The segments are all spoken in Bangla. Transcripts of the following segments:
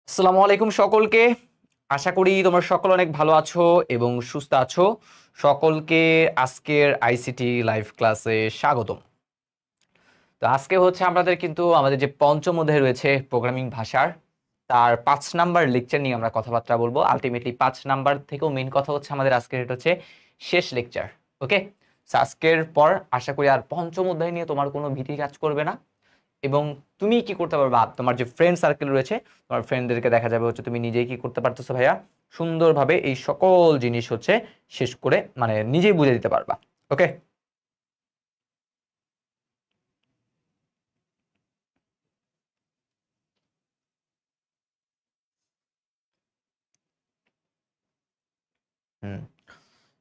আসসালামু আলাইকুম সকলকে। আশা করি তোমরা সকল অনেক ভালো আছো এবং সুস্থ আছো। সকলকে আজকের আইসিটি লাইভ ক্লাসে স্বাগতম। তো আজকে হচ্ছে আমাদের কিন্তু আমাদের যে পঞ্চম অধ্যায় রয়েছে প্রোগ্রামিং ভাষার, তার 5 নাম্বার লেকচার নিয়ে আমরা কথাবার্তা বলবো। আলটিমেটলি 5 নাম্বার থেকেও মেইন কথা হচ্ছে আমাদের আজকের এটা হচ্ছে শেষ লেকচার। ওকে, আজকের পর আশা করি আর পঞ্চম অধ্যায় নিয়ে তোমার কোনো ভীতি কাজ করবে না। এবং তুমি কি করতে পারবা, তোমার যে ফ্রেন্ড সার্কেল রয়েছে তোমার ফ্রেন্ডদেরকে দেখা যাবে হচ্ছে তুমি নিজেই কি করতে পারতেছো ভাইয়া, সুন্দরভাবে এই সকল জিনিস হচ্ছে শেষ করে মানে নিজেই বুঝে দিতে পারবা। ওকে, হুম।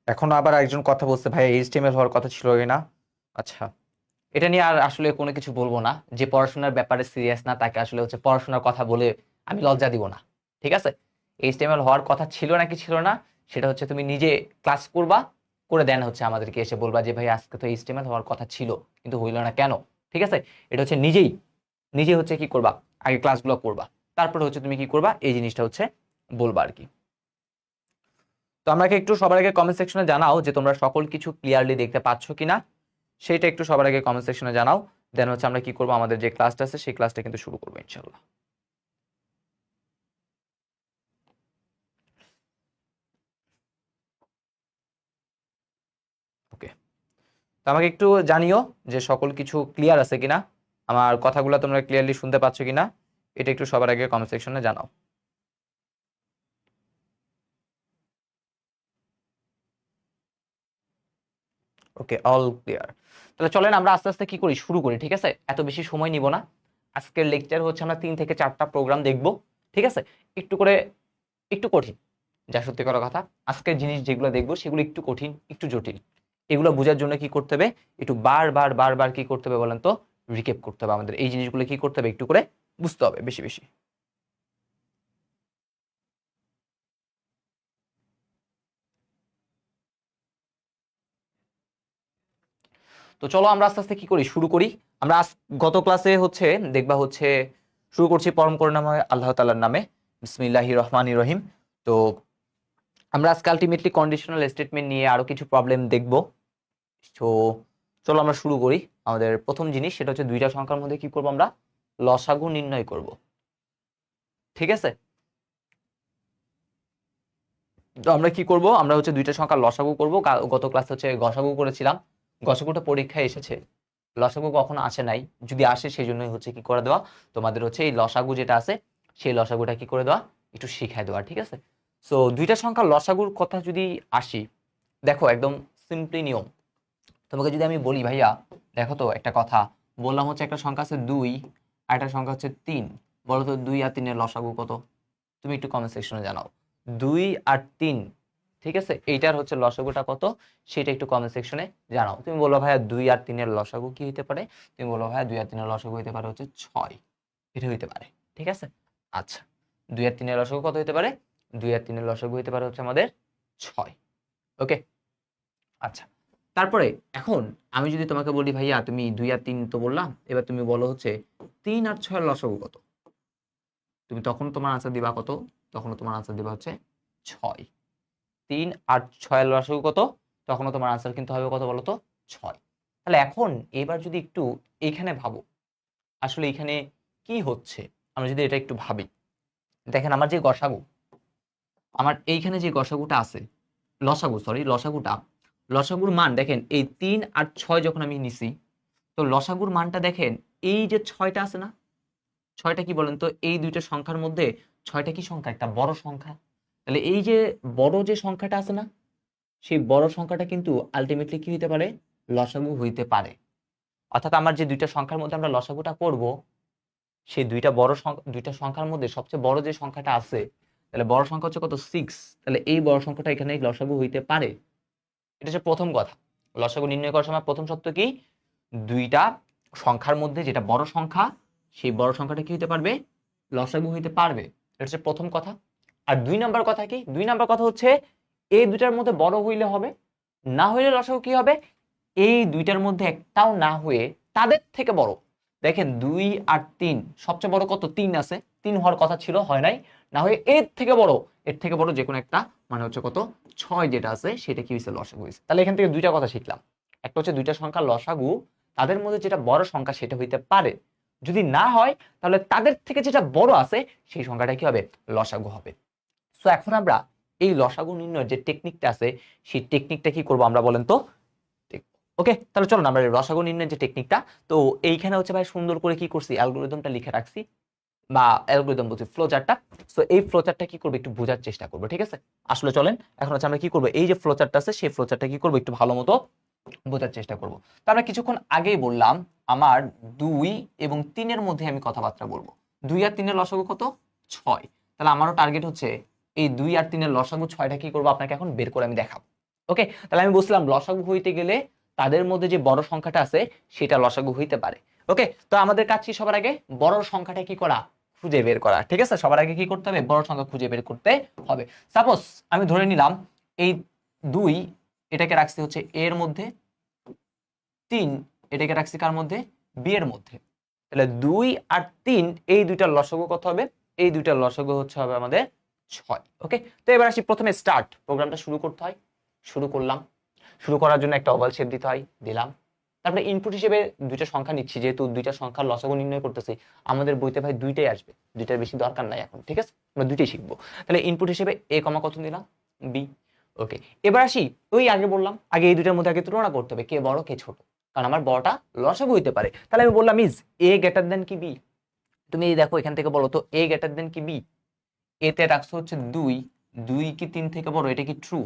এখন আবার একজন কথা বলছে ভাই এইচটিএমএল হওয়ার কথা ছিল না। আচ্ছা, এটা নিয়ে আর আসলে কোনো কিছু বলবো না। যে পড়াশোনার ব্যাপারে সিরিয়াস না তাকে আসলে হচ্ছে পড়াশোনার কথা বলে আমি লজ্জা দিব না। ঠিক আছে, এইচটিএমএল হওয়ার কথা ছিল নাকি ছিল না সেটা হচ্ছে তুমি নিজে ক্লাস করবা, করে দেন হচ্ছে আমাদেরকে এসে বলবা যে ভাই আজকে তো এইচটিএমএল হওয়ার কথা ছিল কিন্তু হইল না কেন। ঠিক আছে, এটা হচ্ছে নিজেই নিজে হচ্ছে কি করবা, আগে ক্লাসগুলো করবা, তারপরে হচ্ছে তুমি কি করবা এই জিনিসটা হচ্ছে বলবা আর কি। তো আমাকে একটু সবার আগে কমেন্ট সেকশনে জানাও যে তোমরা সকল কিছু ক্লিয়ারলি দেখতে পাচ্ছ কিনা, সেটা একটু সবার আগে কমেন্ট সেকশনে জানাও। দেন হচ্ছে আমরা কি করব, আমাদের যে ক্লাসটা আছে সেই ক্লাসটা কিন্তু শুরু করবো ইনশাল্লাহ। ওকে, তো আমাকে একটু জানিও যে সকল কিছু ক্লিয়ার আছে কিনা, আমার কথাগুলো তোমরা ক্লিয়ারলি শুনতে পাচ্ছ কিনা, এটা একটু সবার আগে কমেন্ট সেকশনে জানাও। ওকে, অল ক্লিয়ার। তাহলে চলেন আমরা আস্তে আস্তে কি করি, শুরু করি। ঠিক আছে, এত বেশি সময় নিব না। আজকের লেকচার হচ্ছে আমরা 3 থেকে 4টা প্রোগ্রাম দেখব। ঠিক আছে, একটু করে, একটু কঠিন, যা সত্যি করা কথা। আজকের জিনিস যেগুলো দেখবো সেগুলো একটু কঠিন, একটু জটিল। এগুলো বোঝার জন্য কি করতে হবে, একটু বারবার বারবার কি করতে হবে বলেন তো, রিকেপ করতে হবে। আমাদের এই জিনিসগুলো কি করতে হবে, একটু করে বুঝতে হবে বেশি বেশি। তো চলো আমরা আস্তে আস্তে কি করি, শুরু করি। আমরা গত ক্লাসে হচ্ছে দেখবা হচ্ছে শুরু করছি পরম করুণাময় আল্লাহ তাআলার নামে, বিসমিল্লাহির রহমানির রহিম। তো আমরা আজকে আলটিমেটলি কন্ডিশনাল স্টেটমেন্ট নিয়ে আরো কিছু প্রবলেম দেখব। তো চলো আমরা শুরু করি। আমাদের প্রথম জিনিস সেটা হচ্ছে দুইটা সংখ্যার মধ্যে কি করব, আমরা লসাগু নির্ণয় করব। ঠিক আছে, তো আমরা কি করব, আমরা হচ্ছে দুইটা সংখ্যার লসাগু করব। গত ক্লাস হচ্ছে গসাগু করেছিলাম, গসাগুটা পরীক্ষায় এসেছে, লসাগু কখনো আসে নাই। যদি আসে সেই জন্যই হচ্ছে কি করে দেওয়া, তোমাদের হচ্ছে এই লসাগু যেটা আছে সেই লসাগুটা কি করে দেওয়া, একটু শিখাই দেওয়া। ঠিক আছে, সো দুইটা সংখ্যার লসাগুর কথা যদি আসি, দেখো একদম সিম্পলি নিয়ম। তোমাকে যদি আমি বলি ভাইয়া দেখো তো একটা কথা, বললাম হচ্ছে একটা সংখ্যা আছে 2 আর একটা সংখ্যা হচ্ছে 3, বলো তো 2 আর 3 এর লসাগু কত? তুমি একটু কমেন্ট সেকশনে জানাও। 2 আর 3, ঠিক আছে, এইটার হচ্ছে লসাগুটা কত সেটা একটু কমেন্ট সেকশনে জানাও। তুমি বলো ভাইয়া 2 আর 3 এর লসাগু কি হতে পারে, তুমি বলো ভাইয়া 2 আর 3 এর লসাগু হতে পারে হচ্ছে 6, এটা হইতে পারে। ঠিক আছে, আচ্ছা, 2 আর 3 এর লসাগু কত হতে পারে, 2 আর 3 এর লসাগু হতে পারে হচ্ছে আমাদের 6। ওকে, আচ্ছা, তারপরে এখন আমি যদি তোমাকে বলি ভাইয়া তুমি 2 আর 3 তো বললাম, এবার তুমি বলো হচ্ছে 3 আর 6 এর লসাগু কত, তুমি তখন তোমার আনসার দিবা কত, তখন তোমার আনসার দিবা হচ্ছে 6। 3 আর 6 এর লসাগু কত, তখনও তোমার আনসার কিন্তু হবে কত বলো তো, 6। তাহলে এখন এবার যদি একটু এইখানে ভাবো, আসলে এখানে কি হচ্ছে, আমরা যদি এটা একটু ভাবি, দেখেন আমার যে গসাগু, আমার এইখানে যে গসাগুটা আছে, লসাগু সরি লসাগুটা, লসাগুর মান দেখেন এই 3 আর 6 যখন আমি নিছি, তো লসাগুর মানটা দেখেন, এই যে 6টা আছে না, 6টা কি বলেন তো, এই দুইটা সংখ্যার মধ্যে 6টা কি সংখ্যা, একটা বড় সংখ্যা। তাহলে এই যে বড় যে সংখ্যাটা আছে না, সেই বড় সংখ্যাটা কিন্তু আলটিমেটলি কি হইতে পারে, লসাগু হইতে পারে। অর্থাৎ আমার যে দুইটা সংখ্যার মধ্যে আমরা লসাগুটা করব, সেই দুইটা সংখ্যার মধ্যে সবচেয়ে বড় যে সংখ্যাটা আছে, তাহলে বড় সংখ্যা হচ্ছে কত, 6। তাহলে এই বড় সংখ্যাটা এখানে লসাগু হইতে পারে। এটা হচ্ছে প্রথম কথা। লসাগু নির্ণয় করার সময় প্রথম শর্ত কি, দুইটা সংখ্যার মধ্যে যেটা বড় সংখ্যা, সেই বড় সংখ্যাটা কি হইতে পারবে, লসাগু হইতে পারবে। এটা হচ্ছে প্রথম কথা। আর 2 নাম্বার কথা কি, 2 নাম্বার কথা হচ্ছে এই দুইটার মধ্যে বড় হইলে হবে, না হইলে লসাগু কি হবে, এই দুইটার মধ্যে একটাও না হয়ে তাদের থেকে বড়, দেখেন 2 আর 3, সবচেয়ে বড় কত? 3 আছে, 3 হওয়ার কথা ছিল, হয় নাই। না হয়ে এর থেকে বড় যে কোনো একটা মানে হচ্ছে কত 6 যেটা আছে সেটা কি হয়েছে? লসাগু হয়েছে। তাহলে এখান থেকে দুইটা কথা শিখলাম। একটা হচ্ছে দুইটা সংখ্যা লসাগু, তাদের মধ্যে যেটা বড় সংখ্যা সেটা হইতে পারে, যদি না হয় তাহলে তাদের থেকে যেটা বড় আছে সেই সংখ্যাটা কি হবে? লসাগু হবে। সো এখন আমরা এই লসাগু নির্ণয়ের যে টেকনিকটা আছে সেই টেকনিকটা কি করব আমরা বলেন তো? ওকে, তাহলে চলো আমরা লসাগু নির্ণয়ের যে টেকনিকটা, তো এইখানে হচ্ছে ভাই সুন্দর করে কি করছি, অ্যালগরিদমটা লিখে রাখছি, বা অ্যালগরিদম বলছি ফ্লো চার্টটা। সো এই ফ্লো চার্টটা কি করবো একটু বোঝার চেষ্টা করবো, ঠিক আছে? আসলে চলেন এখন হচ্ছে আমরা কি করবো, এই যে ফ্লো চার্টটা আছে সেই ফ্লো চার্টটা কি করবো একটু ভালো মতো বোঝার চেষ্টা করবো। তো আমরা কিছুক্ষণ আগেই বললাম আমার 2 এবং 3-এর মধ্যে আমি কথাবার্তা বলবো। 2 আর 3-এর লসাগু কত? 6। তাহলে আমারও টার্গেট হচ্ছে এই 2 আর 3-এর লসাগু 6টা কি করবো আপনাকে এখন বের করে আমি দেখাবো। ওকে, তাহলে আমি বলছিলাম লসাগু হইতে গেলে তাদের মধ্যে যে বড় সংখ্যাটা আছে সেটা লসাগু হইতে পারে। ওকে, তো আমাদের কাজ কি? সবার আগে বড় সংখ্যাটা কি করা? খুঁজে বের করা, ঠিক আছে? সবার আগে কি করতে হবে? বড় সংখ্যা খুঁজে বের করতে হবে। সাপোজ আমি ধরে নিলাম এই 2 এটাকে রাখছি হচ্ছে এর মধ্যে, 3 এটাকে রাখছি কার মধ্যে? বি এর মধ্যে। তাহলে 2 আর 3 এই দুইটার লসাগু কত হবে? এই দুইটার লসাগু হচ্ছে হবে আমাদের 6। ওকে, তো এবার আসি প্রথমে স্টার্ট, প্রোগ্রামটা শুরু করতে হয়, শুরু করলাম। শুরু করার জন্য একটা ওভাল শেপ দিতে হয়, দিলাম। তারপরে ইনপুট হিসেবে দুইটা সংখ্যা নিচ্ছি, যেহেতু দুইটা সংখ্যার লসাগু নির্ণয় করতেছি, আমাদের বইতে ভাই দুইটাই আসবে, দুইটার বেশি দরকার নাই এখন, ঠিক আছে? আমরা দুইটাই শিখবো। তাহলে ইনপুট হিসেবে এ কমা কত দিলাম? বি। ওকে, এবার আসি ওই আগে বললাম, আগে এই দুইটার মধ্যে আগে তুলনা করতে হবে কে বড় কে ছোট, কারণ আমার বড়টা লসাগু হইতে পারে। তাহলে আমি বললাম ইজ এ গ্রেটার দেন কি বি। তুমি দেখো এখান থেকে বলো তো এ গ্রেটার দেন কি বি। এতে রাখছো হচ্ছে 2, 2 কি 3 থেকে বড়, এটা কি ট্রু?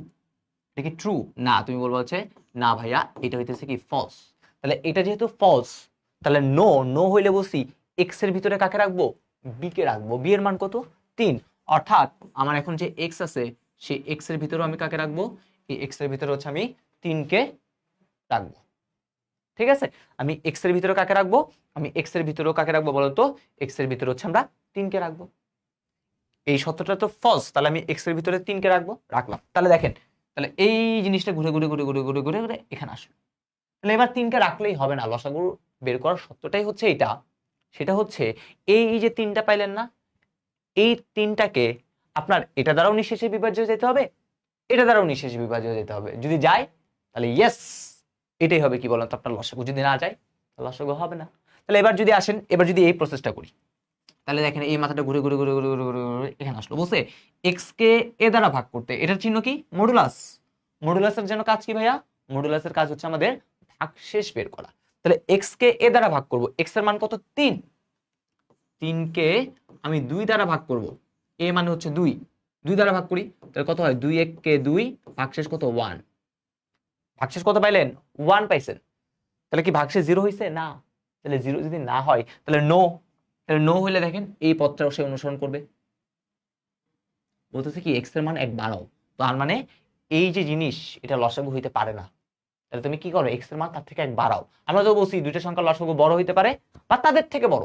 এটা কি ট্রু? না, তুমি বলবো হচ্ছে না ভাইয়া এটা হইতেছে কি ফলস। তাহলে এটা যেহেতু ফলস, তাহলে নো, নো হইলে বলছি এক্স এর ভিতরে কাকে রাখবো? বি কে রাখবো। বি এর মান কত? 3। অর্থাৎ আমার এখন যে এক্স আছে সেই এক্স এর ভিতরে আমি কাকে রাখবো? এই এক্স এর ভিতরে হচ্ছে আমি 3 কে রাখবো, ঠিক আছে? আমি এক্স এর ভিতরে কাকে রাখবো? আমি এক্স এর ভিতরেও কাকে রাখবো বলতো? এক্স এর ভিতরে হচ্ছে আমরা 3 কে রাখবো। এই সত্যটা তো ফলস, তাহলে আমি এক্স এর ভিতরে 3 কে রাখবো, রাখলাম। তাহলে দেখেন, তাহলে এই জিনিসটা ঘুরে ঘুরে ঘুরে ঘুরে ঘুরে ঘুরে ঘুরে এখানে আসলো। তাহলে এবার 3 কে রাখলেই হবে না, লসাগু বের করার সত্যটাই হচ্ছে এটা। সেটা হচ্ছে এই যে 3টা পাইলেন না, এই 3টাকে আপনার এটা দ্বারাও নিঃশেষে বিভাজ্য যেতে হবে, এটা দ্বারাও নিঃশেষে বিভাজ্য যেতে হবে। যদি যায় তাহলে ইয়েস, এটাই হবে কি বলেন তো আপনার লসাগু। যদি না যায় তাহলে লসাগু হবে না। তাহলে এবার যদি আসেন, এবার যদি এই প্রসেসটা করি, তাহলে দেখেন এই মাথাটা ঘুরে ঘুরে ঘুরে ঘুরে ঘুরে ঘুরে ঘুরে এখানে আসলো। বুঝছে? এক্স কে এ দ্বারা ভাগ করতে, এটার চিহ্ন কি? মডুলাস। মডুলাসের জন্য কাজ কি ভাইয়া? মডুলাসের কাজ হচ্ছে আমাদের ভাগশেষ বের করা। তাহলে এক্স কে এ দ্বারা ভাগ করব, এক্স এর মান কত? 3। 3 কে আমি 2 দ্বারা ভাগ করব, এ মানে হচ্ছে 2, 2 দ্বারা ভাগ করি, তাহলে কত হয়? 2 1 কে 2, ভাগশেষ কত? 1। ভাগশেষ কত পাইলেন? 1 পাইছেন। তাহলে কি ভাগশেষ 0 হইছে? না। তাহলে 0 যদি না হয় তাহলে নো। তাহলে নো হইলে দেখেন এই পথটা সে অনুসরণ করবে, বলতেছে কি এক্স এর মান 1 বাড়াও। তার মানে এই যে জিনিস এটা লসাগু হইতে পারে না। তাহলে তুমি কি করো? এক্স এর মান তার থেকে 1 বাড়াও। আমরা তো বলছি দুইটা সংখ্যার লসাগু বড় হইতে পারে বা তাদের থেকে বড়।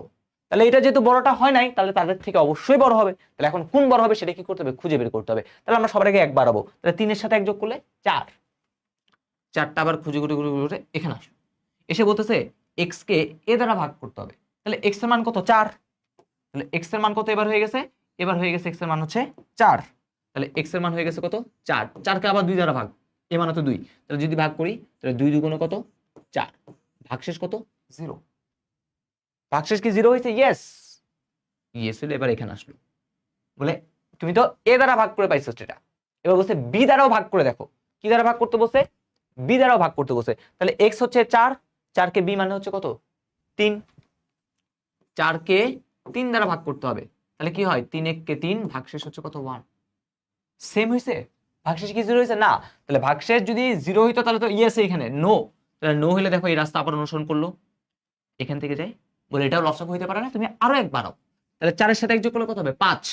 তাহলে এটা যেহেতু বড়টা হয় নাই তাহলে তাদের থেকে অবশ্যই বড় হবে। তাহলে এখন কোন বড় হবে সেটা কি করতে হবে? খুঁজে বের করতে হবে। তাহলে আমরা সবার আগে 1 বাড়াবো, তাহলে 3 এর সাথে 1 যোগ করলে 4। 4টা আবার খুঁজে ঘুরে ঘুরে ঘুরে এখানে আসো। এসে বলতেছে এক্স কে এ দ্বারা ভাগ করতে হবে। তাহলে এক্স এর মান কত? 4। তাহলে এক্স এর মান কত এবার হয়ে গেছে? এবার হয়ে গেছে এক্স এর মান হচ্ছে 4। তাহলে এক্স এর মান হয়ে গেছে কত? 4। 4 কে আবার 2 দ্বারা ভাগ, এ মান হতো 2। তাহলে যদি ভাগ করি তাহলে 2 দুগুণে কত? 4। ভাগশেষ কত? 0। ভাগশেষ কি 0 হয়েছে? ইয়েস, ইয়েস হলে এবার এখানে আসলো। বলে তুমি তো এ দ্বারা ভাগ করে পাইছো সেটা, এবার বলছে বি দ্বারাও ভাগ করে দেখো। কি দ্বারা ভাগ করতে বসে? বি দ্বারাও ভাগ করতে বসে। তাহলে এক্স হচ্ছে 4, 4 কে বি মানে হচ্ছে কত? 3। 4 কে 3 দ্বারা ভাগ করতে হবে, তাহলে কি হয়? 3 1 কে 3, ভাগশেষ হচ্ছে কত? 1। সেম হইছে? ভাগশেষ কি 0 হইছে? না। তাহলে ভাগশেষ যদি 0 হইতো তাহলে তো ইয়েস, এখানে নো। তাহলে নো হইলে দেখো এই রাস্তা আবার অনুসরণ করলো, এখান থেকে যাই, বলে এটাও লসাগু হইতে পারে না, তুমি আরো 1 বাড়াও। তাহলে 4 এর সাথে 1 যোগ করলে কত হবে? 5।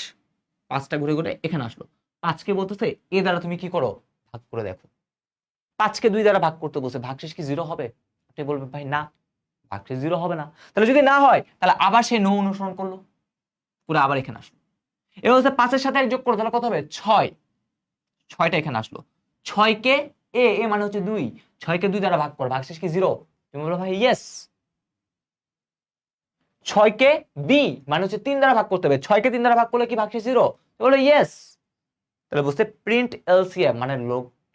5টা ঘুরে ঘুরে এখানে আসলো। 5 কে বলতেছে এ দ্বারা তুমি কি করো? ভাগ করে দেখো। 5 কে 2 দ্বারা ভাগ করতে বসে ভাগশেষ কি 0 হবে? আপনি বলবেন ভাই না, ভাগশেষ 0 হবে না। তাহলে যদি না হয় তাহলে আবার সে নো অনুসরণ করলো, পুরো আবার এখানে আসলো। এবার হচ্ছে 5 এর সাথে 1 যোগ করো, তাহলে কত হবে? 6। 6টা এখানে আসলো। 6 কে এ, এ মানে হচ্ছে 2, 6 কে 2 দ্বারা ভাগ করো, ভাগশেষ কি 0? তুমি বলো ভাই ইয়েস, 6কে বি মানে হচ্ছে 3 দ্বারা ভাগ করতে হবে, 6কে 3 দ্বারা ভাগ করলে কি ভাগশেষ 0? বলো ইয়েস। তাহলে বুঝতে প্রিন্ট এলসিএম মানে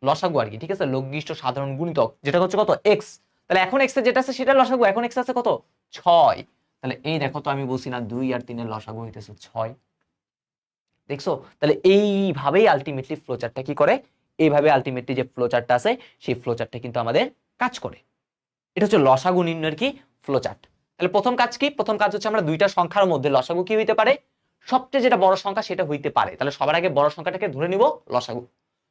লসাগু আর কি, ঠিক আছে, লঘিষ্ঠ সাধারণ গুণিতক, যেটা হচ্ছে কত এক্স। তাহলে এখন এক্স এর যেটা আছে সেটা লসাগু, এখন এক্স আছে কত 6। তাহলে এই দেখো তো আমি বলছি না 2 আর 3 এর লসাগু হইতেছে 6, দেখছো? তাহলে এইভাবেই আলটিমেটলি ফ্লোচার্টটা কি করে, এইভাবে আলটিমেটলি যে ফ্লোচার্টটা আছে সেই ফ্লোচার্টটা কিন্তু আমাদের কাজ করে। এটা হচ্ছে লসাগু নির্ণয়ের কি ফ্লোচার্ট। তাহলে প্রথম কাজ কি? প্রথম কাজ হচ্ছে আমরা দুইটা সংখ্যার মধ্যে লসাগু কি হইতে পারে, সবচেয়ে যেটা বড় সংখ্যা সেটা হইতে পারে। তাহলে সবার আগে বড় সংখ্যাটাকে ধরে নিব লসাগু।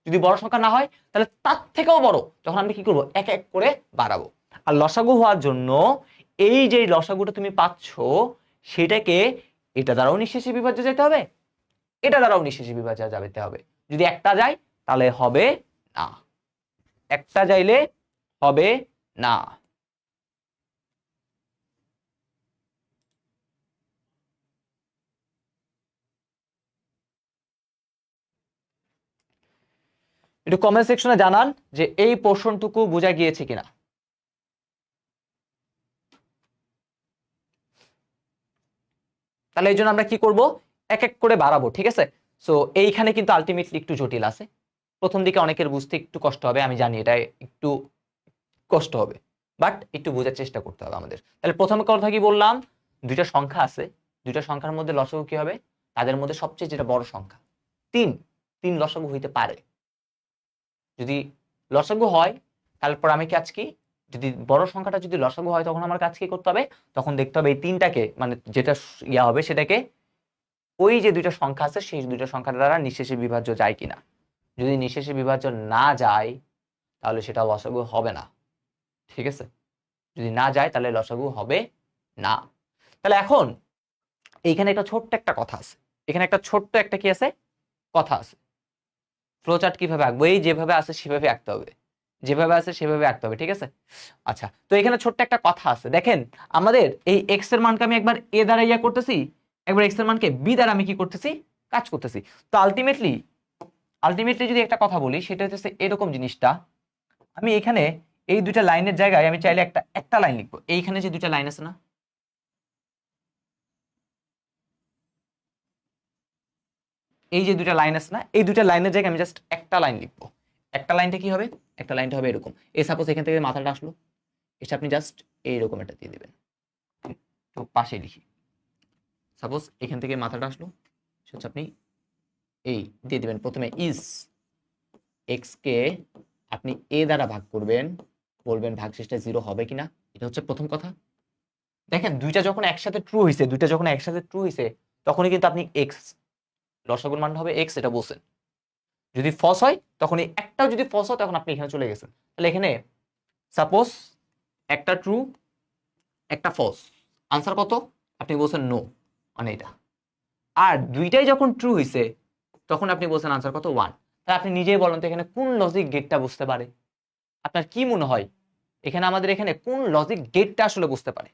যদি বড় সংখ্যা না হয় তাহলে তার থেকেও বড়, তখন আমরা কি করব, এক এক করে বাড়াবো। আর লসাগু হওয়ার জন্য এই যে লসাগুটা তুমি পাচ্ছ সেটাকে এটা দ্বারাও নিঃশেষে বিভাজ্য যেতে হবে, এটা দ্বারাও নিঃশেষে বিভাজ্য যেতে হবে। যদি একটা যায় তাহলে হবে না, একটা যাইলে হবে না। একটু কমেন্ট সেকশনে জানান যে এই পোর্শনটুকু বোঝা গিয়েছে কিনা। তাহলে এই জন্য আমরা কি করব, এক এক করে বাড়াবো, ঠিক আছে। সো এইখানে কিন্তু আলটিমেটলি একটু জটিল আছে, প্রথম দিকে অনেকের বুঝতে একটু কষ্ট হবে, আমি জানি এটা একটু কষ্ট হবে, বাট একটু বোঝার চেষ্টা করতে হবে আমাদের। তাহলে প্রথমে কথা কি বললাম, দুইটা সংখ্যা আছে, দুইটা সংখ্যার মধ্যে লসাগু কি হবে, তাদের মধ্যে সবচেয়ে যেটা বড় সংখ্যা 3, 3 লসাগু হইতে পারে। যদি লসাগু হয় তারপর আমি কাজ কি, যদি বড় সংখ্যাটা যদি লসাগু হয় তখন আমার কাজ কি করতে হবে, তখন দেখতে হবে এই তিনটাকে মানে যেটা ইয়া হবে সেটাকে ওই যে দুইটা সংখ্যা আছে সেই দুইটা সংখ্যার দ্বারা নিঃশেষে বিভাজ্য যায় কিনা। যদি নিঃশেষে বিভাজ্য না যায় তাহলে সেটা লসাগু হবে না, ঠিক আছে। যদি না যায় তাহলে লসাগু হবে না। তাহলে এখন এইখানে একটা ছোট্ট একটা কথা আছে, এখানে একটা ছোট্ট একটা কি আছে, কথা আছে। ফ্লোচার্ট কিভাবে আঁকবো, এই যেভাবে আছে সেভাবে আঁকতে হবে, যেভাবে আছে সেভাবে আঁকতে হবে, ঠিক আছে। আচ্ছা, তো এখানে ছোট্ট একটা কথা আছে, দেখেন আমাদের এই এক্স এর মানকে আমি একবার এ দ্বারা ইয়া করতেছি, একবার এক্স এর মানকে বি দ্বারা আমি কি করতেছি, কাজ করতেছি। তো আলটিমেটলি আলটিমেটলি যদি একটা কথা বলি সেটা হচ্ছে এরকম জিনিসটা, আমি এখানে এই দুইটা লাইনের জায়গায় আমি চাইলে একটা একটা লাইন লিখবো, এইখানে যে দুইটা লাইন আছে না, এই যে দুইটা লাইন আছে না, এই দুইটা লাইনের জায়গায় আমি জাস্ট একটা লাইন লিখবো। একটা লাইনটা কি হবে, একটা লাইনটা হবে এরকম, এই সাপোজ এখান থেকে মাথাটা আসলো, এসে আপনি জাস্ট এইরকম একটা দিয়ে দিবেন, তো পাশে লিখি, সাপোজ এখান থেকে মাথাটা আসলো, সেটা আপনি এই দিয়ে দিবেন। প্রথমে ইজ এক্স কে আপনি এ দ্বারা ভাগ করবেন, বলবেন ভাগশেষটা 0 হবে কিনা, এটা হচ্ছে প্রথম কথা। দেখেন দুইটা যখন একসাথে ট্রু হইছে, দুইটা যখন একসাথে ট্রু হইছে তখনই কিন্তু আপনি এক্স লসাগুর মান হবে এক্স, এটা বলছেন। যদি ফলস হয় তখন এই একটাও যদি ফলস হয় তখন আপনি এখানে চলে গেছেন। তাহলে এখানে সাপোজ একটা ট্রু একটা ফলস, আনসার কত, আপনি বলছেন নো, মানে এটা। আর দুইটাই যখন ট্রু হইছে তখন আপনি বলছেন আনসার কত 1। তাহলে আপনি নিজেই বলেন তো এখানে কোন লজিক গেটটা বুঝতে পারে, আপনার কি মনে হয় এখানে আমাদের এখানে কোন লজিক গেটটা আসলে বুঝতে পারে,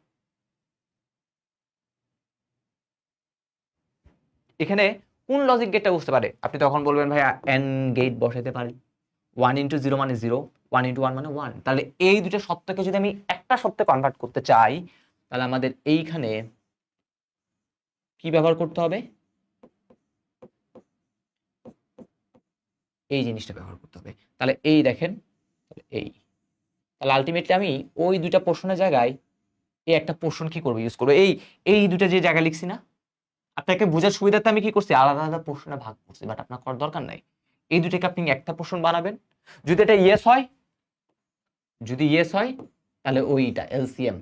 এখানে কোন লজিক গেটটা বুঝতে পারে। আপনি তখন বলবেন ভাই এন গেট বসাইতে পারি, 1 × 0 মানে 0, 1 × 1 মানে 1। তাহলে এই দুটো সত্যকে যদি আমি একটা সত্যে কনভার্ট করতে চাই তাহলে আমাদের এইখানে কি ব্যবহার করতে হবে, এই জিনিসটা ব্যবহার করতে হবে। তাহলে এই দেখেন এই, তাহলে আলটিমেটলি আমি ওই দুইটা পোর্শনের জায়গায় এই একটা পোর্শন কি করবো, ইউজ করবো। এই এই দুইটা যে জায়গা লিখছি না, আপনাকে বোঝার সুবিধাতে আমি কি করছি আলাদা আলাদা পোর্শনে ভাগ করছি, বাট আপনার করার দরকার নাই, এই দুটাকে আপনি একটা পোর্শন বানাবেন। যদি এটা ইয়েস হয়, যদি ইয়েস হয় তাহলে ওইটা এলসিএম,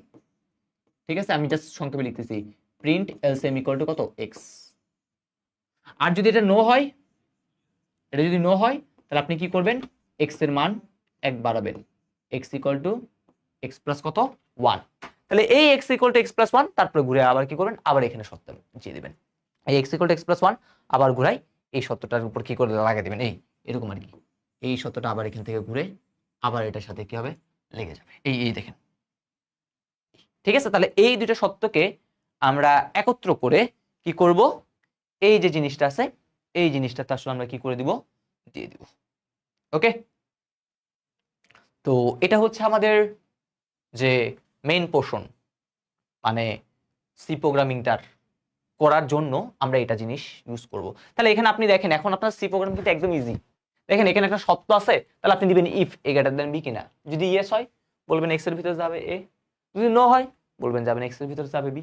ঠিক আছে। আমি জাস্ট সংক্ষেপে লিখতেছি প্রিন্ট এলসিএম ইকুয়াল টু কত এক্স। আর যদি এটা নো হয়, এটা যদি নো হয় তাহলে আপনি কি করবেন, এক্স এর মান 1 বাড়াবেন, x equal to x plus কত 1। তাহলে এই x equal to x plus 1 তারপরে ঘুরে আবার কি করবেন, আবার এখানে সত্য দিয়ে দিবেন, এই x equal to x plus 1 আবার ঘুরাই এই সত্যটার উপর কি করে লাগিয়ে দিবেন, এই এরকম আর কি, এই সত্যটা আবার এখান থেকে ঘুরে আবার এটার সাথে কি হবে লেগে যাবে, এই এই দেখেন, ঠিক আছে। তাহলে এই দুটো সত্যকে আমরা একত্র করে কি করব, এই যে জিনিসটা আছে এই জিনিসটাতে আসলে আমরা কি করে দিব, দিয়ে দিব। ওকে, তো এটা হচ্ছে আমাদের যে মেইন পোর্শন, মানে সি প্রোগ্রামিংটার করার জন্য আমরা এটা জিনিস ইউজ করব। তাহলে এখানে আপনি দেখেন এখন আপনার সি প্রোগ্রাম কিন্তু একদম ইজি। দেখেন এখানে একটা সত্য আছে, তাহলে আপনি দিবেন if A greater than B কিনা। যদি ইয়েস হয় বলবেন এক্স এর ভিতরে যাবে এ, যদি নো হয় বলবেন যাবেন এক্স এর ভিতরে যাবে বি,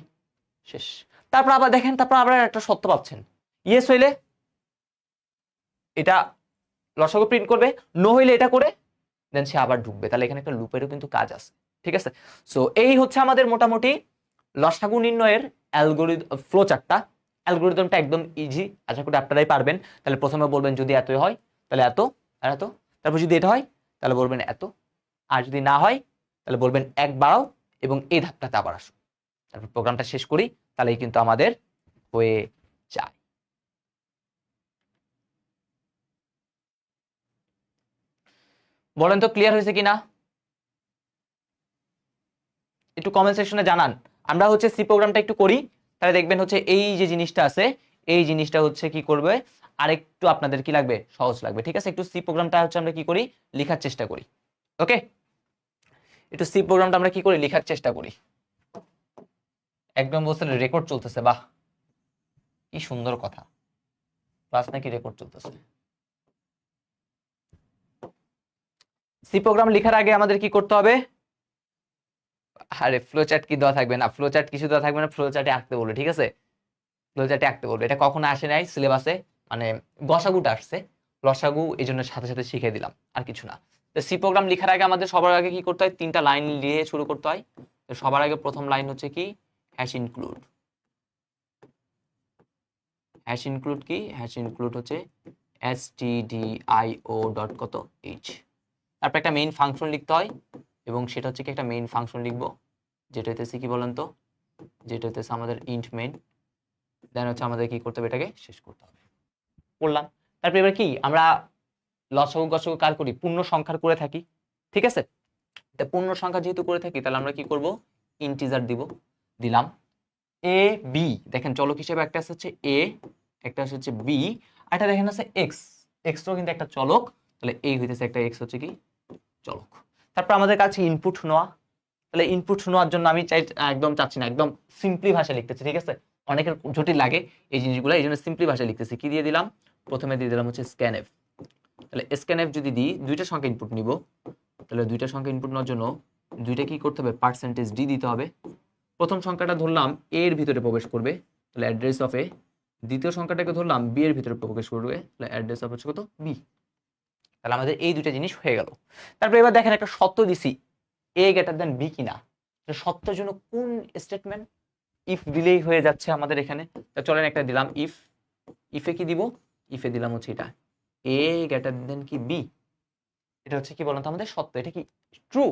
শেষ। তারপর আবার দেখেন, তারপর আবার একটা সত্য পাচ্ছেন, ইয়েস হইলে এটা লসাগু প্রিন্ট করবে, নো হইলে এটা করে দেন সে আবার ঢুকবে। তাহলে এখানে একটা লুপেরও কিন্তু কাজ আছে, ঠিক আছে। সো এই হচ্ছে আমাদের মোটামুটি লসাগু নির্ণয়ের ফ্লো চার্টটা। অ্যালগোরিদমটা একদম ইজি, আশা করি আপনারাই পারবেন। তাহলে প্রথমে বলবেন যদি এতই হয় তাহলে এত আর এত, তারপর যদি এটা হয় তাহলে বলবেন এত, আর যদি না হয় তাহলে বলবেন এক বাড়াও এবং এই ধাপটাতে আবার আসো। তারপর প্রোগ্রামটা শেষ করি, তাহলেই কিন্তু আমাদের হয়ে যায়। বলেন তো ক্লিয়ার হয়েছে কিনা, একটু কমেন্ট সেকশনে জানান। আমরা হচ্ছে সি প্রোগ্রামটা একটু করি, তাহলে দেখবেন হচ্ছে এই যে জিনিসটা আছে এই জিনিসটা হচ্ছে কি করবে আরেকটু আপনাদের কি লাগবে, সহজ লাগবে, ঠিক আছে। একটু সি প্রোগ্রামটা হচ্ছে আমরা কি করি, লেখার চেষ্টা করি। ওকে, একটু সি প্রোগ্রামটা আমরা কি করি, লেখার চেষ্টা করি। একদম বলছেন রেকর্ড চলতেছে, বাহ কি সুন্দর কথা, ক্লাস নাকি রেকর্ড চলতেছে। সি প্রোগ্রাম লেখার আগে আমাদের কি করতে হবে, আরে ফ্লো চার্ট কি দেওয়া থাকবে না, ফ্লো চার্ট কিছু দেওয়া থাকবে না, ফ্লো চার্টে আঁকতে বলবে, ঠিক আছে। ফ্লো চার্টে আঁকতে বলবে, এটা কখনো আসে নাই সিলেবাসে, মানে গসাগুটা আসছে, লসাগু এই জন্য সাথে সাথে শিখিয়ে দিলাম, আর কিছু না। তো সি প্রোগ্রাম লেখার আগে আমাদের সবার আগে কি করতে হয়, তিনটা লাইন দিয়ে শুরু করতে হয়। তো সবার আগে প্রথম লাইন হচ্ছে কি, হ্যাশ ইনক্লুড। হ্যাশ ইনক্লুড কি, হ্যাশ ইনক্লুড হচ্ছে stdio ডট কত h। তারপর একটা মেইন ফাংশন লিখতে হয়, এবং সেটা হচ্ছে কি একটা মেইন ফাংশন লিখবো, যেটা হইতেছে কি বলেন তো, যেটা হইতেছে আমাদের ইন্ট মেইন। দেন হচ্ছে আমাদের কি করতে হবে, এটাকে শেষ করতে হবে, করলাম। তারপর এবার কি আমরা লসাগু গসাগু কার করি, পূর্ণ সংখ্যার করে থাকি, ঠিক আছে। তা পূর্ণ সংখ্যা যেহেতু করে থাকি তাহলে আমরা কি করব, ইন্টিজার দিব, দিলাম এ বি। দেখেন চলক হিসেবে একটা আছে হচ্ছে এ, একটা আছে হচ্ছে বি, আর একটা দেখেন আছে এক্স। এক্সও কিন্তু একটা চলক, তাহলে এই হইতেছে একটা এক্স হচ্ছে কি চলক। তারপর আমাদের কাছে ইনপুট নেওয়া, তাহলে ইনপুট নেওয়ার জন্য আমি চাই একদম চাচ্ছি না, একদম সিম্পলি ভাষায় লিখতেছি, ঠিক আছে। অনেকের জটিল লাগে এই জিনিসগুলো, এই জন্য সিম্পলি ভাষায় লিখতেছি। কি দিয়ে দিলাম, প্রথমে দিয়ে দিলাম হচ্ছে স্ক্যানএফ। তাহলে স্ক্যানএফ যদি দিই, দুইটা সংখ্যা ইনপুট নিব, তাহলে দুইটা সংখ্যা ইনপুট নেওয়ার জন্য দুইটা কি করতে হবে, পার্সেন্টেজ ডি দিতে হবে। প্রথম সংখ্যাটা ধরলাম এ এর ভিতরে প্রবেশ করবে, তাহলে অ্যাড্রেস অফ এ। দ্বিতীয় সংখ্যাটাকে ধরলাম বি এর ভিতরে প্রবেশ করবে, তাহলে অ্যাড্রেস অফ হচ্ছে কত, বি। তাহলে আমাদের এই দুইটা জিনিস হয়ে গেল। তারপর এবার দেখেন একটা সত্য দিছি, এ গ্রেটার দেন বি কিনা। সত্যের জন্য কোন স্টেটমেন্ট, ইফ দিলেই হয়ে যাচ্ছে আমাদের এখানে। তা চলেন একটা দিলাম ইফ, ইফে কি দিব, ইফে দিলাম হচ্ছে এটা এ গ্রেটার দেন কি বি। এটা হচ্ছে কি বলুন তো আমাদের সত্য, এটা কি ট্রু।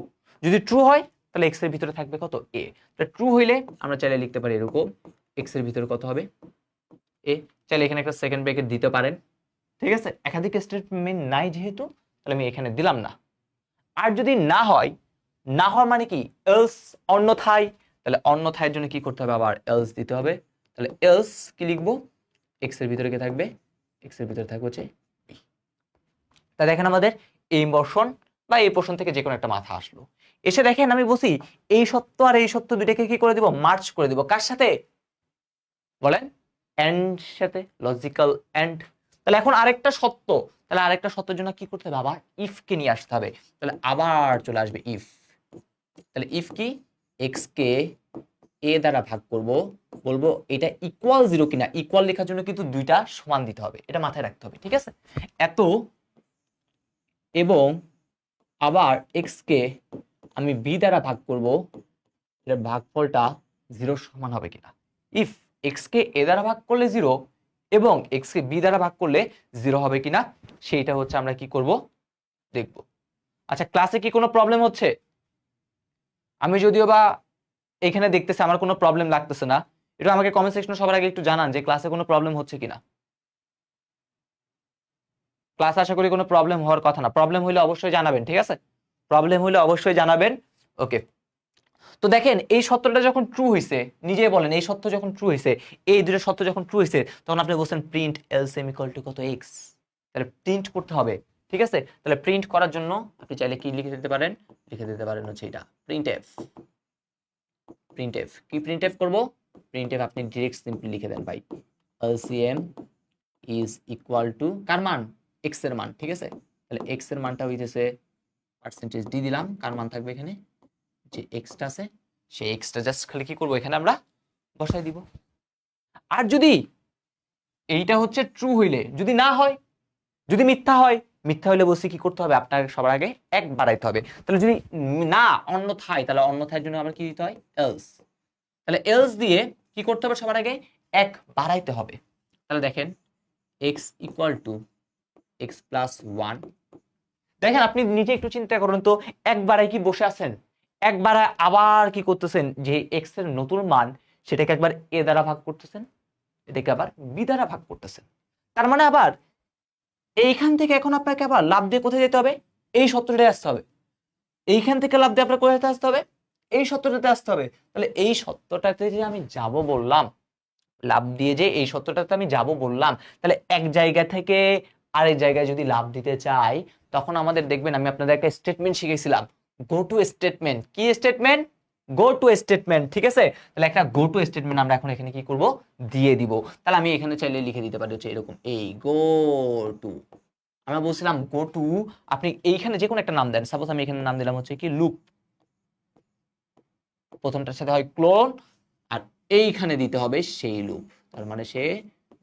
যদি ট্রু হয় তাহলে এক্স এর ভিতরে থাকবে কত, এ। তাহলে ট্রু হইলে আমরা চাইলে লিখতে পারি এরকম, এক্স এর ভিতরে কত হবে, এ। চাইলে এখানে একটা সেকেন্ড ব্র্যাকেট দিতে পারেন, ঠিক আছে। একাধিক স্টেটমেন্ট নাই যেহেতু, তাহলে আমি এখানে দিলাম না। আর যদি না হয়, না হওয়ার মানে কি, এলস অন্যথায়, তাহলে অন্যথায়ের জন্য কি করতে হবে, আবার এলস দিতে হবে। তাহলে এলস কি লিখবো, এক্স এর ভিতরে কি থাকবে, এক্স এর ভিতরে থাকবে হচ্ছে বি। তা দেখেন আমাদের এই পোর্শন বা এই পোর্শন থেকে যে কোনো একটা মাথা আসলো, এসে দেখেন আমি বসি এই সত্য আর এই সত্য দুইটাকে কি করে দিব, মার্চ করে দিব, কার সাথে বলেন, এন্ড সাথে, লজিক্যাল এন্ড। তাহলে এখন আরেকটা সত্য, তাহলে আরেকটা সত্যের জন্য কি করতে হবে, আবার ইফ কে নিয়ে আসতে হবে। তাহলে আবার চলে আসবে ইফ। তাহলে ইফ কি, এক্স কে এ দ্বারা ভাগ করব, বলবো এটা ইকুয়াল 0 কিনা। ইকুয়াল লেখার জন্য কিন্তু দুইটা সমান দিতে হবে, এটা মাথায় রাখতে হবে, ঠিক আছে। এত এবং আবার এক্স কে আমি বি দ্বারা ভাগ করব, এর ভাগফলটা 0 সমান হবে কিনা। ইফ এক্স কে এ দ্বারা ভাগ করলে 0 এবং এক্স কে বি দ্বারা ভাগ করলে 0 হবে কিনা, সেইটা হচ্ছে আমরা কি করব, দেখব। আচ্ছা ক্লাসে কি কোনো প্রবলেম হচ্ছে, আমি যদিও বা এখানে দেখতেছি আমার কোনো প্রবলেম লাগতেছে না, এটা আমাকে কমেন্ট সেকশনে সবার আগে একটু জানান যে ক্লাসে কোনো প্রবলেম হচ্ছে কিনা। ক্লাস আশা করি কোনো প্রবলেম হওয়ার কথা না, প্রবলেম হইলে অবশ্যই জানাবেন, ঠিক আছে। প্রবলেম হইলে অবশ্যই জানাবেন। ওকে, তো দেখেন এই সত্যটা যখন ট্রু হইছে, নিজে বলেন এই সত্য যখন ট্রু হইছে, এই দুটো সত্য যখন ট্রু হইছে, তখন আপনি বলছেন প্রিন্ট এলসিএম ইকুয়াল টু কত, এক্স। তাহলে প্রিন্ট করতে হবে, ঠিক আছে। তাহলে প্রিন্ট করার জন্য আপনি চাইলে কি লিখে দিতে পারেন, লিখে দিতে পারেন হচ্ছে এটা প্রিন্ট এফ। প্রিন্ট এফ কি, প্রিন্ট এফ করবো প্রিন্টএফ আপনি ডিরেক্ট সিম্পলি লিখে দেন ভাই, এলসিএম ইজ ইকুয়াল টু কার মান, এক্স এর মান, ঠিক আছে। তাহলে এক্স এর মানটা হইতেছে পার্সেন্টেজ ডি দিলাম, কার মান থাকবে এখানে, যে এক্সটা আছে সেই এক্সটা জাস্ট খালি কি করবো এখানে আমরা বসাই দিব। আর যদি এইটা হচ্ছে ট্রু হইলে, যদি না হয়, যদি মিথ্যা হয়, মিথ্যা হইলে বলছি কি করতে হবে, আপনার সবার আগে এক বাড়াইতে হবে। তাহলে যদি না অন্যথায়, তাহলে অন্যথায় জন্য আবার কি দিতে হয়, এলস। তাহলে এলস দিয়ে কি করতে হবে, সবার আগে এক বাড়াইতে হবে। তাহলে দেখেন x equal to x plus one. দেখেন আপনি নিজে একটু চিন্তা করুন তো, একবারে কি বসে আছেন, একবারে আবার কি করতেছেন, যে এক্স এর নতুন মান সেটাকে একবার এ দ্বারা ভাগ করতেছেন, এটাকে আবার বি দ্বারা ভাগ করতেছেন। তার মানে আবার এইখান থেকে এখন আপনাকে আবার লাভ দিয়ে কোথায় যেতে হবে, এই সূত্রটায় আসতে হবে। এইখান থেকে লাভ দিয়ে আপনার কোথায় আসতে হবে, এই সূত্রটাতে আসতে হবে। তাহলে এই সূত্রটাতে যে আমি যাব বললাম, লাভ দিয়ে যে এই সূত্রটাতে আমি যাব বললাম, তাহলে এক জায়গা থেকে আরেক জায়গায় যদি লাভ দিতে চাই, তখন আমাদের দেখবেন আমি আপনাদের একটা স্টেটমেন্ট শিখেছিলাম, গো টু স্টেটমেন্ট। কি স্টেটমেন্ট, গো টু স্টেটমেন্ট, ঠিক আছে। তাহলে একটা গো টু স্টেটমেন্ট আমরা এখন এখানে কি করব, দিয়ে দিব। তাহলে আমি এখানে চাইলে লিখে দিতে পারি হচ্ছে এরকম, এই গো টু, আমরা বলছিলাম গো টু, আপনি এইখানে যে কোনো একটা নাম দেন, সাপোজ আমি এখানে নাম দিলাম হচ্ছে কি লুপ, প্রথমটার সাথে হয় ক্লোন, আর এইখানে দিতে হবে সেই লুপ। তার মানে সে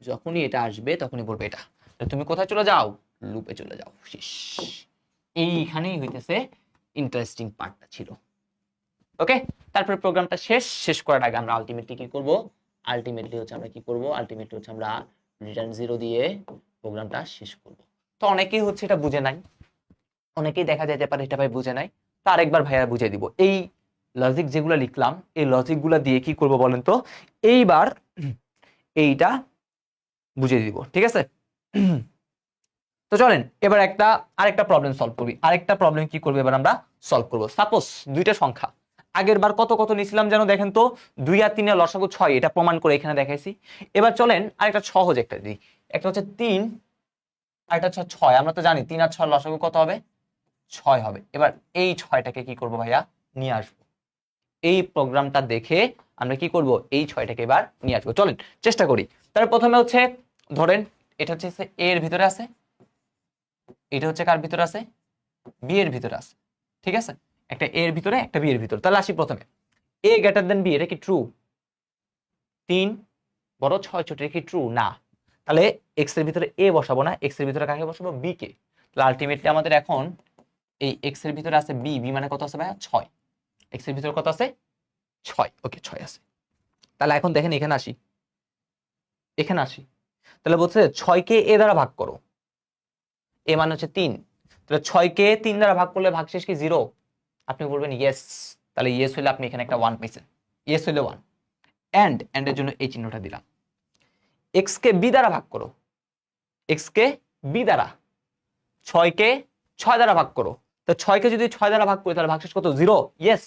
যখনই এটা আসবে তখনই বলবে এটা, তুমি কোথায় চলে যাও, লুপে চলে যাও, শেষ। এইখানেই হইতেছে ইন্টারেস্টিং পার্টটা ছিল। ওকে, তারপরে প্রোগ্রামটা শেষ করার আগে আমরা আলটিমেটলি কি করব, আলটিমেটলি হচ্ছে আমরা কি করব, আলটিমেটলি হচ্ছে আমরা রিটার্ন 0 দিয়ে প্রোগ্রামটা শেষ করব। তো অনেকেই হচ্ছে এটা বুঝে নাই, অনেকেই দেখা যেতে পারে এটা ভাই বুঝে নাই, তো আরেকবার ভাইয়া বুঝিয়ে দিব। এই লজিক যেগুলো লিখলাম, এই লজিকগুলো দিয়ে কি করব বলেন তো, এইবার এইটা বুঝিয়ে দিব, ঠিক আছে। তো চলেন এবার আরেকটা প্রবলেম সলভ করি। আরেকটা প্রবলেম কি করবো এবার আমরা সলভ করব। সাপোজ দুইটা সংখ্যা, আগের বার কত কত নিছিলাম যেন, দেখেন তো 2 আর 3 এর লসাগু 6, এটা প্রমাণ করে এখানে দেখাইছি। এবার চলেন আরেকটা সহজ একটা দিই, একটা হচ্ছে 3 আর একটা হচ্ছে 6। আমরা তো জানি 3 আর 6 লসাগু কত হবে, 6 হবে। এবার এই 6টাকে কি করব ভাইয়া, নিয়ে আসবো। এই প্রোগ্রামটা দেখে আমরা কি করব, এই 6টাকে এবার নিয়ে আসবো। চলেন চেষ্টা করি। তাহলে প্রথমে হচ্ছে ধরেন এটা হচ্ছে এ এর ভিতরে আছে, এটা হচ্ছে কার ভিতরে আছে, বি এর ভিতরে আছে, ঠিক আছে। একটা এ এর ভিতরে একটা বি এর ভিতরে। তাহলে আসি প্রথমে, এ গ্রেটার দেন বি, এটা কি ট্রু, 3 বড় 6 ছোট, এটা কি ট্রু না। তাহলে এক্স এর ভিতরে এ বসাবো না, এক্স এর ভিতরে কাকে বসাবো, বি কে। তাহলে আলটিমেটলি আমাদের এখন এই এক্স এর ভিতরে আছে বি, বি মানে কত আছে ভাইয়া, 6। এক্স এর ভিতরে কত আছে, 6, ওকে 6 আছে। তাহলে এখন দেখেন এখানে আসি, এখানে আসি। তাহলে বলছে 6কে এ দ্বারা ভাগ করো, এ মানে হচ্ছে 3। তাহলে 6কে 3 দ্বারা ভাগ করলে ভাগশেষ কি 0, আপনি বলবেন ইয়েস। তাহলে ইয়েস হইলে আপনি এখানে একটা 1 পাইছেন, ইয়েস হইলে 1। এন্ড এর জন্য এই চিহ্নটা দিলাম। এক্স কে বি দ্বারা ভাগ করো, এক্স কে বি দ্বারা, 6কে 6 দ্বারা ভাগ করো। তো 6কে যদি 6 দ্বারা ভাগ করি তাহলে ভাগশেষ কত, 0, ইয়েস।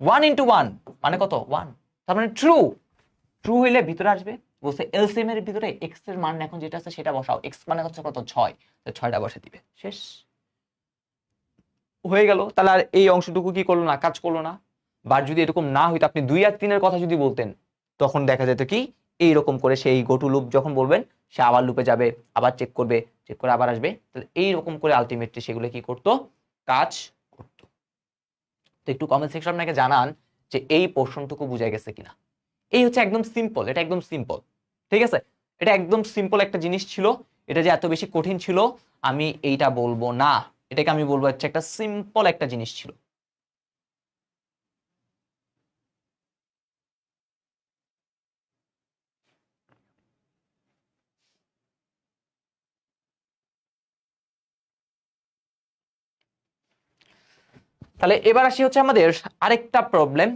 1 ইন্টু 1 মানে কত, 1। তার মানে ট্রু, ট্রু হইলে ভিতরে আসবে। বলছে এলসিএম এর ভিতরে এক্স এর মান এখন যেটা আছে সেটা বসাও, এক্স মানে হচ্ছে কত, 6, তো 6টা বসে দিবে, শেষ হয়ে গেল। তাহলে আর এই অংশটুকু কি করলো না, কাজ করলো না। বা যদি এরকম না হইতো, আপনি 2 আর 3 এর কথা যদি বলতেন, তখন দেখা যেত কি এইরকম করে সেই গো টু লুপ যখন বলবেন, সে আবার লুপে যাবে, আবার চেক করবে, চেক করে আবার আসবে। তাহলে এইরকম করে আলটিমেটলি সেগুলো কি করতো, কাজ করতো। তো একটু কমেন্ট সেকশন আপনাকে জানান যে এই পোর্শনটুকু বুঝা গেছে কিনা। এই হচ্ছে একদম সিম্পল, এটা একদম সিম্পল, ঠিক আছে। এটা একদম সিম্পল একটা জিনিস ছিল, এটা যে এত বেশি কঠিন ছিল আমি এইটা বলবো না, এটাকে আমি বলবো হচ্ছে একটা সিম্পল একটা জিনিস ছিল। তাহলে এবার আসি হচ্ছে আমাদের আরেকটা প্রবলেম,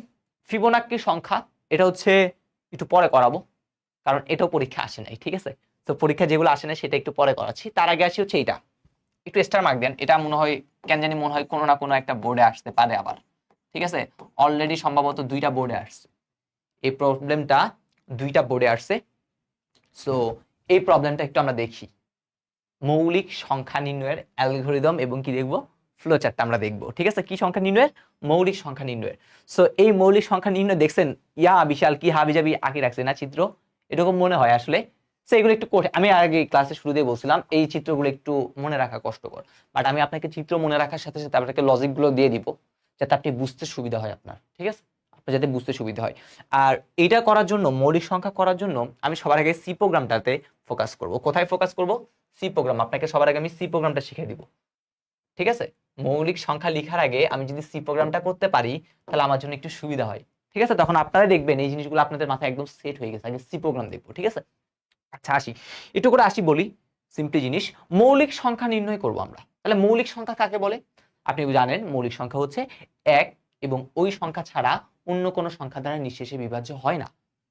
ফিবোনাক্কি সংখ্যা। এটা হচ্ছে একটু পরে করাবো, কারণ এটাও পরীক্ষা আসে নাই, ঠিক আছে। তো পরীক্ষা যেগুলো আসে না সেটা একটু পরে করাচ্ছি। তার আগে আসি হচ্ছে এইটা, একটু স্টার মার্ক দেন। এটা মনে হয় কেন জানি মনে হয় কোনো না কোনো একটা বোর্ডে আসতে পারে আবার, ঠিক আছে। অলরেডি সম্ভবত 2টা বোর্ডে আসছে এই প্রবলেমটা, 2টা বোর্ডে আসছে। সো এই প্রবলেমটা একটু আমরা দেখি, মৌলিক সংখ্যা নির্ণয়ের অ্যালগরিদম এবং কি দেখবো, ফ্লো চার্টটা আমরা দেখবো। ঠিক আছে, কি সংখ্যা নির্ণয়ের? মৌলিক সংখ্যা নির্ণয়ের। সো এই মৌলিক সংখ্যা নির্ণয় দেখছেন, ইয়া বিশাল কি হাবিজাবি আঁকি রাখছে না চিত্র, এরকম মনে হয় আসলে। সো এগুলো একটু আমি আগে ক্লাসে শুরুতে বলছিলাম এই চিত্রগুলো একটু মনে রাখা কষ্টকর, বাট আমি আপনাকে চিত্র মনে রাখার সাথে সাথে আপনাকে লজিক গুলো দিয়ে দিব যাতে আপনি বুঝতে সুবিধা হয় আপনার। ঠিক আছে, আপনার যাতে বুঝতে সুবিধা হয়। আর এটা করার জন্য, মৌলিক সংখ্যা করার জন্য আমি সবার আগে সি প্রোগ্রামটাতে ফোকাস করব। কোথায় ফোকাস করব? C program. আপনাকে সবার আগে আমি সি প্রোগ্রামটা শিখিয়ে দিব। ঠিক আছে, মৌলিক সংখ্যা লেখার আগে আমি যদি সি প্রোগ্রামটা করতে পারি তাহলে আমার জন্য একটু সুবিধা হয়। ঠিক আছে, তখন আপনারা দেখবেন এই জিনিসগুলো আপনাদের মাথায় একদম সেট হয়ে গেছে। আগে সি প্রোগ্রাম দেখবো। ঠিক আছে, আচ্ছা আসি একটু করে আসি, বলি সিম্পলি জিনিস। মৌলিক সংখ্যা নির্ণয় করব আমরা। তাহলে মৌলিক সংখ্যা কাকে বলে? আপনি জানেন মৌলিক সংখ্যা হচ্ছে এক এবং ওই সংখ্যা ছাড়া অন্য কোনো সংখ্যা দ্বারা নিঃশেষে বিভাজ্য হয় না।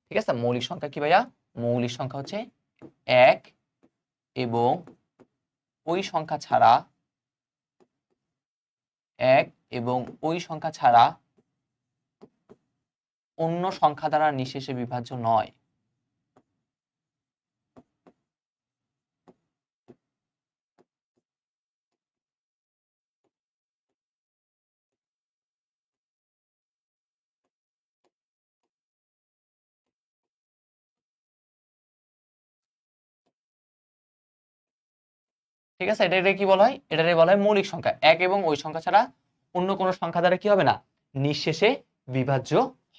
ঠিক আছে, মৌলিক সংখ্যা কি ভাইয়া? মৌলিক সংখ্যা হচ্ছে এক এবং ওই সংখ্যা ছাড়া, এক এবং ওই সংখ্যা ছাড়া অন্য সংখ্যা দ্বারা নিঃশেষে বিভাজ্য নয়। ঠিক আছে, এটা কি বলা হয়? এটারে বলা হয় মৌলিক সংখ্যা। এক এবং ওই সংখ্যা ছাড়া অন্য কোনো সংখ্যা দ্বারা কি হবে না? নিঃশেষে বিভাজ্য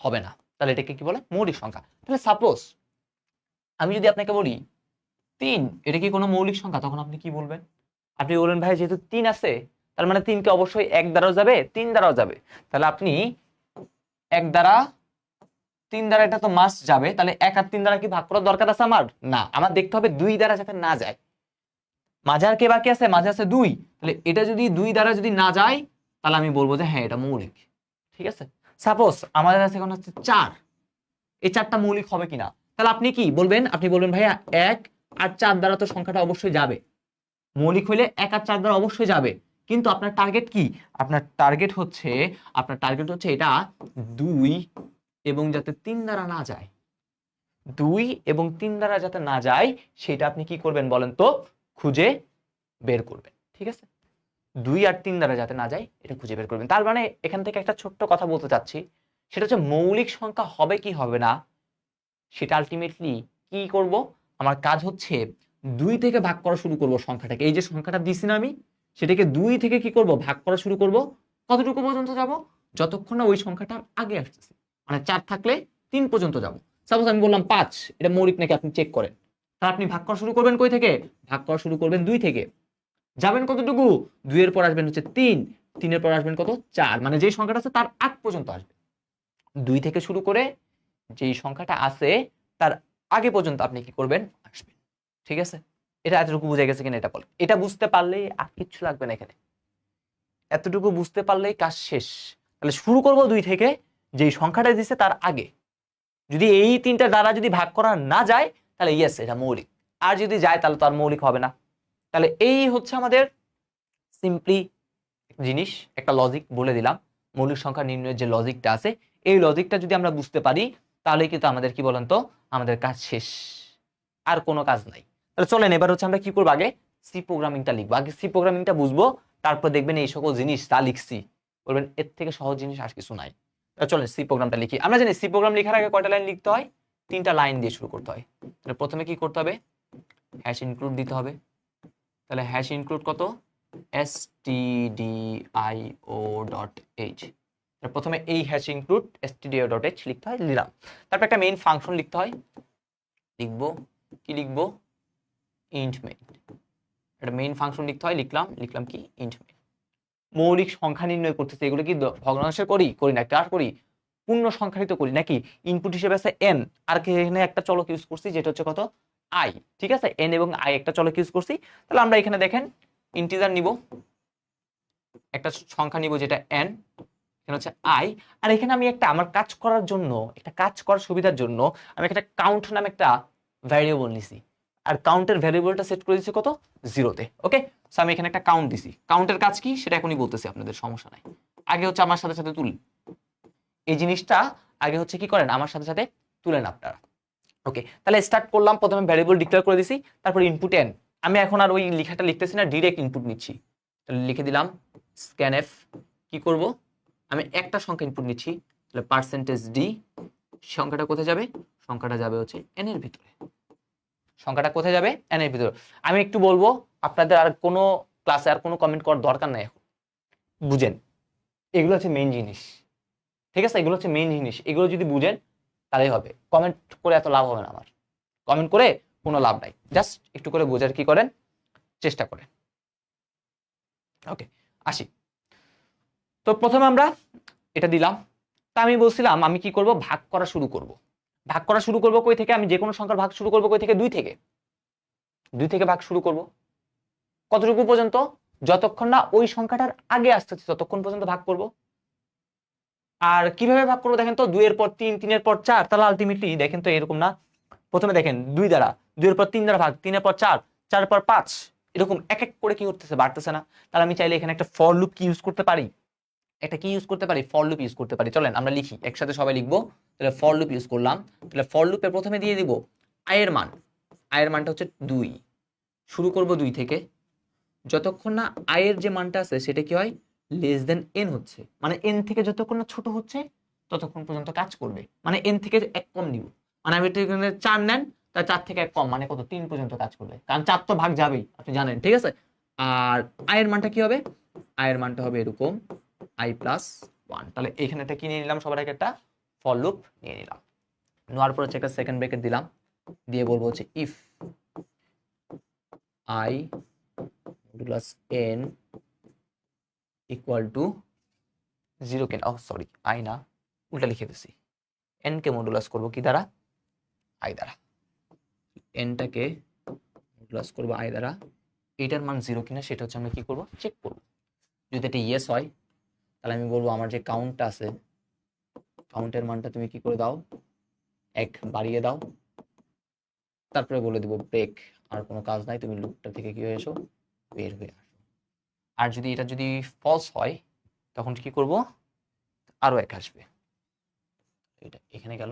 হবে না। তাহলে এটাকে কি বলে? মৌলিক সংখ্যা। তাহলে সাপোজ আমি যদি আপনাকে বলি 3, এটা কি কোনো মৌলিক সংখ্যা? তখন আপনি কি বলবেন? আপনি বলবেন ভাই যেহেতু 3 আছে তার মানে 3 কে অবশ্যই 1 দ্বারাও যাবে, 3 দ্বারাও যাবে। তাহলে আপনি 1 দ্বারা 3 দ্বারা এটা তো মাস্ট যাবে, তাহলে 1 আর 3 দ্বারা কি ভাগ করার দরকার আছে আমার? না, আমার দেখতে হবে 2 দ্বারা যাতে না যায়। মাঝে আর কে বাকি আছে? মাঝে আছে 2। তাহলে এটা যদি 2 দ্বারা যদি না যায় তাহলে আমি বলবো যে হ্যাঁ এটা মৌলিক। ঠিক আছে, সাপোজ আমাদের কাছে এখন হচ্ছে 4, এই 4টা মৌলিক হবে কিনা? তাহলে আপনি কি বলবেন? আপনি বলবেন ভাইয়া 1 আর 4 দ্বারা তো সংখ্যাটা অবশ্যই যাবে, মৌলিক হইলে 1 আর 4 দ্বারা অবশ্যই যাবে। কিন্তু আপনার টার্গেট কি? আপনার টার্গেট হচ্ছে এটা 2 এবং যাতে 3 দ্বারা না যায়, 2 এবং 3 দ্বারা যাতে না যায় সেটা আপনি কি করবেন বলেন তো? খুঁজে বের করবেন। ঠিক আছে, 2 আর 3 দ্বারা যাতে না যায় এটা খুঁজে বের করবেন। তার মানে এখান থেকে একটা ছোট্ট কথা বলতে চাচ্ছি, সেটা হচ্ছে মৌলিক সংখ্যা হবে কি হবে না সেটা আলটিমেটলি কি করব? আমার কাজ হচ্ছে 2 থেকে ভাগ করা শুরু করব সংখ্যাটাকে। এই যে সংখ্যাটা দিছি না আমি, সেটাকে 2 থেকে কি করব? ভাগ করা শুরু করব। কতটুকু পর্যন্ত যাব? যতক্ষণ না ওই সংখ্যাটা আগে আসতেছে। মানে 4 থাকলে 3 পর্যন্ত যাব। সাপোজ আমি বললাম 5, এটা মৌলিক নাকি আপনি চেক করেন। তাহলে আপনি ভাগ করা শুরু করবেন কই থেকে? ভাগ করা শুরু করবেন 2 থেকে। যাবেন কতটুকু? 2 এর পর আসবেন হচ্ছে 3, 3 এর পর আসবেন কত? 4, মানে যেই সংখ্যাটা আছে তার আগ পর্যন্ত আসবে। 2 থেকে শুরু করে যেই সংখ্যাটা আছে তার আগে পর্যন্ত আপনি কি করবেন? আসবেন। ঠিক আছে, এটা এতটুকু বুঝে গেছে কিনা এটা বল। এটা বুঝতে পারলেই আর কিচ্ছু লাগবে না এখানে, এতটুকু বুঝতে পারলেই কাজ শেষ। তাহলে শুরু করব 2 থেকে, যেই সংখ্যাটা দিছে তার আগে। যদি এই 3টা দ্বারা যদি ভাগ করা না যায় তাহলে ইয়েস এটা মৌলিক, আর যদি যায় তাহলে তো আর মৌলিক হবে না। তাহলে এই হচ্ছে আমাদের সিম্পলি জিনিস, একটা লজিক বলে দিলাম। মৌলিক সংখ্যা নির্ণয়ের যে লজিকটা আছে এই লজিকটা যদি আমরা বুঝতে পারি তাহলে কিন্তু আমাদের কি বলেন তো? আমাদের কাজ শেষ, আর কোনো কাজ নাই। তাহলে চলেন এবার হচ্ছে আমরা কি করবো? আগে সি প্রোগ্রামিংটা লিখবো। আগে সি প্রোগ্রামিংটা বুঝবো, তারপর দেখবেন এই সকল জিনিস তা লিখছি বলবেন এর থেকে সহজ জিনিস আর কিছু নাই। তাহলে চলেন সি প্রোগ্রামটা লিখি। আমরা জানি সি প্রোগ্রাম লেখার আগে কয়টা লাইন লিখতে হয়? 3টা লাইন দিয়ে শুরু করতে হয়। তাহলে প্রথমে কি করতে হবে? হ্যাশ ইনক্লুড দিতে হবে। তাহলে হ্যাশ ইনক্লুড কত? stdio.h। প্রথমে এই হ্যাশ ইনক্লুড stdio.h লিখতে হয়, লিখলাম। তারপর একটা মেইন ফাংশন লিখতে হয়, লিখবো কি? লিখবো ইন্ট মেইন। একটা মেইন ফাংশন লিখতে হয়, লিখলাম কি? Int main. মৌলিক সংখ্যা নির্ণয় করতেছে, এগুলো কি ভগ্নাংশে করি না কার করি? পূর্ণ সংখ্যারিত করি নাকি? ইনপুট হিসেবে আছে n, আর এখানে একটা চলক ইউজ করছি যেটা হচ্ছে কত? i। ঠিক আছে, n এবং i একটা চলক ইউজ করছি। তাহলে আমরা এখানে দেখেন ইন্টিজার নিব, একটা সংখ্যা নিব যেটা n, এখানে হচ্ছে i। আর এখানে আমি একটা আমার কাজ করার জন্য, একটা কাজ করার সুবিধার জন্য আমি একটা কাউন্ট নামে একটা ভ্যারিয়েবল নিছি, আর কাউন্টের ভ্যারিয়েবলটা সেট করে দিছি কত? 0-তে। ওকে, সো আমি এখানে একটা কাউন্ট দিছি। কাউন্টের কাজ কি সেটা এখনই বলতেছি আপনাদের, সমস্যা নাই। আগে হচ্ছে আমার সাথে সাথে তুলেন এই জিনিসটা, আগে হচ্ছে কি করেন আমার সাথে সাথে তুলেন আপনারা। ওকে, তাহলে স্টার্ট করলাম। প্রথমে ভ্যারিয়েবল ডিক্লেয়ার করে দিছি, তারপর ইনপুট n। আমি এখন আর ওই লেখাটা লিখতেছি না, ডিরেক্ট ইনপুট নিচ্ছি। তাহলে লিখে দিলাম স্ক্যানএফ কি করব, আমি একটা সংখ্যা ইনপুট নিচ্ছি, তাহলে পার্সেন্টেজ ডি, সংখ্যাটা কোথায় যাবে, সংখ্যাটা যাবে হচ্ছে এন এর ভিতরে, সংখ্যাটা কোথায় যাবে, এন এর ভিতরে। আমি একটু বলবো, আপনাদের আর কোনো ক্লাসে আর কোনো কমেন্ট করার দরকার নাই, এখন বুঝেন এগুলো হচ্ছে মেইন জিনিস, ঠিক আছে, এগুলো হচ্ছে মেইন জিনিস, এগুলো যদি বুঝেন তাহলেই হবে। কমেন্ট করে এত লাভ হবে না আমার, কমেন্ট করে কোনো লাভ নাই, জাস্ট একটু করে বোঝার কি করেন, চেষ্টা করেন। ওকে, আসি। তো প্রথমে আমরা এটা দিলাম, তা আমি বলছিলাম আমি কি করব, ভাগ করা শুরু করব। ভাগ করা শুরু করব কই থেকে, আমি যে কোনো সংখ্যার ভাগ শুরু করব কই থেকে, 2 থেকে। 2 থেকে ভাগ শুরু করব, কতটুকু পর্যন্ত, যতক্ষণ না ওই সংখ্যাটার আগে আসতেছে ততক্ষণ পর্যন্ত ভাগ করব। আর কিভাবে ভাগ করবো দেখেন তো, 2 এর পর 3, 3 এর পর 4, তাহলে আলটিমেটলি দেখেন তো এরকম না, প্রথমে দেখেন 2 দ্বারা, 2 এর পর 3 দ্বারা ভাগ, 3 এর পর 4, 4 এর পর 5, এরকম এক এক করে কি করতেছে, বাড়তেছে না। তাহলে আমি চাইলে এখানে একটা ফর লুপ কি ইউজ করতে পারি, একটা কি ইউজ করতে পারি, ফর লুপ ইউজ করতে পারি। চলেন আমরা লিখি, একসাথে সবাই লিখবো। তাহলে ফর লুপ ইউজ করলাম, তাহলে ফর লুপে প্রথমে দিয়ে দিব আয়ের মান, আয়ের মানটা হচ্ছে 2, শুরু করব 2 থেকে, যতক্ষণ না আয়ের যে মানটা আছে সেটা কি হয়, লেস দেন এন হচ্ছে, মানে এন থেকে যতক্ষণ না ছোট হচ্ছে ততক্ষণ পর্যন্ত কাজ করবে, মানে এন থেকে 1 কম নিব, মানে আমি এখানে 4 নেন, তার 4 থেকে 1 কম মানে কত, 3 পর্যন্ত কাজ করবে, কারণ 4 তো ভাগ যাবেই, আপনি জানেন, ঠিক আছে। আর আয়ের মানটা কি হবে, আয়ের মানটা হবে এরকম i+1, তাহলে এখানে একটা কি নিয়ে নিলাম, সবার আগে একটা ফর লুপ নিয়ে নিলাম, নেওয়ার পর হচ্ছে একটা সেকেন্ড ব্র্যাকেট দিলাম, দিয়ে বলবো হচ্ছে if i modulus n equal to 0 কে, ও সরি আই না, উল্টা লিখে দিছি, n কে মডুলাস করব কি দ্বারা, i দ্বারা, n টাকে মডুলাস করব i দ্বারা, এটার মান 0 কিনা সেটা হচ্ছে আমরা কি করব, চেক করব। যদি এটা ইয়েস হয় তাহলে আমি বলবো আমার যে কাউন্টটা আছে, কাউন্টের মানটা তুমি কি করে দাও, 1 বাড়িয়ে দাও, তারপরে বলে দিব ব্রেক, আর কোনো কাজ নাই, তুমি লুপটা থেকে কি হয়ে এসো, বের হয়ে আসো। আর যদি এটা যদি ফলস হয় তখন কি করব, আরো 1 আসবে, এটা এখানে গেল,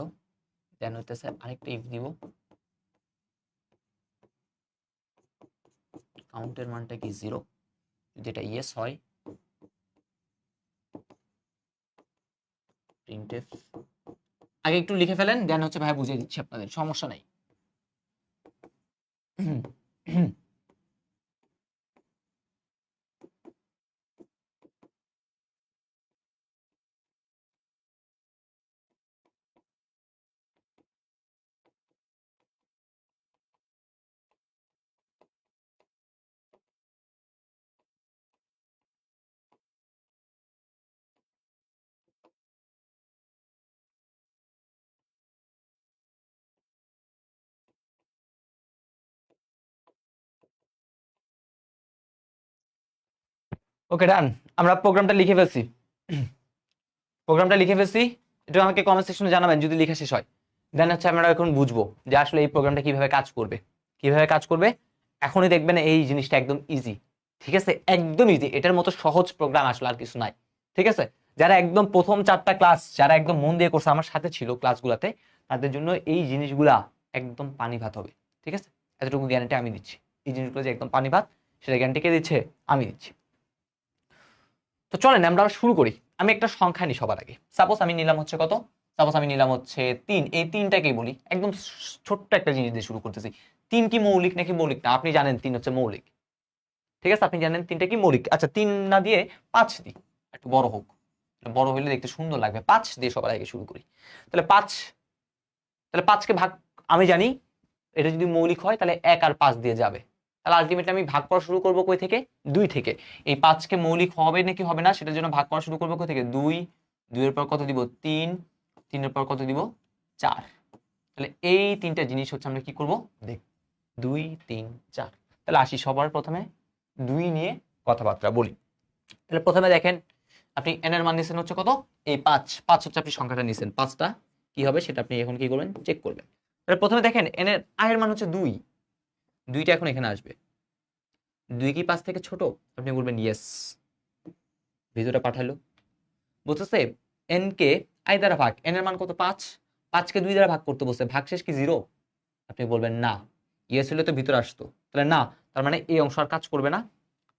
দেন হইতেছে আরেকটা ইফ দিব, কাউন্টের মানটা কি 0, যদি এটা ইয়েস হয় প্রিন্টএফ, আগে একটু লিখে ফেলেন, দেন হচ্ছে ভাই বুঝিয়ে দিচ্ছি আপনাদের, সমস্যা নাই। ওকে ডান, আমরা প্রোগ্রামটা লিখে ফেলছি, প্রোগ্রামটা লিখে ফেলছি, এটা আমাকে কমেন্ট সেকশনে জানাবেন যদি লেখা শেষ হয়। দেন হচ্ছে আমরা এখন বুঝবো যে আসলে এই প্রোগ্রামটা কিভাবে কাজ করবে, কিভাবে কাজ করবে। এখনই দেখবেন এই জিনিসটা একদম ইজি, ঠিক আছে, একদম ইজি, এটার মতো সহজ প্রোগ্রাম আসলে আর কিছু নাই, ঠিক আছে। যারা একদম প্রথম 4টা ক্লাস যারা একদম মন দিয়ে করছে, আমার সাথে ছিল ক্লাসগুলাতে, তাদের জন্য এই জিনিসগুলা একদম পানি ভাত হবে, ঠিক আছে, এতটুকু গ্যারান্টি আমি দিচ্ছি। এই জিনিসগুলো যে একদম পানি ভাত, সেটা গ্যারান্টি কে দিচ্ছে, আমি দিচ্ছি। তো চলেন আমরা শুরু করি। আমি একটা সংখ্যা নিই সবার আগে, সাপোজ আমি নিলাম হচ্ছে কত, সাপোজ আমি নিলাম হচ্ছে 3, এই 3টাকেই বলি, একদম ছোট্ট একটা জিনিস দিয়ে শুরু করতেছি। 3 কি মৌলিক নাকি মৌলিক না, আপনি জানেন 3 হচ্ছে মৌলিক, ঠিক আছে, আপনি জানেন 3টা কি মৌলিক। আচ্ছা 3 না দিয়ে 5 দিই, একটু বড় হোক, বড় হইলে দেখতে সুন্দর লাগবে, 5 দিয়ে সবার আগে শুরু করি। তাহলে 5, তাহলে 5কে ভাগ, আমি জানি এটা যদি মৌলিক হয় তাহলে 1 আর 5 দিয়ে যাবে, তাহলে আলটিমেটলি আমি ভাগ করা শুরু করবো কই থেকে, 2 থেকে। এই 5কে মৌলিক হবে নাকি হবে না সেটার জন্য ভাগ করা শুরু করবো কই থেকে, 2, 2 এর পর কত দিব, 3, 3 এর পর কত দিব, 4। তাহলে এই 3টা জিনিস হচ্ছে আমরা কি করব, দেখ 2, 3, 4। তাহলে আসি সবার প্রথমে 2 নিয়ে কথাবার্তা বলি। তাহলে প্রথমে দেখেন আপনি n এর মান নিছেন হচ্ছে কত, এই 5, 5 হচ্ছে আপনি সংখ্যাটা নিছেন, 5টা কি হবে সেটা আপনি এখন কি করবেন, চেক করবেন। তাহলে প্রথমে দেখেন n এর আয়ের মান হচ্ছে 2, 2টা এখন এখানে আসবে, 2 কি 5 থেকে ছোট, আপনি বলবেন ইয়েস, ভিডিওটা পাঠালো, বুঝতেছে। n কে i দ্বারা ভাগ, n এর মান কত 5, 5 কে 2 দ্বারা ভাগ করতে বলছে, ভাগশেষ কি 0, আপনি বলবেন না, ইয়েস হলে তো ভিতরে আসতো, তাহলে না, তার মানে এই অংশ আর কাজ করবে না।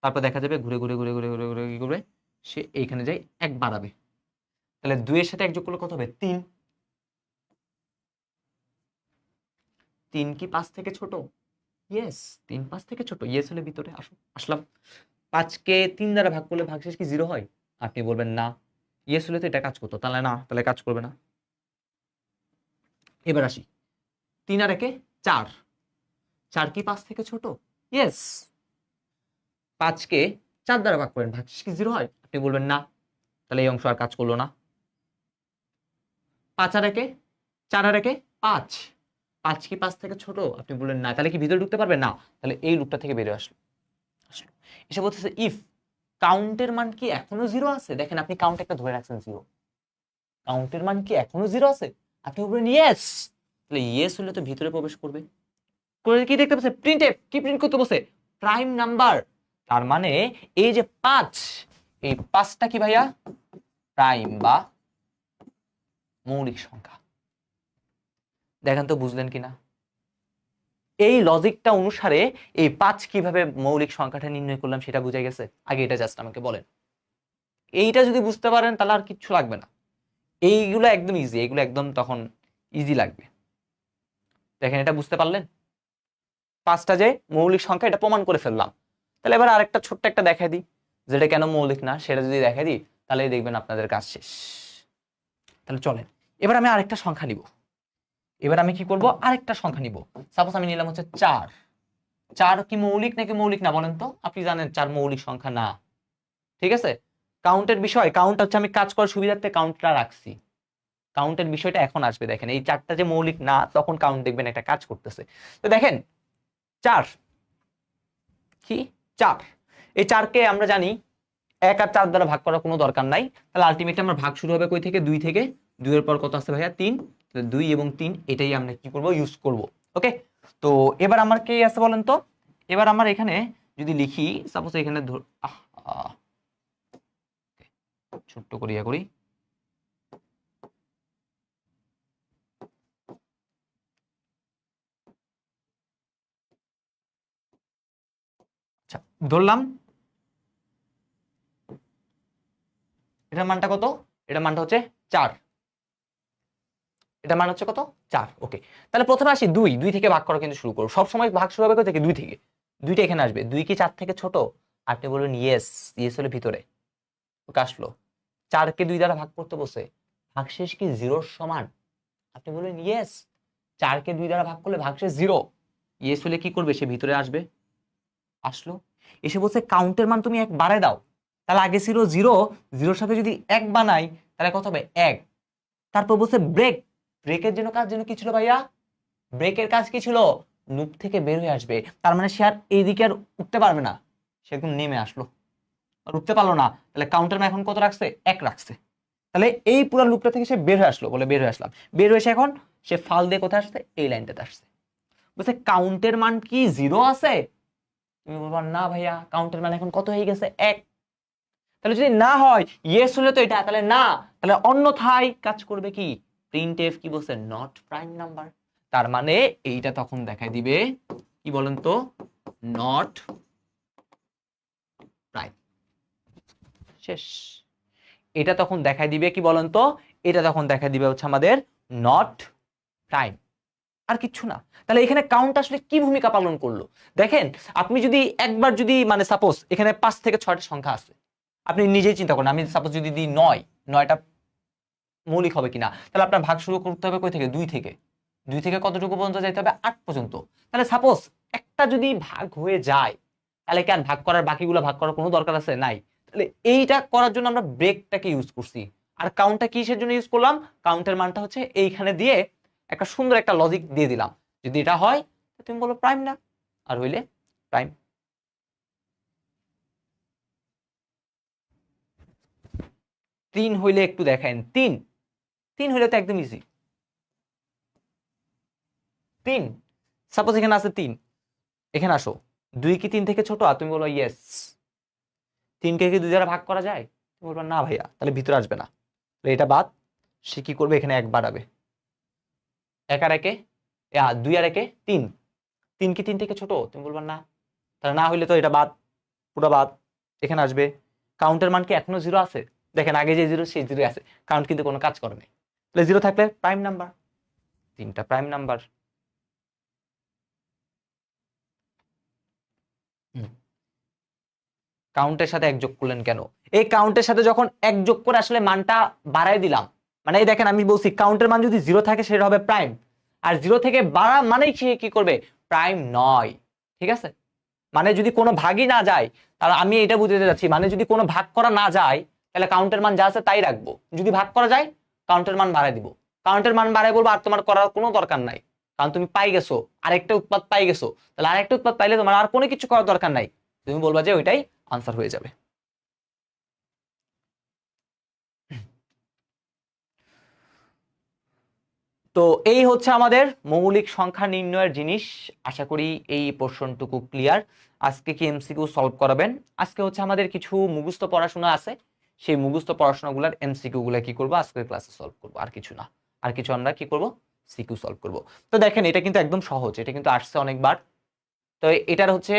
তারপর দেখা যাবে ঘুরে ঘুরে ঘুরে ঘুরে ঘুরে ঘুরে কি করবে, সে এইখানে যাই 1 বাড়াবে, তাহলে 2 এর সাথে 1 যোগ করলে কত হবে? 3। 3 কি 5 থেকে ছোট? ইয়েস, 3 5 থেকে ছোট। ইয়েস হলে ভিতরে আসো, আসলাম। 5 কে 3 দ্বারা ভাগ করলে ভাগশেষ কি 0 হয়? আপনি বলবেন না। ইয়েস হলে তো এটা কাজ করতো, তাহলে না, তাহলে কাজ করবে না। এবার আসি, 3 আর 1 4, 4 কি 5 থেকে ছোট? ইয়েস। 5 কে 4 দ্বারা ভাগ করেন, ভাগশেষ কি 0 হয়? আপনি বলবেন না, তাহলে এই অংশ আর কাজ করলো না। 5 আর 1 4 আর 1 5, 5 কি 5 থেকে ছোট? আপনি বললেন না, তাহলে কি ভিতরে ঢুকতে পারবে না? তাহলে এই লুপটা থেকে বেরিয়ে আসলো। এসে বলতেছে ইফ কাউন্টের মান কি এখনো 0 আছে? দেখেন আপনি কাউন্ট একটা ধরে রাখছেন 0, কাউন্টের মান কি এখনো 0 আছে? আপনি বলবেন ইয়েস, তাহলে ইয়েস হলে তো ভিতরে প্রবেশ করবে। করে কি দেখতে পাচ্ছে? প্রিন্ট এফ কি প্রিন্ট করতে বসে? Prime number. তার মানে এই যে 5, এই 5টা কি ভাইয়া? প্রাইম বা মৌলিক সংখ্যা। দেখেন তো বুঝলেন কিনা? এই লজিকটা অনুসারে এই 5 কিভাবে মৌলিক সংখ্যাটা নির্ণয় করলাম সেটা বুঝে গেছে? আগে এটা জাস্ট আমাকে বলেন। এইটা যদি বুঝতে পারেন তাহলে আর কিচ্ছু লাগবে না। এইগুলো একদম ইজি, এগুলো একদম তখন ইজি লাগবে। দেখেন এটা বুঝতে পারলেন? 5টা যে মৌলিক সংখ্যা এটা প্রমাণ করে ফেললাম। তাহলে এবার আরেকটা ছোট্ট একটা দেখাই দিই, যেটা কেন মৌলিক না সেটা যদি দেখাই দিই তাহলেই দেখবেন আপনাদের কাজ শেষ। তাহলে চলেন এবার আমি আরেকটা সংখ্যা নিব। এবার আমি কি করব? আরেকটা সংখ্যা নিব। সাপোজ আমি নিলাম হচ্ছে 4। 4 কি মৌলিক নাকি মৌলিক না বলেন তো? আপনি জানেন 4 মৌলিক সংখ্যা না। ঠিক আছে, কাউন্টের বিষয়, কাউন্ট হচ্ছে আমি কাজ করার সুবিধার্থে কাউন্টটা রাখছি। কাউন্টের বিষয়টা এখন আসবে। দেখেন এই 4টা যে মৌলিক না, তখন কাউন্ট দেখবেন একটা কাজ করতেছে। তো দেখেন 4 কি 4, এই 4কে আমরা জানি 1 আর 4 দ্বারা ভাগ করার কোনো দরকার নাই। তাহলে আলটিমেটলি আমার ভাগ শুরু হবে কই থেকে? 2 থেকে। 2 এর পর কত আছে ভাইয়া? 3। তাহলে 2 এবং 3 এটাই আমরা কি করব? ইউজ করব। ওকে, তো এবার আমার কি আছে বলেন তো? এবার আমার এখানে যদি লিখি, সাপোজ এখানে ছোট্ট করিয়া করি। আচ্ছা, ধরলাম এটার মানটা কত? এটার মানটা হচ্ছে 4। এটার মান হচ্ছে কত? 4। ওকে, তাহলে প্রথমে আসি 2। 2 থেকে ভাগ করা কিন্তু শুরু করব। সব সময় ভাগ শুরু হবে কোথা থেকে? 2 থেকে। 2টা এখানে আসবে। 2 কি 4 থেকে ছোট? আপনি বলবেন ইয়েস, ইয়েস হলে ভিতরে ওকে আসলো। 4 কে 2 দ্বারা ভাগ করতে বসে ভাগশেষ কি 0 সমান? আপনি বলবেন ইয়েস, 4 কে 2 দ্বারা ভাগ করলে ভাগশেষ 0। ইয়েস হলে কি করবে? সে ভিতরে আসবে। আসলো। এসে বলছে কাউন্টের মান তুমি 1 বাড়ায় দাও। তাহলে আগে ছিল 0, 0 সাথে যদি 1 বানাই তাহলে কত হবে? 1। তারপর বলছে ব্রেক, ব্রেকের জন্য কাজ যেন কি ছিল ভাইয়া? ব্রেকের কাজ কি ছিল? লুপ থেকে বের হয়ে আসবে। তার মানে সে আর এইদিকে আর উঠতে পারবে না, সে একদম নেমে আসলো, আর উঠতে পারলো না। তাহলে কাউন্টার এখন কত রাখছে? 1 রাখছে। তাহলে এই পুরো লুপটা থেকে সে বের হয়ে আসলো, বলে বের হয়ে আসলাম। বের হয়ে এসে এখন সে ফাল দিয়ে কোথায় আসছে? এই লাইনটাতে আসছে। বলছে কাউন্টের মান কি 0 আছে? তুমি বলবা না ভাইয়া, কাউন্টের মান এখন কত হয়ে গেছে? 1। তাহলে যদি না হয়, ইয়েস হলে তো এটা, তাহলে না, তাহলে অন্যথায় কাজ করবে কি? প্রিন্টএফ কি বলছে? Not prime number. তার মানে এইটা তখন দেখাই দিবে কি বলেন তো? Not prime. শেষ। এটা তখন দেখাই দিবে কি বলেন তো? এটা তখন দেখাই দিবে হচ্ছে আমাদের নট প্রাইম, আর কিচ্ছু না। তাহলে এখানে কাউন্ট আসলে কি ভূমিকা পালন করলো? দেখেন, আপনি যদি একবার যদি মানে সাপোজ এখানে 5 থেকে 6টা সংখ্যা আছে, আপনি নিজেই চিন্তা করেন, আমি সাপোজ যদি দিই 9, 9টা মৌলিক হবে কিনা। তাহলে আপনার ভাগ শুরু করতে হবে কই থেকে? 2 থেকে। 2 থেকে কতটুকু পর্যন্ত যাইতে হবে? 8 পর্যন্ত। তাহলে সাপোজ একটা যদি ভাগ হয়ে যায়, তাহলে কি আর ভাগ করার, বাকিগুলো ভাগ করার কোনো দরকার আছে? নাই। তাহলে এইটা করার জন্য আমরা ব্রেকটাকে ইউজ করছি। আর কাউন্টটা কিসের জন্য ইউজ করলাম? কাউন্টের মানটা হচ্ছে এইখানে দিয়ে একটা সুন্দর একটা লজিক দিয়ে দিলাম। যদি এটা হয় তুমি বলো প্রাইম না, আর হইলে প্রাইম। 3 হইলে একটু দেখেন, 3 3 হইলে তো একদম ইজি। 3 সাপোজ এখানে আছে 3, এখানে আসো। 2 কি 3 থেকে ছোট? আর তুমি বলো ইয়েস। 3 কে কি 2 দ্বারা ভাগ করা যায়? তুমি বলবা না ভাইয়া, তাহলে ভিতরে আসবে না, তাহলে এটা বাদ। সে কি করবে? এখানে 1 বাড়াবে। 1 আর 1 2 আর 1 3। 3 কি 3 থেকে ছোট? তুমি বলবা না, তাহলে না হইলে তো এটা বাদ, পুরো বাদ। এখানে আসবে, কাউন্টের মান কি এখনো 0 আছে? দেখেন আগে যে 0 সেই 0 আছে, কাউন্ট কিন্তু কোনো কাজ করে নাই। তাহলে 0 থাকলে প্রাইম নাম্বার, 3টা প্রাইম নাম্বার। কাউন্টের সাথে 1 যোগ করলেন কেন? এই কাউন্টের সাথে যখন 1 যোগ করে আসলে মানটা বাড়াই দিলাম, মানে এই দেখেন আমি বলছি কাউন্টের মান যদি 0 থাকে সেটা হবে প্রাইম, আর 0 থেকে বাড়া মানেই সে কি করবে? প্রাইম নয়। ঠিক আছে, মানে যদি কোনো ভাগই না যায়, তাহলে আমি এটা বুঝতে যাচ্ছি, মানে যদি কোনো ভাগ করা না যায় তাহলে কাউন্টের মান যা আছে তাই রাখবো, যদি ভাগ করা যায় কাউন্টের মান বাড়াই দিব। কাউন্টের মান বাড়াই বলবো, আর তোমার করার কোনো দরকার নাই, কারণ তুমি পাই গেছো, আরেকটা উৎপাদ পাই গেছো, তাহলে আরেকটা উৎপাদ পাইলে তোমার আর কোনো কিছু করার দরকার নাই, তুমি বলবা যে ওইটাই আনসার হয়ে যাবে। তো এই হচ্ছে আমাদের মৌলিক সংখ্যা নির্ণয়ের জিনিস। আশা করি এই পোর্শনটুকু ক্লিয়ার। আজকে কি এমসিকিউ সলভ করাবেন? আজকে হচ্ছে আমাদের কিছু মুখস্থ পড়াশোনা আছে, সেই মুখস্থ পড়াশোনাগুলোর এমসিকিউ গুলা কি করব আজকের ক্লাসে সলভ করব, আর কিছু না। আর কিছু আমরা কি করব? সিকিউ সলভ করব। তো দেখেন এটা কিন্তু একদম সহজ, এটা কিন্তু আসছে অনেকবার। তো এটার হচ্ছে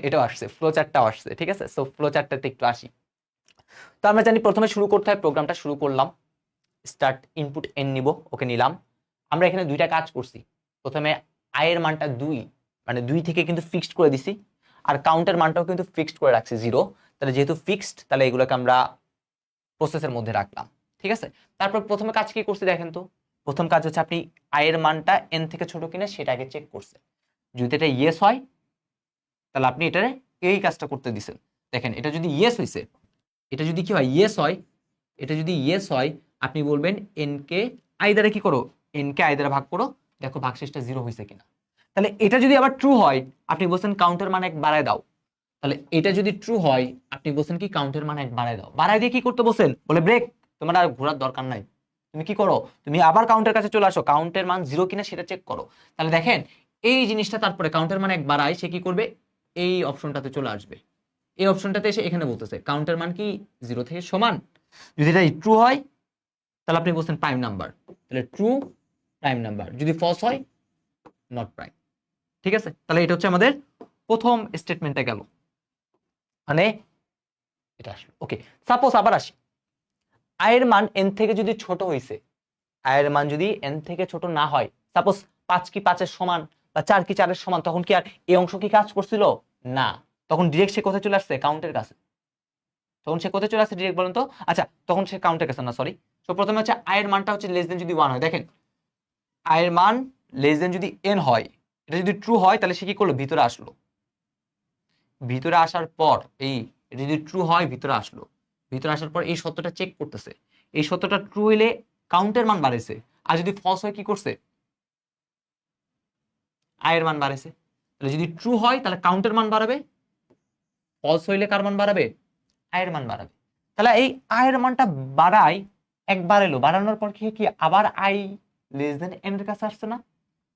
এটাও আসছে, ফ্লো চার্টটাও আসছে। ঠিক আছে, সো ফ্লো চার্টটাতে একটু আসি। তো আমরা জানি প্রথমে শুরু করতে হয়, প্রোগ্রামটা শুরু করলাম, স্টার্ট ইনপুট এন নিব, ওকে নিলাম। আমরা এখানে দুইটা কাজ করছি। প্রথমে আই এর মানটা 2, মানে 2 থেকে কিন্তু ফিক্সড করে দিছি, আর কাউন্টের মানটাও কিন্তু ফিক্সড করে রাখছি 0। তাহলে যেহেতু ফিক্সড, তাহলে এগুলোকে আমরা প্রসেসের মধ্যে রাখলাম। ঠিক আছে, তারপর প্রথমে কাজ কি করছি দেখেন তো। প্রথম কাজ হচ্ছে আপনি আই এর মানটা এন থেকে ছোট কিনা সেটাকে চেক করছেন। যদি এটা ইয়েস হয় তাহলে আপনি এটারে এই কাজটা করতে দিছেন। দেখেন এটা যদি ইয়েস হইছে, এটা যদি কি হয় ইয়েস হয়, এটা যদি ইয়েস হয় আপনি বলবেন এন কে আই দ্বারা কি করো, এন কে আই দ্বারা ভাগ করো, দেখো ভাগশেষটা 0 হয়েছে কিনা। তাহলে এটা যদি আবার ট্রু হয় আপনি বলছেন কাউন্টের মান 1 বাড়ায় দাও। তাহলে এটা যদি ট্রু হয় আপনি বলছেন কি কাউন্টের মান 1 বাড়ায় দাও। বাড়ায় দিয়ে কি করতে বলছেন? বলে ব্রেক, তোমার আর ঘোরার দরকার নাই, তুমি কি করো, তুমি আবার কাউন্টের কাছে চলে আসো, কাউন্টের মান 0 কিনা সেটা চেক করো। তাহলে দেখেন এই জিনিসটা, তারপরে কাউন্টের মান 1 বাড়ায় সে কি করবে, এই অপশনটাতে চলে আসবে। এই অপশনটাতে এসে এখানে বলতেছে কাউন্টের মান কি 0 থেকে সমান। যদি এটা ট্রু হয় তাহলে আপনি বলছেন প্রাইম নাম্বার, তাহলে ট্রু প্রাইম নাম্বার, যদি ফলস হয় নট প্রাইম। ঠিক আছে, তাহলে এটা হচ্ছে আমাদের প্রথম স্টেটমেন্টটা গেল, মানে এটা আসলো। ওকে, সাপোজ আবার আসি, আয়ের মান এন থেকে যদি ছোট হইছে, আয়ের মান যদি এন থেকে ছোট না হয়, সাপোজ 5 কি 5 এর সমান বা 4 কি 4 এর সমান, তখন কি আর এই অংশ কি কাজ করছিল? না, তখন ডিরেক্ট সে কোথায় চলে আসছে? কাউন্টের কাছে। তখন সে কোথায় চলে আসছে ডিরেক্ট বলেন তো? আচ্ছা, তখন সে কাউন্টের কাছে না, সরি। তো প্রথমে হচ্ছে আয়ের মানটা হচ্ছে লেস দেন যদি 1 হয়, দেখেন আয়ের মান লেস দেন যদি n হয়, এটা যদি ট্রু হয় তাহলে সে কি করলো, ভিতরে আসলো। ভিতরে আসার পর এটা যদি ট্রু হয় ভিতরে আসলো, ভিতরে আসার পর এই সত্যটা চেক করতেছে, এই সত্যটা ট্রু হইলে কাউন্টের মান বাড়াইছে, আর যদি ফলস হয় কি করছে, আয়ের মান বাড়াইছে। তাহলে যদি ট্রু হয় তাহলে কাউন্টের মান বাড়াবে, ফলস হইলে কার মান বাড়াবে? আয়ের মান বাড়াবে। তাহলে এই আয়ের মানটা বাড়াই, একবার এলো, বাড়ানোর পর কি কি আবার আই লেস দেন এন এর কাছে আসছে না?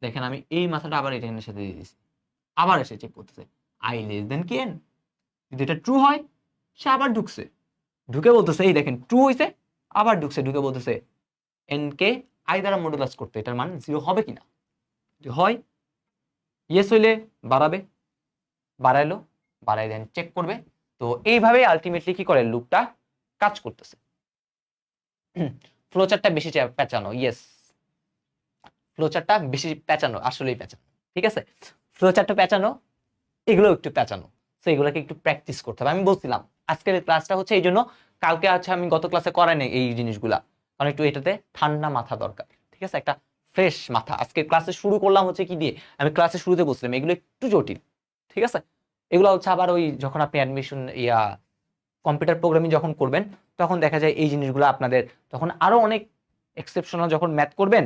দেখেন আমি এই মাথাটা আবার এটার সাথে দিয়ে দিচ্ছি, আবার এসে চেক করতেছে আই লেস দেন কি এন। যদি এটা ট্রু হয় সে আবার ঢুকছে, ঢুকে বলতেছে এই দেখেন ট্রু হইছে, আবার ঢুকছে, ঢুকে বলতেছে এন কে আই দ্বারা মডুলাস করতে এটার মান 0 হবে কিনা। যদি হয় ইয়েস হইলে বাড়াবে, বাড়াইলো, বাড়াই দেন চেক করবে। তো এইভাবে আলটিমেটলি কি করে লুপটা কাজ করতেছে। ফ্লোচারটা বেশি পেঁচানো, ইয়েস ফ্লোচারটা বেশি পেঁচানো, আসলেই পেঁচানো। ঠিক আছে, ফ্লোচারটা পেঁচানো, এগুলো একটু পেঁচানো, তো এগুলোকে একটু প্র্যাকটিস করতে হবে। আমি বলছিলাম আজকের ক্লাসটা হচ্ছে এই জন্য, কালকে আছে আমি গত ক্লাসে করাই নাই এই জিনিসগুলা, কারণ একটু এটাতে ঠান্ডা মাথা দরকার। ঠিক আছে, একটা ফ্রেশ মাথা। আজকে ক্লাসে শুরু করলাম হচ্ছে কি দিয়ে, আমি ক্লাসে শুরুতে বলছিলাম এগুলো একটু জটিল। ঠিক আছে, এগুলো হচ্ছে আবার ওই যখন আপনি অ্যাডমিশন কম্পিউটার প্রোগ্রামিং যখন করবেন তখন দেখা যায় এই জিনিসগুলো আপনাদের তখন আরো অনেক এক্সেপশনাল, যখন ম্যাথ করবেন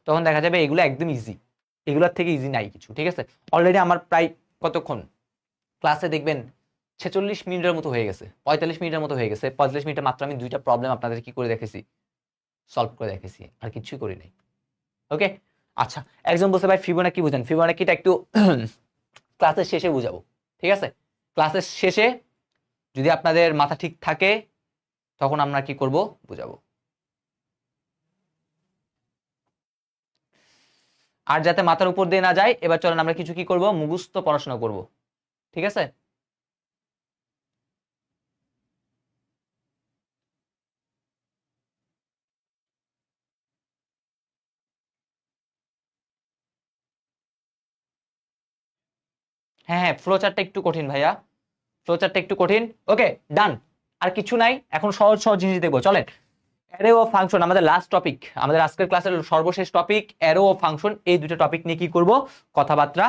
তখন দেখা যাবে এগুলো একদম ইজি, এগুলোর থেকে ইজি নাই কিছু। ঠিক আছে, অলরেডি আমার প্রায় কতক্ষণ ক্লাসে দেখবেন 46 মিনিটের মতো হয়ে গেছে, 45 মিনিটের মতো হয়ে গেছে। 45 মিনিটে মাত্র আমি 2টা প্রবলেম আপনাদের কি করে দেখেছি, সলভ করে দেখেছি, আর কিছুই করি নাই। ওকে, আচ্ছা, একজন বলছে ভাই ফিবোনাকি বুঝেন, ফিবোনাকিটা একটু ক্লাসের শেষে বুঝাবো। ঠিক আছে, ক্লাসের শেষে যদি আপনাদের মাথা ঠিক থাকে তখন আমরা কি করব বুঝাবো। আর যাতে মাথার উপর দিয়ে না যায়, এবার চলেন আমরা কিছু কি করব, মুখস্থ পড়াশোনা করব। ঠিক আছে, হ্যাঁ হ্যাঁ, ফ্লো চার্টটা একটু কঠিন ভাইয়া, ফ্লো চার্টটা একটু কঠিন। ওকে ডান, আর কিছু নাই, এখন সহজ সহজ জিনিস দেখবো, চলেন। অ্যারে ও ফাংশন আমাদের লাস্ট টপিক, আমাদের আজকের ক্লাসের সর্বশেষ টপিক অ্যারে ও ফাংশন। এই দুটো টপিক নিয়ে কি করব, কথাবার্তা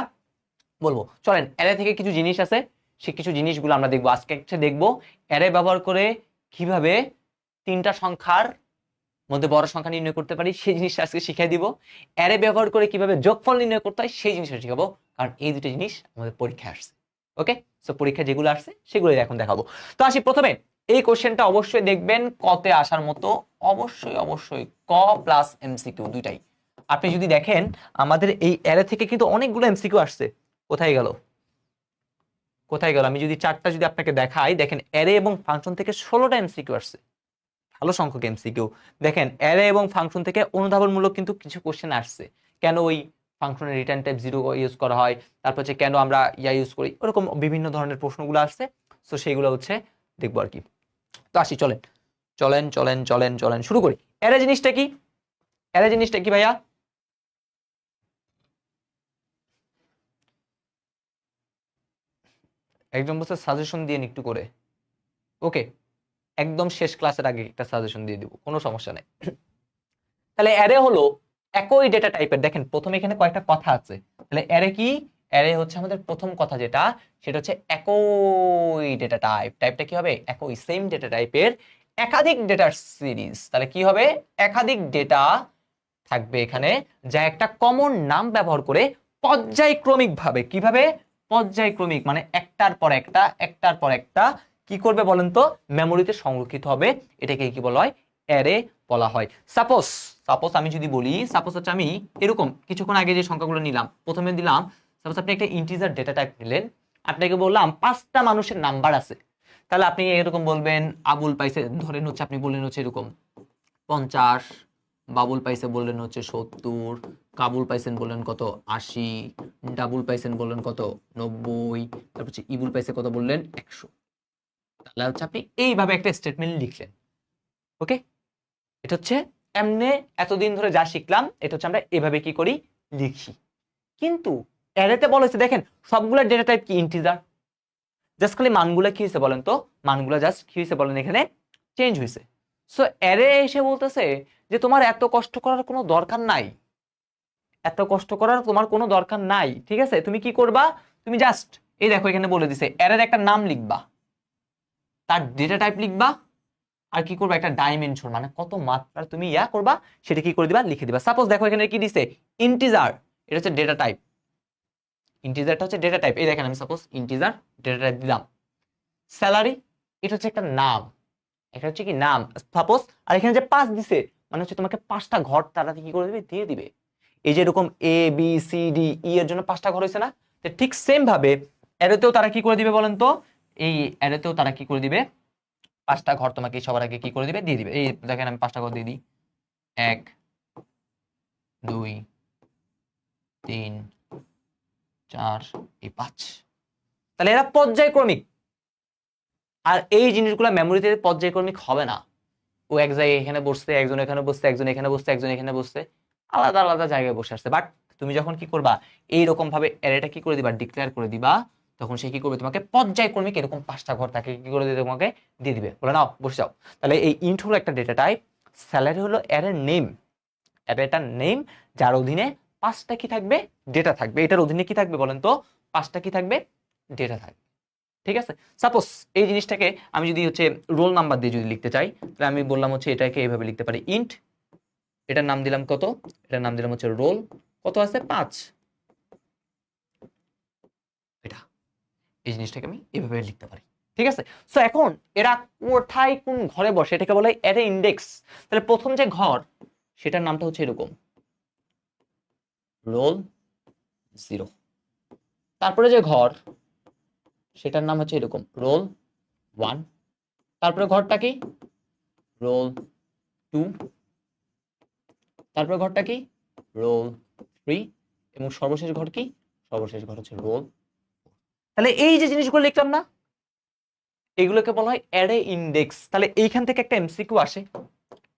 বলবো। চলেন, অ্যারে থেকে কিছু জিনিস আছে, সে কিছু জিনিসগুলো আমরা দেখবো আজকে। একটা দেখবো অ্যারে ব্যবহার করে কিভাবে তিনটা সংখ্যার মধ্যে বড় সংখ্যা নির্ণয় করতে পারি, সেই জিনিসটা আজকে শিখিয়ে দিব। অ্যারে ব্যবহার করে কিভাবে যোগফল নির্ণয় করতে হয়, সেই জিনিসটা শিখাবো, কারণ এই দুটো জিনিস আমাদের পরীক্ষায় আসছে। ওকে, সো পরীক্ষা যেগুলো আসছে সেগুলোই এখন দেখাবো। তো আসি প্রথমে, এই কোশ্চেনটা অবশ্যই দেখবেন কতে আসার মতো, অবশ্যই অবশ্যই ক প্লাস এমসিকিউ দুইটাই। আপনি যদি দেখেন আমাদের এই অ্যারে থেকে কিন্তু অনেকগুলো এমসিকিউ আসছে। কোথায় গেল, কোথায় গেল, আমি যদি চারটা যদি আপনাকে দেখাই, দেখেন অ্যারে এবং ফাংশন থেকে 16টা এমসিকিউ আসছে, ভালো সংখ্যক এমসিকিউ। দেখেন অ্যারে এবং ফাংশন থেকে অনুধাবনমূলক কিন্তু কিছু কোশ্চেন আসছে, কেন ওই ফাংশনের রিটার্ন টাইপ 0 ইউজ করা হয়, তারপর হচ্ছে কেন আমরা ইউজ করি, ওরকম বিভিন্ন ধরনের প্রশ্নগুলো আসছে। তো সেইগুলো হচ্ছে দেখবো আর কি। তো আসি, চলেন চলেন চলেন চলেন চলেন শুরু করি। অ্যারে জিনিসটা কি, অ্যারে জিনিসটা কি ভাইয়া? একজন বলছে সাজেশন দিয়ে একটু করে। ওকে, একদম শেষ ক্লাসের আগে একটা সাজেশন দিয়ে দিব, কোনো সমস্যা নেই। তাহলে অ্যারে হলো একই ডেটা টাইপের। দেখেন প্রথমে এখানে কয়েকটা কথা আছে, তাহলে অ্যারে কি, অ্যারে হচ্ছে আমাদের প্রথম কথা যেটা, সেটা হচ্ছে একই ডেটা টাইপ। টাইপটা কি হবে, একই সেম ডেটা টাইপের একাধিক ডেটার সিরিজ। তাহলে কি হবে, একাধিক ডেটা থাকবে এখানে, যা একটা কমন নাম ব্যবহার করে পর্যায়ক্রমিক ভাবে, কিভাবে, পর্যায়ক্রমিক মানে একটার পর একটা, একটার পর একটা কি করবে বলেন তো, মেমোরিতে সংরক্ষিত হবে। এটাকে কি বলা হয়, অ্যারে বলা হয়। সাপোজ, সাপোজ আমি যদি বলি, সাপোজ হচ্ছে আমি এরকম কিছুক্ষণ আগে যে সংখ্যাগুলো নিলাম, প্রথমে দিলাম, সাপোজ আপনি একটা ইন্টিজার ডেটা টাইপ নিলেন, আপনাকে বললাম 5টা মানুষের নাম্বার আছে, তাহলে আপনি এরকম বলবেন, আবুল পাইছে ধরেন হচ্ছে, আপনি বললেন হচ্ছে এরকম 50, বাবুল পাইছে বললেন হচ্ছে 70, কাবুল পাইছেন বললেন কত 80, ডাবুল পাইছেন বললেন কত 90, তারপর হচ্ছে ইবুল পাইছে কত বললেন 100। তাহলে হচ্ছে আপনি এইভাবে একটা স্টেটমেন্ট লিখলেন। ওকে, এটা হচ্ছে এমনে এতদিন ধরে যা শিখলাম, এটা হচ্ছে আমরা এভাবে কি করি, লিখি। কিন্তু অ্যারেতে বলা হয়েছে, দেখেন সবগুলা ডেটা টাইপ কি ইন্টিজার, জাস্ট খালি মানগুলা কি হয়েছে বলেন তো, মানগুলা জাস্ট কি হয়েছে বলেন, এখানে চেঞ্জ হয়েছে। সো অ্যারে এসে বলতেছে যে তোমার এত কষ্ট করার কোনো দরকার নাই, এত কষ্ট করার তোমার কোনো দরকার নাই। ঠিক আছে, তুমি কি করবা, তুমি জাস্ট এই দেখো এখানে বলে দিছে, অ্যারের একটা নাম লিখবা, তার ডেটা টাইপ লিখবা, আর কি করবা, একটা ডাইমেনশন মানে কত মাত্রা তুমি ইয়া করবা, সেটা কি করে দিবা, লিখে দিবা। সাপোজ দেখো এখানে কি দিছে, ইন্টিজার, এটা হচ্ছে ডেটা টাইপ, ইন্টিজারটা হচ্ছে ডেটা টাইপ। এই দেখেন আমি সাপোজ ইন্টিজার ডেটা টাইপ দিলাম। স্যালারি, এটা হচ্ছে একটা নাম, এটা হচ্ছে কি নাম সাপোজ। আর এখানে যে 5 দিছে, মানে হচ্ছে তোমাকে 5টা ঘর তারা কি করে দিবে, দিয়ে দিবে। এই যে এরকম A B C D E এর জন্য 5টা ঘর হয়েছে না, তো ঠিক সেম ভাবে অ্যারেতেও তারা কি করে দিবে বলেন তো, এই অ্যারেতেও তারা কি করে দিবে, 5টা ঘর তোমাকে সবার আগে কি করে দিবে, দিয়ে দিবে। এই দেখেন আমি 5টা ঘর দিয়ে দিই, 1 2 3 4 এই 5। তাহলে এরা পর্যায়ক্রমিক, আর এই জিনিসগুলো মেমোরিতে পর্যায়ক্রমিক হবে না। ও এক জায়গায় এখানে বসছে, একজন এখানে বসছে, একজন এখানে বসছে, একজন এখানে বসছে, আলাদা আলাদা জায়গায় বসে আসছে। বাট তুমি যখন কি করবা, এইরকম ভাবে অ্যারেটা কি করে দিবা, ডিক্লেয়ার করে দিবা, তখন সে কি করবে, তোমাকে পর্যায়ক্রমিক এরকম 5টা ঘর তাকে কি করে দিবে, তোমাকে দিয়ে দিবে, বলে নাও বসে যাও। তাহলে এই ইন্ট হলো একটা ডেটা টাইপ, স্যালারি হলো অ্যারের নেম, অ্যারেটার নেম, যার অধীনে 5টা কি থাকবে, ডেটা থাকবে। এটার অধীনে কি থাকবে বলেন তো, 5টা কি থাকবে, ডেটা থাকবে। ঠিক আছে, সাপোজ এই জিনিসটাকে আমি যদি হচ্ছে রোল নাম্বার দিয়ে যদি লিখতে চাই, তাহলে আমি বললাম হচ্ছে এটাকে এইভাবে লিখতে পারি, ইন্ট, এটার নাম দিলাম কত, এটার নাম দিলাম হচ্ছে রোল, কত আছে 5, এটা, এই জিনিসটাকে আমি এইভাবে লিখতে পারি। ঠিক আছে, সো এখন এরা কোথায় কোন ঘরে বসে, এটাকে বলে অ্যারে ইন্ডেক্স। তাহলে প্রথম যে ঘর, সেটার নামটা হচ্ছে এরকম রোল 0, তারপরে যে ঘর, সেটার নাম হচ্ছে এরকম রোল 1, তারপরে ঘরটা কি, রোল 2, তারপরে ঘরটা কি, রোল 3, এবং সর্বশেষ ঘর কি, সর্বশেষ ঘর হচ্ছে রোল। তাহলে এই যে জিনিসগুলো লিখলাম না, এগুলোকে বলা হয় অ্যারে ইন্ডেক্স। তাহলে এইখান থেকে একটা এমসিকিউ আসে,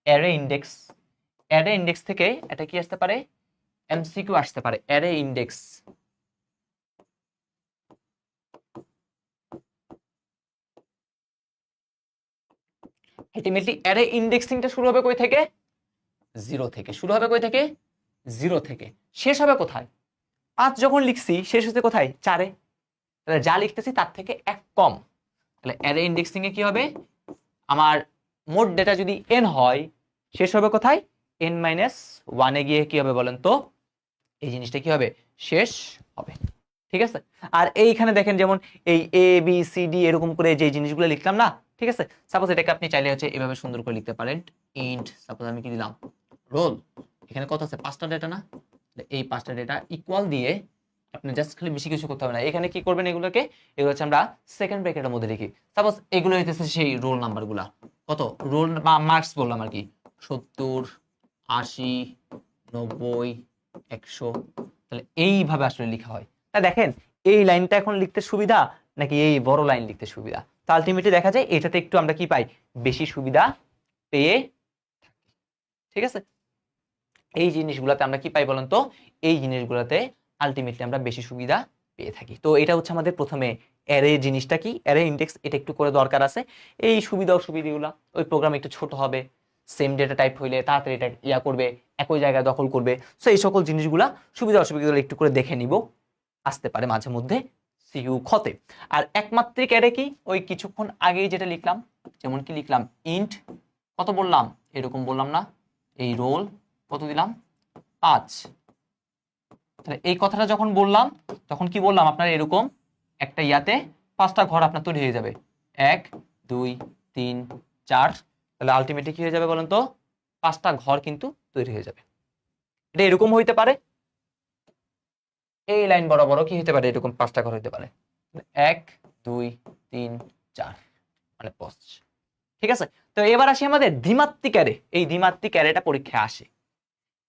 অ্যারে ইন্ডেক্স, অ্যারে ইন্ডেক্স থেকে এটা কি আসতে পারে, এমসিকিউ আসতে পারে, অ্যারে ইন্ডেক্স। আলটিমেটলি অ্যারে ইন্ডেক্সিংটা শুরু হবে কই থেকে? 0 থেকে। শুরু হবে কই থেকে? 0 থেকে। শেষ হবে কোথায়? 5 যখন লিখছি শেষ হচ্ছে কোথায়? 4-এ। তাহলে যা লিখতেছি তার থেকে 1 কম। তাহলে অ্যারে ইন্ডেক্সিং এ কি হবে? আমার মোট ডেটা যদি n হয় শেষ হবে কোথায়? n-1 এ গিয়ে কি হবে বলেন তো? এই জিনিসটা কি হবে? শেষ হবে। ঠিক আছে? আর এইখানে দেখেন যেমন এই এ বি সি ডি এরকম করে যে জিনিসগুলো লিখলাম না, ঠিক আছে? সাপোজ এটাকে আপনি চাইলে হচ্ছে এভাবে সুন্দর করে লিখতে পারেন। ইন্ট সাপোজ আমি কি দিলাম? রোল। এখানে কত আছে? 5টা ডেটা না? এই 5টা ডেটা ইকুয়াল দিয়ে আপনি জাস্ট খালি বেশি কিছু করতে হবে না। এখানে কি করবেন এগুলোকে? এগুলো হচ্ছে আমরা সেকেন্ড ব্র্যাকেটের মধ্যে লিখি। সাপোজ এগুলো হইতেছে সেই রোল নাম্বারগুলা। কত? রোল বা মার্কস বললাম আর কি। 70, 80, 90, 100। তাহলে এইভাবে আসলে লেখা হয়। তা দেখেন এই লাইনটা এখন লিখতে সুবিধা নাকি এই বড় লাইন লিখতে সুবিধা? তো আলটিমেটলি দেখা যায় এটাতে একটু আমরা কি পাই? বেশি সুবিধা পেয়ে থাকি। ঠিক আছে? এই জিনিসগুলোতে আমরা কি পাই বলেন তো? এই জিনিসগুলোতে আলটিমেটলি আমরা বেশি সুবিধা পেয়ে থাকি। তো এটা হচ্ছে আমাদের প্রথমে অ্যারে জিনিসটা কি, অ্যারে ইন্ডেক্স, এটা একটু করে দরকার আছে। এই সুবিধা অসুবিধাগুলো ওই প্রোগ্রাম একটু ছোট হবে, সেম ডেটা টাইপ হইলে তাড়াতাড়ি এটা ইয়া করবে, একই জায়গায় দখল করবে। সো এই সকল জিনিসগুলা সুবিধা অসুবিধাগুলো একটু করে দেখে নিব, আসতে পারে মাঝে মধ্যে সিইউ খতে। আর একমাত্রিক অ্যারে কি? ওই কিছুক্ষণ আগেই যেটা লিখলাম, যেমন কি লিখলাম? ইন্ট কত বললাম? এরকম বললাম না? এই রোল কত দিলাম? 5। তাহলে এই কথাটা যখন বললাম তখন কি বললাম? আপনার এরকম একটা ইয়াতে 5টা ঘর আপনার তৈরি হয়ে যাবে। 1 2 3 4। তাহলে আলটিমেটলি কি হয়ে যাবে বলেন তো? 5টা ঘর কিন্তু তৈরি হয়ে যাবে। এটা এরকম হইতে পারে, এই লাইন বরাবর কি হতে পারে? এরকম 5টা ঘর হইতে পারে। 1 2 3 4 মানে 5। ঠিক আছে? তো এবার আসি আমাদের দ্বিমাত্রিক অ্যারে। এই দ্বিমাত্রিক অ্যারেটা পরীক্ষায় আসে।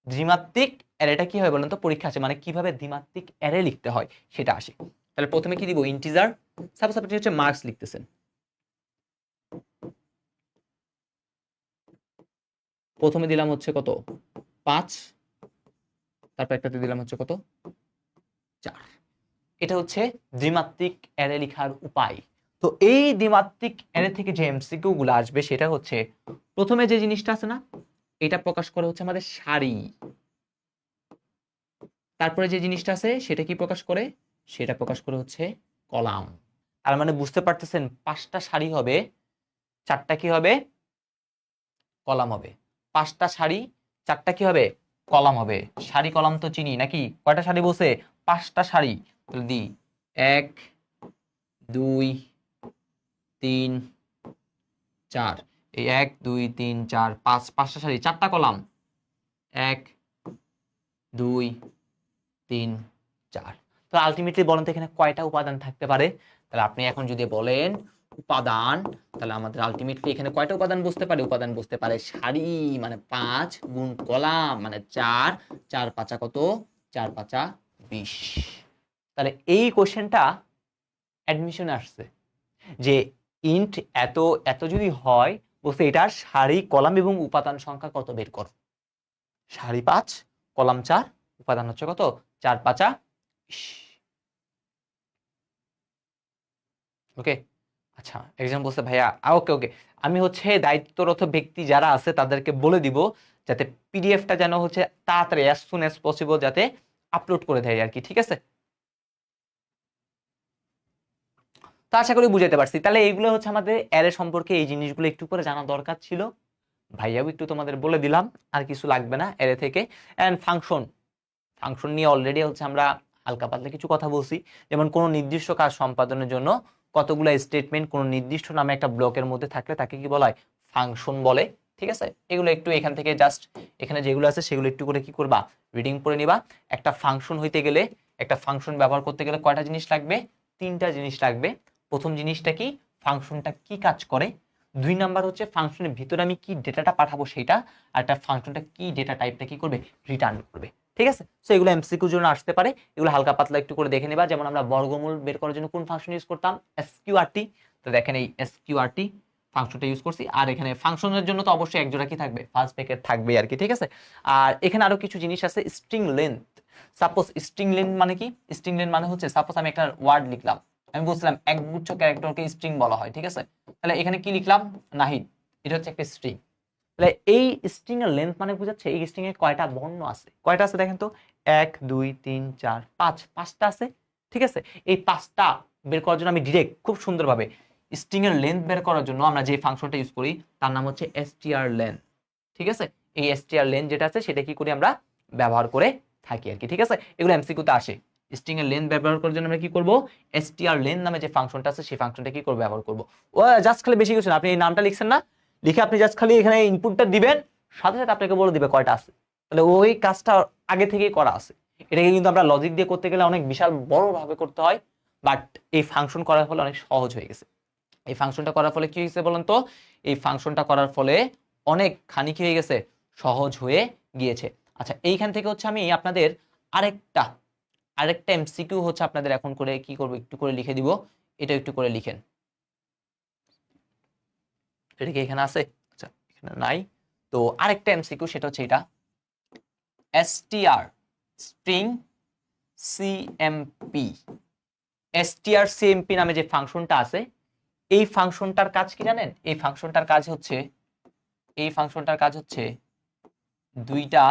দ্বিমাত্রিক অ্যারেটা কি হয় বলেন তো? পরীক্ষা আছে, মানে কিভাবে দ্বিমাত্রিক অ্যারে লিখতে হয় সেটা আসে। তাহলে প্রথমে কি দিব? ইন্টিজার। সাপোজ আপনি হচ্ছে মার্কস লিখতেছেন, প্রথমে দিলাম হচ্ছে কত? 5, তারপর একটাতে দিলাম হচ্ছে কত? 4। এটা হচ্ছে দ্বিমাত্রিক অ্যারে লেখার উপায়। তো এই দ্বিমাত্রিক অ্যারে থেকে যে এমসিকিউ গুলো আসবে সেটা হচ্ছে, প্রথমে যে জিনিসটা আছে না, এটা প্রকাশ করে হচ্ছে আমাদের সারি। তারপরে যে জিনিসটা আছে সেটা কি প্রকাশ করে? সেটা প্রকাশ করে হচ্ছে কলাম। তার মানে বুঝতে পারতেছেন 5টা সারি হবে, 4টা কি হবে? কলাম হবে। 5টা সারি, 4টা কি হবে? কলাম হবে। সারি কলাম তো চিনি নাকি? কয়টা সারি বলছে? 5টা সারি। তাহলে দি 1 2 3 4। এই 1 2 3 4 5, 5টা সারি, 4টা কলাম। 1 2 3 4। তো আলটিমেটলি বলেন তো এখানে কয়টা উপাদান থাকতে পারে? তাহলে আপনি এখন যদি বলেন উপাদান, তাহলে আমাদের আলটিমেটলি এখানে কয়টা উপাদান বসতে পারে? উপাদান বসতে পারে সারি মানে 5 গুণ কলাম মানে 4। 4 5 কত? 4 5 20। তাহলে এই কোশ্চেনটা অ্যাডমিশনে আসছে যে ইন্ট এত এত যদি হয়, বলছে এটার সারি কলাম এবং উপাদান সংখ্যা কত বের করো। সারি 5 কলাম 4 উপাদান হচ্ছে কত? 4 5 20। ওকে, আচ্ছা একজন বলছে ভাইয়া ওকে ওকে, আমি হচ্ছে দায়িত্বরত ব্যক্তি যারা আছে তাদেরকে বলে দিব যাতে পিডিএফটা যেন হচ্ছে তাড়াতাড়ি অ্যাজ সুন অ্যাজ পসিবল যাতে আপলোড করে দেয় আর কি। ঠিক আছে? তো আশা করি বুঝাতে পারছি। তাহলে এইগুলো হচ্ছে আমাদের অ্যারে সম্পর্কে, এই জিনিসগুলো একটু করে জানা দরকার ছিল। ভাইয়াও একটু তোমাদের বলে দিলাম, আর কিছু লাগবে না অ্যারে থেকে। এন্ড ফাংশন, ফাংশন নিয়ে অলরেডি হচ্ছে আমরা হালকা পাতলা কিছু কথা বলছি। যেমন কোনো নির্দিষ্ট কাজ সম্পাদনের জন্য কতগুলো স্টেটমেন্ট কোনো নির্দিষ্ট নামে একটা ব্লকের মধ্যে থাকলে তাকে কি বলা হয়? ফাংশন বলে। ঠিক আছে? এগুলো একটু এখান থেকে জাস্ট এখানে যেগুলো আছে সেগুলো একটু করে কি করবা? রিডিং করে নিবা। একটা ফাংশন হইতে গেলে, একটা ফাংশন ব্যবহার করতে গেলে কয়টা জিনিস লাগবে? 3টা জিনিস লাগবে। প্রথম জিনিসটা কি? ফাংশনটা কি কাজ করে। 2 নাম্বার হচ্ছে ফাংশনের ভিতরে আমি কি ডেটাটা পাঠাবো সেটা। আর একটা ফাংশনটা কি ডেটা টাইপটা কি করবে? রিটার্ন করবে। ঠিক আছে? সো এগুলো এমসিকিউর জন্য আসতে পারে, এগুলো হালকা পাতলা একটু করে দেখে নেবা। যেমন আমরা বর্গমূল বের করার জন্য কোন ফাংশন ইউজ করতাম? এসকিউআরটি। তো দেখেন এই এসকিউআরটি ফাংশনটা ইউজ করছি। আর এখানে ফাংশনের জন্য তো অবশ্যই এক জোড়া কি থাকবে? ফার্স্ট ব্র্যাকেট থাকবে আর কি। ঠিক আছে? আর এখানে আরো কিছু জিনিস আছে, string length. Suppose string length মানে কি? স্ট্রিং লেন্থ মানে হচ্ছে সাপোজ আমি একটা ওয়ার্ড লিখলাম, আমি বলছিলাম একগুচ্ছ ক্যারেক্টারকে স্ট্রিং বলা হয়। ঠিক আছে? তাহলে এখানে কি লিখলাম? নাহিদ এটা হচ্ছে একটা স্ট্রিং। তাহলে এই স্ট্রিং এর লেন্থ মানে বোঝাচ্ছে এই স্ট্রিং এ কয়টা বর্ণ আছে, কয়টা আছে দেখেন তো, 1 2 3 4 5, পাঁচটা আছে। ঠিক আছে, এই পাঁচটা বের করার জন্য আমি ডিরেক্ট খুব সুন্দরভাবে স্ট্রিং এর লেন্থ বের করার জন্য আমরা যে ফাংশনটা ইউজ করি তার নাম হচ্ছে strlen। ঠিক আছে, এই strlen যেটা আছে সেটা কি করি আমরা ব্যবহার করে থাকি আর কি। ঠিক আছে, এগুলো এমসিকিউ তে আসে। স্ট্রিং এর লেন্থ ব্যবহার করার জন্য আমরা কি করব, strlen নামে যে ফাংশনটা আছে সেই ফাংশনটা কি করব ব্যবহার করব। ও জাস্ট খালি বেশি কিছু না, আপনি এই নামটা লিখছেন না, লিখে আপনি জাস্ট খালি এখানে ইনপুটটা দিবেন, সাথে সাথে আপনাকে বলে দিবে কয়টা আছে। তাহলে ওই কাজটা আগে থেকেই করা আছে। এটাকে কিন্তু আমরা লজিক দিয়ে করতে গেলে অনেক বিশাল বড় ভাবে করতে হয়, বাট এই ফাংশন করার ফলে অনেক সহজ হয়ে গেছে। এই ফাংশনটা করার ফলে কি হয়েছে বলেন তো, এই ফাংশনটা করার ফলে অনেক খানি কি হয়ে গেছে, সহজ হয়ে গিয়েছে। আচ্ছা, এইখান থেকে হচ্ছে আমি আপনাদের আরেকটা আরেকটা এমসিকিউ হচ্ছে আপনাদের এখন করে কি করব, একটু করে লিখে দিব, এটা একটু করে লিখেন। এটা কি এখানে আছে? আচ্ছা, এখানে নাই। তো আরেকটা এমসিকিউ সেটা হচ্ছে এটা, str স্ট্রিং cmp। strcmp নামে যে ফাংশনটা আছে, এই ফাংশনটার কাজ কি জানেন? এই ফাংশনটার কাজ হচ্ছে দুইটা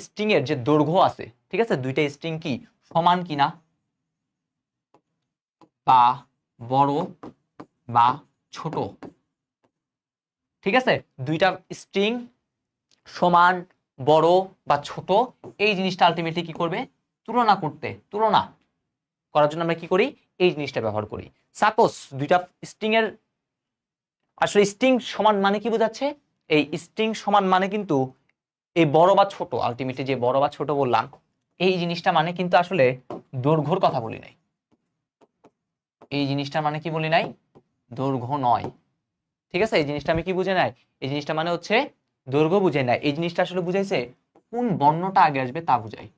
স্ট্রিং এর যে দৈর্ঘ্য আছে, ঠিক আছে, দুইটা স্ট্রিং কি সমান কিনা, বা বড় বা ছোট। ঠিক আছে, দুইটা স্ট্রিং সমান, বড় বা ছোট, এই জিনিসটা আলটিমেটলি কি করবে, তুলনা করার জন্য আমরা কি করি, এই জিনিসটা ব্যবহার করি। সাপোজ দুইটা স্ট্রিং এর, আসলে স্ট্রিং সমান মানে কি বোঝাচ্ছে, এই স্ট্রিং সমান মানে কিন্তু এই বড় বা ছোট, আলটিমেটলি যে বড় বা ছোট বললাম, এই জিনিসটা মানে কিন্তু আসলে দৈর্ঘ্যর কথা বলি নাই। এই জিনিসটা মানে কি বলি নাই, দৈর্ঘ্য নয়। ঠিক আছে, এই জিনিসটা আমি কি বুঝে নাই, এই জিনিসটা মানে হচ্ছে দৈর্ঘ্য বুঝে নাই। এই জিনিসটা আসলে বুঝাইছে কোন বর্ণটা আগে আসবে তা বুঝাই,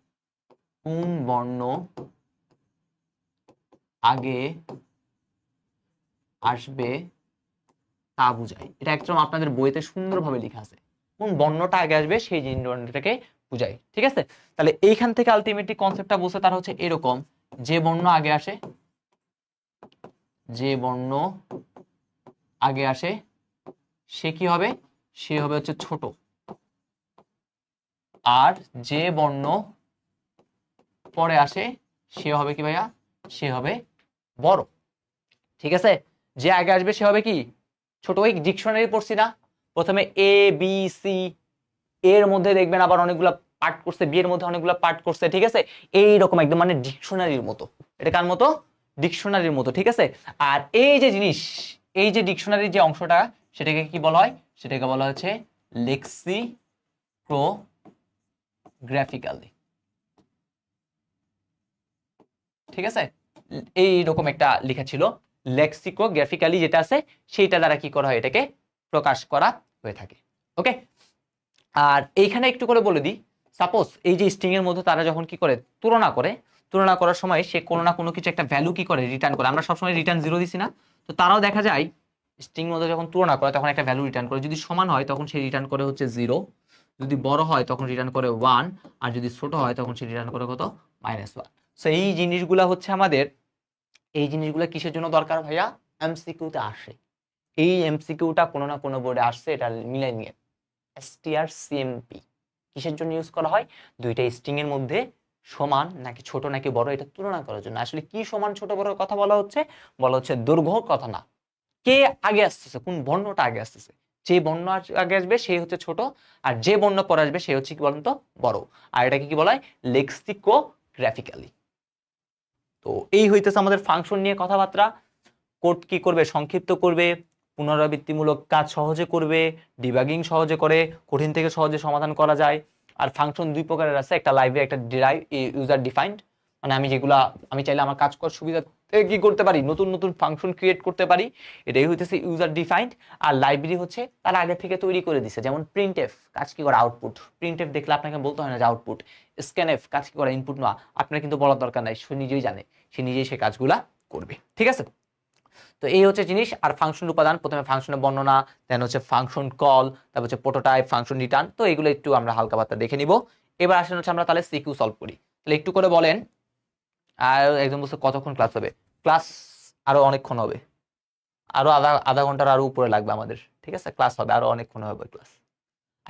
কোন বর্ণ আগে আসবে তা বুঝাই। এটা একদম আপনাদের বইতে সুন্দরভাবে লেখা আছে, কোন বর্ণটা আগে আসবে সেই জিনিসটাকে বুঝাই। ঠিক আছে, তাহলে এইখান থেকে আলটিমেটলি কনসেপ্টটা বুঝতে তার হচ্ছে এরকম, যে বর্ণ আগে আসে, যে বর্ণ আগে আসে সে কি হবে, সে হবে হচ্ছে ছোট, আর যে বর্ণ পরে আসে সে হবে কি ভাইয়া, সে হবে বড়। ঠিক আছে, যে আগে আসবে সে হবে কি ছোট। ওই ডিকশনারি পড়ছি না, প্রথমে এ বি সি, এর মধ্যে দেখবেন আবার অনেকগুলো পার্ট করছে, বি এর মধ্যে অনেকগুলো পার্ট করছে। ঠিক আছে, এইরকম একদম মানে ডিকশনারির মতো, এটা কার মতো, ডিকশনারির মতো। ঠিক আছে, আর এই যে জিনিস, এই যে ডিকশনারির যে অংশটা, সেটাকে কি বলা হয়, সেটাকে বলা হচ্ছে লেক্সিকোগ্রাফিক্যালি। ঠিক আছে, এইরকম একটা লেখা ছিল লেক্সিকোগ্রাফিক্যালি, যেটা আছে সেইটা দ্বারা কি করা হয়, এটাকে প্রকাশ করা হয়ে থাকে। ওকে, আর এইখানে একটু করে বলে দিই, সাপোজ এই যে স্ট্রিং এর মধ্যে তারা যখন কি করে তুলনা করার সময় সে কোনো না কোনো কিছু একটা ভ্যালু কি করে রিটার্ন করে। আমরা সবসময় রিটার্ন 0 দিছি না, তো তারাও দেখা যায় স্ট্রিং মধ্যে যখন তুলনা করে তখন একটা ভ্যালু রিটার্ন করে। যদি সমান হয় তখন সে রিটার্ন করে হচ্ছে 0, যদি বড় হয় তখন রিটার্ন করে 1, আর যদি ছোট হয় তখন সে রিটার্ন করে কত, -1। সো এই জিনিসগুলা হচ্ছে আমাদের, এই জিনিসগুলো কিসের জন্য দরকার ভাইয়া, এমসিকিউতে আসে। এই এমসিকিউটা কোনো না কোনো বোর্ডে আসছে, এটা মিলাই নিয়ে। strcmp কিসের জন্য ইউজ করা হয়, দুইটা স্ট্রিং এর মধ্যে সমান নাকি ছোট নাকি বড় এটা তুলনা করার জন্য। আসলে কি সমান ছোট বড়র কথা বলা হচ্ছে দৈর্ঘ্যর কথা না, কে আগে আসতেছে, কোন বর্ণটা আগে আসতেছে। যে বর্ণ আগে আসবে সে হচ্ছে ছোট, আর যে বর্ণ পরে আসবে সে হচ্ছে কি বলতো বড়। আর এটাকে কি বলা হয়, লেক্সিকোগ্রাফিক্যালি। তো এই হইতেছে আমাদের ফাংশন নিয়ে কথাবার্তা। কোড কি করবে, সংক্ষিপ্ত করবে, পুনরাবৃত্তিমূলক কাজ সহজে করবে, ডিবাগিং সহজে করে, কঠিন থেকে সহজে সমাধান করা যায়। আর ফাংশন দুই প্রকারের আছে, একটা লাইব্রেরি, একটা ডিরাইভ, ইউজার ডিফাইন্ড। মানে আমি চাইলে আমার কাজ করার সুবিধা কি করতে পারি, নতুন নতুন ফাংশন ক্রিয়েট করতে পারি, এটাই হইতেছে ইউজার ডিফাইন্ড। আর লাইব্রেরি হচ্ছে তারা আগে থেকে তৈরি করে দিছে, যেমন প্রিন্টএফ কাজ কি করে, আউটপুট। প্রিন্টএফ দেখলে আপনাকে বলতে হয় না যে আউটপুট। স্ক্যানএফ কাজ কি করে, ইনপুট নেওয়া। আপনার কিন্তু বলার দরকার নাই, সে নিজেই জানে, সে নিজেই সে কাজগুলা করবে। ঠিক আছে, তো এই হচ্ছে জিনিস। আর ফাংশন উপাদান, প্রথমে ফাংশনের বর্ণনা, দেন হচ্ছে ফাংশন কল, তারপর হচ্ছে প্রোটোটাইপ, ফাংশন রিটার্ন। তো এগুলো একটু আমরা হালকা পাতলা দেখে নিব। এবার আসেন হচ্ছে আমরা তাহলে সিকিউ সলভ করি। তাহলে একটু করে বলেন, আর একদম বলছে কতক্ষণ ক্লাস হবে, ক্লাস আরো অনেকক্ষণ হবে, আরো আধা আধা ঘন্টার আরো উপরে লাগবে আমাদের, ঠিক আছে? ক্লাস হবে আরো অনেকক্ষণ হবে ক্লাস।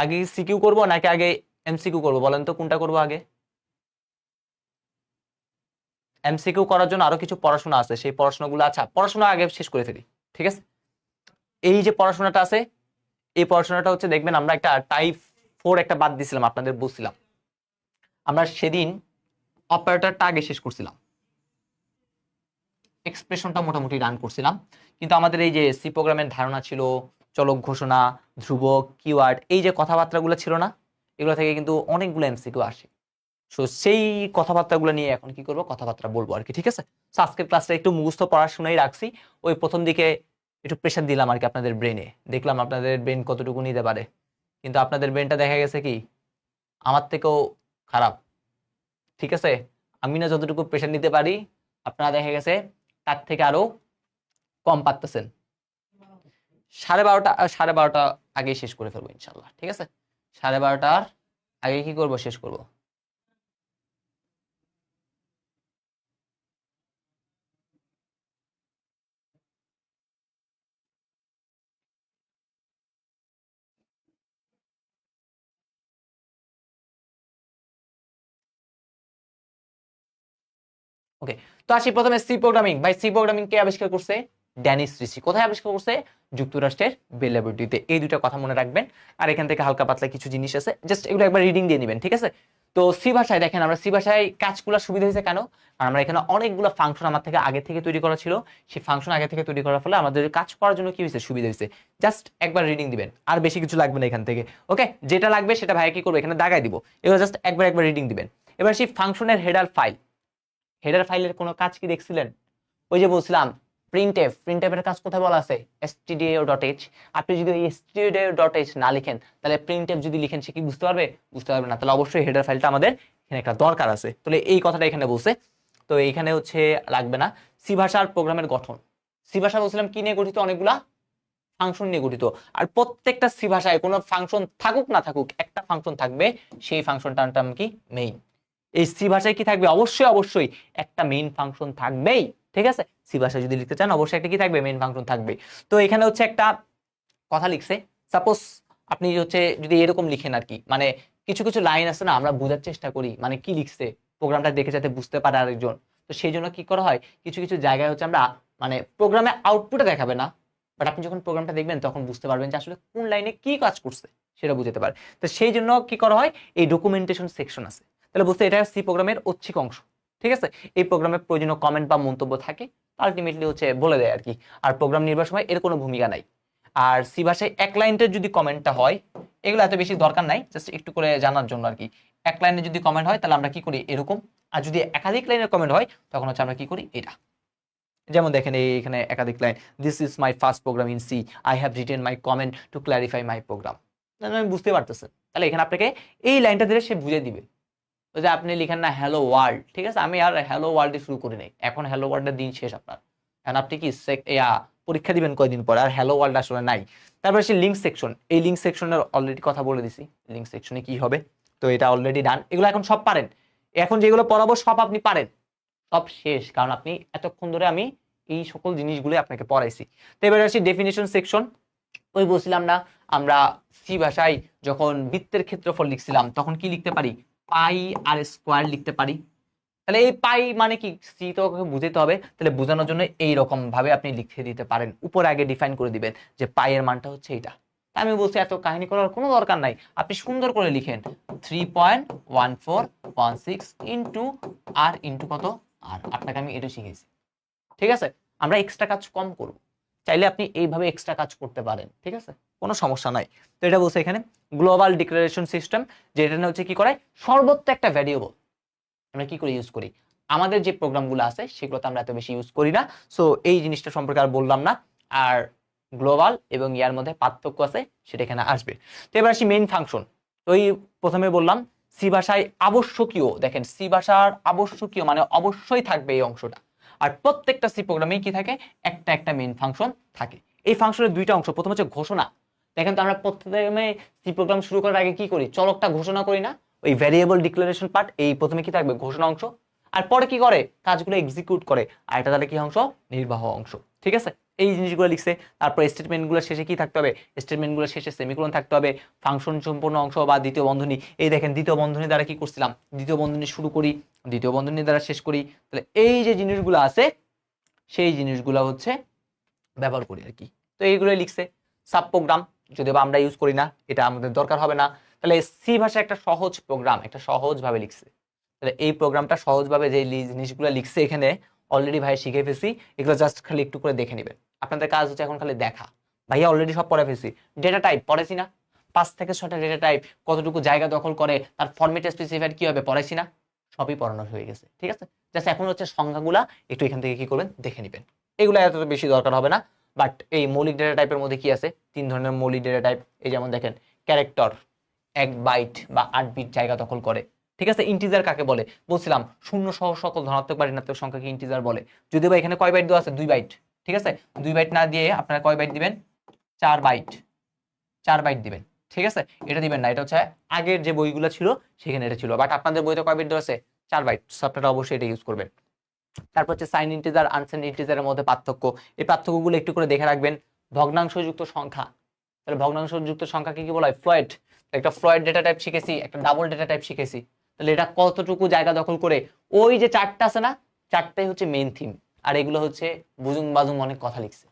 আগে সিকিউ করবো নাকি আগে এমসিকিউ করবো বলেন তো, কোনটা করবো আগে? এমসিকিউ করার জন্য আরো কিছু পড়াশোনা আছে, সেই পড়াশোনাগুলো, আচ্ছা পড়াশোনা আগে শেষ করে ফেলি, ঠিক আছে? এই যে পড়াশোনাটা আছে, এই পড়াশোনাটা হচ্ছে দেখবেন আমরা একটা টাইপ 4 একটা বাদ দিছিলাম, আপনাদের বলছিলাম আমরা সেদিন অপারেটরটা আগে শেষ করছিলাম, এক্সপ্রেশনটা মোটামুটি রান করছিলাম, কিন্তু আমাদের এই যে সি প্রোগ্রামের ধারণা ছিল চলক ঘোষণা, ধ্রুবক, কিওয়ার্ড, এই যে কথাবার্তাগুলো ছিল না, এগুলো থেকে কিন্তু অনেকগুলো এমসিকিউ আসে। সো সেই কথাবার্তাগুলো নিয়ে এখন কি করব, কথাবার্তা বলবো আর কি, ঠিক আছে? সো আজকের ক্লাসটা একটু মুখস্থ পড়াশোনাই রাখছি, ওই প্রথম দিকে একটু প্রেশার দিলাম আর কি আপনাদের ব্রেনে, দেখলাম আপনাদের ব্রেন কতটুকু নিতে পারে, কিন্তু আপনাদের ব্রেনটা দেখা গেছে কি আমার থেকেও খারাপ, ঠিক আছে? আমি না যতটুকু প্রেশার নিতে পারি আপনারা দেখা গেছে তার থেকে আরো কম পারতেছেন। 12:30 আগেই শেষ করে ফেলবো ইনশাল্লাহ, ঠিক আছে? 12:30 আগে কি করব, শেষ করব। ওকে, তো আসি প্রথমে সি প্রোগ্রামিং। ভাই সি প্রোগ্রামিং কে আবিষ্কার করছে? ড্যানিস রিচি। কোথায় আবিষ্কার করছে? যুক্তরাষ্ট্রের বেল ল্যাবরেটরিতে। এই দুইটা কথা মনে রাখবেন, আর এখান থেকে হালকা পাতলা কিছু জিনিস আছে, জাস্ট এগুলো একবার রিডিং দিয়ে নেবেন, ঠিক আছে? তো সি ভাষায় দেখেন, আমরা সি ভাষায় কাজগুলো সুবিধা হয়েছে কেন? কারণ আমরা এখানে অনেকগুলো ফাংশন আমার থেকে আগে থেকে তৈরি করা ছিল, সেই ফাংশন আগে থেকে তৈরি করার ফলে আমাদের কাজ করার জন্য কি হয়েছে, সুবিধা হয়েছে। জাস্ট একবার রিডিং দিবেন, আর বেশি কিছু লাগবে না এখান থেকে। ওকে, যেটা লাগবে সেটা ভাইয়া কি করবে, এখানে দাগাই দিব, এবার জাস্ট একবার একবার রিডিং দিবেন। এবার সেই ফাংশনের হেডার ফাইল, হেডার ফাইলের কোনো কাজ কি দেখছিলেন? ওই যে বলছিলাম প্রিন্টএফের কাজ কোথায় বলা আছে? stdio.h। আপনি যদি ওই stdio.h না লিখেন, তাহলে প্রিন্টএফ যদি লিখেন সে কি বুঝতে পারবে? বুঝতে পারবে না। তাহলে অবশ্যই হেডার ফাইলটা আমাদের এখানে একটা দরকার আছে। তাহলে এই কথাটা এখানে বলছে, তো এইখানে হচ্ছে লাগবে না। সি ভাষার প্রোগ্রামের গঠন, সি ভাষা বলছিলাম কি নিয়ে গঠিত? অনেকগুলা ফাংশন নিয়ে গঠিত। আর প্রত্যেকটা সি ভাষায় কোনো ফাংশন থাকুক না থাকুক, একটা ফাংশন থাকবে, সেই ফাংশনটার নাম কি? মেইন। এই সি ভাষায় কি থাকবে? অবশ্যই অবশ্যই একটা মেইন ফাংশন থাকবেই, ঠিক আছে? সি ভাষায় যদি লিখতে চান অবশ্যই একটা কি থাকবে? মেইন ফাংশন থাকবে। তো এখানে হচ্ছে একটা কথা লিখছে, সাপোজ আপনি হচ্ছে যদি এরকম লিখেন আর কি, মানে কিছু কিছু লাইন আছে না, আমরা বোঝার চেষ্টা করি মানে কি লিখছে, প্রোগ্রামটা দেখে যাতে বুঝতে পারে আরেকজন। তো সেই জন্য কি করা হয়, কিছু কিছু জায়গায় হচ্ছে আমরা মানে প্রোগ্রামে আউটপুটে দেখাবে না, বাট আপনি যখন প্রোগ্রামটা দেখবেন তখন বুঝতে পারবেন যে আসলে কোন লাইনে কি কাজ করছে, সেটা বুঝতে পারে। তো সেই জন্য কি করা হয়, এই ডকুমেন্টেশন সেকশন আছে। তাহলে বুঝতে, এটা সি প্রোগ্রামের ঐচ্ছিক অংশ, ঠিক আছে? এই প্রোগ্রামে প্রয়োজনীয় কমেন্ট বা মন্তব্য থাকে, আলটিমেটলি হচ্ছে বলে দেয় আর কি। আর প্রোগ্রাম নির্বার সময় এর কোনো ভূমিকা নাই। আর সি ভাষায় এক লাইনের যদি কমেন্টটা হয়, এগুলো এত বেশি দরকার নাই, জাস্ট একটু করে জানার জন্য আর কি। এক লাইনে যদি কমেন্ট হয় তাহলে আমরা কি করি, এরকম। আর যদি একাধিক লাইনের কমেন্ট হয় তখন হচ্ছে আমরা কি করি, এটা। যেমন দেখেন এখানে একাধিক line, this is my first program in C, I have written my comment to clarify my program. আমি বুঝতে পারতেছেন, তাহলে এখানে আপনাকে এই লাইনটা দিলে সে বুঝে দিবে। ওই যে আপনি লিখেন না হ্যালো ওয়ার্ল্ড, ঠিক আছে? আমি আর হ্যালো ওয়ার্ল্ডে শুরু করি নাই, এখন হ্যালো ওয়ার্ল্ডের দিন শেষ আপনার। এখন আপনি কি পরীক্ষা দিবেন কয়দিন পর, আর হ্যালো ওয়ার্ল্ড আসলে নাই। তারপরে সে লিঙ্ক সেকশন, এই লিঙ্ক সেকশনের অলরেডি কথা বলে দিছি, লিঙ্ক সেকশনে কি হবে। তো এটা অলরেডি ডান, এগুলো এখন সব পারেন। এখন যেগুলো পড়াবো সব আপনি পারেন, সব শেষ, কারণ আপনি এতক্ষণ ধরে আমি এই সকল জিনিসগুলো আপনাকে পড়াইছি। তো এবার আসি ডেফিনিশন সেকশন। ওই বলছিলাম না, আমরা সি ভাষায় যখন বৃত্তের ক্ষেত্রফল লিখছিলাম তখন কি লিখতে পারি, পাই আর স্কোয়ার লিখতে পারি। তাহলে এই পাই মানে কি, সি তো বুঝতে হবে, তাহলে বোঝানোর জন্য এই রকম ভাবে আপনি লিখে দিতে পারেন, উপরে আগে ডিফাইন করে দিবেন যে পাই এর মানটা হচ্ছে এটা। আমি বলছি এত কাহিনী করার কোনো দরকার নাই, আপনি সুন্দর করে লিখেন 3.1416 ইন্টু আর ইন্টু কত আর, আপনাকে আমি এটা শিখেছি, ঠিক আছে? আমরা এক্সট্রা কাজ কম করব, চাইলে আপনি এইভাবে এক্সট্রা কাজ করতে পারেন, ঠিক আছে? কোনো সমস্যা নাই। তো এটা বলছে এখানে গ্লোবাল ডিক্লারেশন সিস্টেম, যেটা হচ্ছে কি করে, সর্বত্র একটা ভ্যারিয়েবল আমরা কি করে ইউজ করি, আমাদের যে প্রোগ্রামগুলো আছে সেগুলোতে আমরা এত বেশি ইউজ করি না। সো এই জিনিসটা সম্পর্কে আর বললাম না। আর গ্লোবাল এবং ইয়ার মধ্যে পার্থক্য আছে, সেটা এখানে আসবে। তো এবার আসি মেইন ফাংশন। তো এই প্রথমে বললাম সি ভাষায় আবশ্যকীয়, দেখেন সি ভাষার আবশ্যকীয় মানে অবশ্যই থাকবে এই অংশটা। আর প্রত্যেকটা সি প্রোগ্রামে কি থাকে, একটা একটা মেইন ফাংশন থাকে। এই ফাংশনের দুইটা অংশ, প্রথম হচ্ছে ঘোষণা। দেখেন তো আমরা প্রথমে সি প্রোগ্রাম শুরু করার আগে কি করি, চলকটা ঘোষণা করি না, ওই ভ্যারিয়েবল ডিক্লারেশন পার্ট, এই প্রথমে কি থাকবে, ঘোষণা অংশ। আর পরে কি করে, কাজগুলো এক্সিকিউট করে। আর এটা তাহলে কি অংশ, নির্বাহ অংশ। ঠিক আছে, এই জিনিসগুলো লিখছে। তারপর স্টেটমেন্টগুলো শেষে কি থাকতে হবে, স্টেটমেন্টগুলো শেষে সেমিকোলন থাকতে হবে। ফাংশন সম্পূর্ণ অংশ বা দ্বিতীয় বন্ধনী, এই দেখেন দ্বিতীয় বন্ধনী দ্বারা কি করছিলাম, দ্বিতীয় বন্ধনী শুরু করি, দ্বিতীয় বন্ধনী দ্বারা শেষ করি। তাহলে এই যে জিনিসগুলো আছে সেই জিনিসগুলো হচ্ছে ব্যবহার করি আর কি। তো এইগুলোই লিখছে। সাব প্রোগ্রাম যদিও বা আমরা ইউজ করি না, এটা আমাদের দরকার হবে না। তাহলে সি ভাষা একটা সহজ প্রোগ্রাম, একটা সহজভাবে লিখছে। তাহলে এই প্রোগ্রামটা সহজভাবে যে জিনিসগুলো লিখছে এখানে অলরেডি ভাই শিখে ফেলছি, এগুলো জাস্ট খালি একটু করে দেখে নেবেন। আপনাদের কাজ হচ্ছে এখন খালি দেখা, ভাইয়া অলরেডি সব পড়ে ফেলছি। ডেটা টাইপ পড়েছি না, 5 থেকে 6টা ডেটা টাইপ, কতটুকু জায়গা দখল করে, তার ফরম্যাট স্পেসিফাইড কি হবে পড়াইছি না, সবই পড়ানো হয়ে গেছে। ঠিক আছে, জাস্ট এখন হচ্ছে সংখ্যাগুলা একটু এখান থেকে কি করবেন দেখে নেবেন। এগুলো এত বেশি দরকার হবে না। বাট এই মৌলিক ডেটা টাইপের মধ্যে কি আছে, 3 ধরনের মৌলিক ডেটা টাইপ। এই যেমন দেখেন ক্যারেক্টর 1 বাইট বা 8 বিট জায়গা দখল করে। ঠিক আছে, ইন্টিজার কাকে বলে বলছিলাম, শূন্য সহ সকল ধনাত্মক বা ঋণাত্মক সংখ্যাকে ইন্টিজার বলে। যদিও বা এখানে কয় বাইট দেওয়া আছে, 2 বাইট। ঠিক আছে, 2 বাইট না দিয়ে আপনারা কয় বাইট দিবেন, 4 বাইট, 4 বাইট দিবেন। ঠিক আছে, এটা দিবেন না, এটা হচ্ছে আগের যে বইগুলো ছিল সেখানে এটা ছিল, বাট আপনাদের বইতে কয় বাইট দেওয়া আছে, 4 বাইট। সো আপনারা অবশ্যই এটা ইউজ করবেন। তারপর হচ্ছে সাইন ইন্টিজার আনসাইন ইন্টিজারের মধ্যে পার্থক্য, এই পার্থক্যগুলো একটু করে দেখে রাখবেন। ভগ্নাংশযুক্ত সংখ্যা, তাহলে ভগ্নাংশযুক্ত সংখ্যাকে কি বলা হয়, ফ্লয়েড। একটা ফ্লয়েড ডেটা টাইপ শিখেছি, একটা ডাবল ডেটা টাইপ শিখেছি। তাহলে এটা কতটুকু জায়গা দখল করে, ওই যে 4টা আছে না, 4টাই হচ্ছে মেইন থিম। আর এগুলো হচ্ছে বুজুং বাজুং অনেক কথা লিখছে,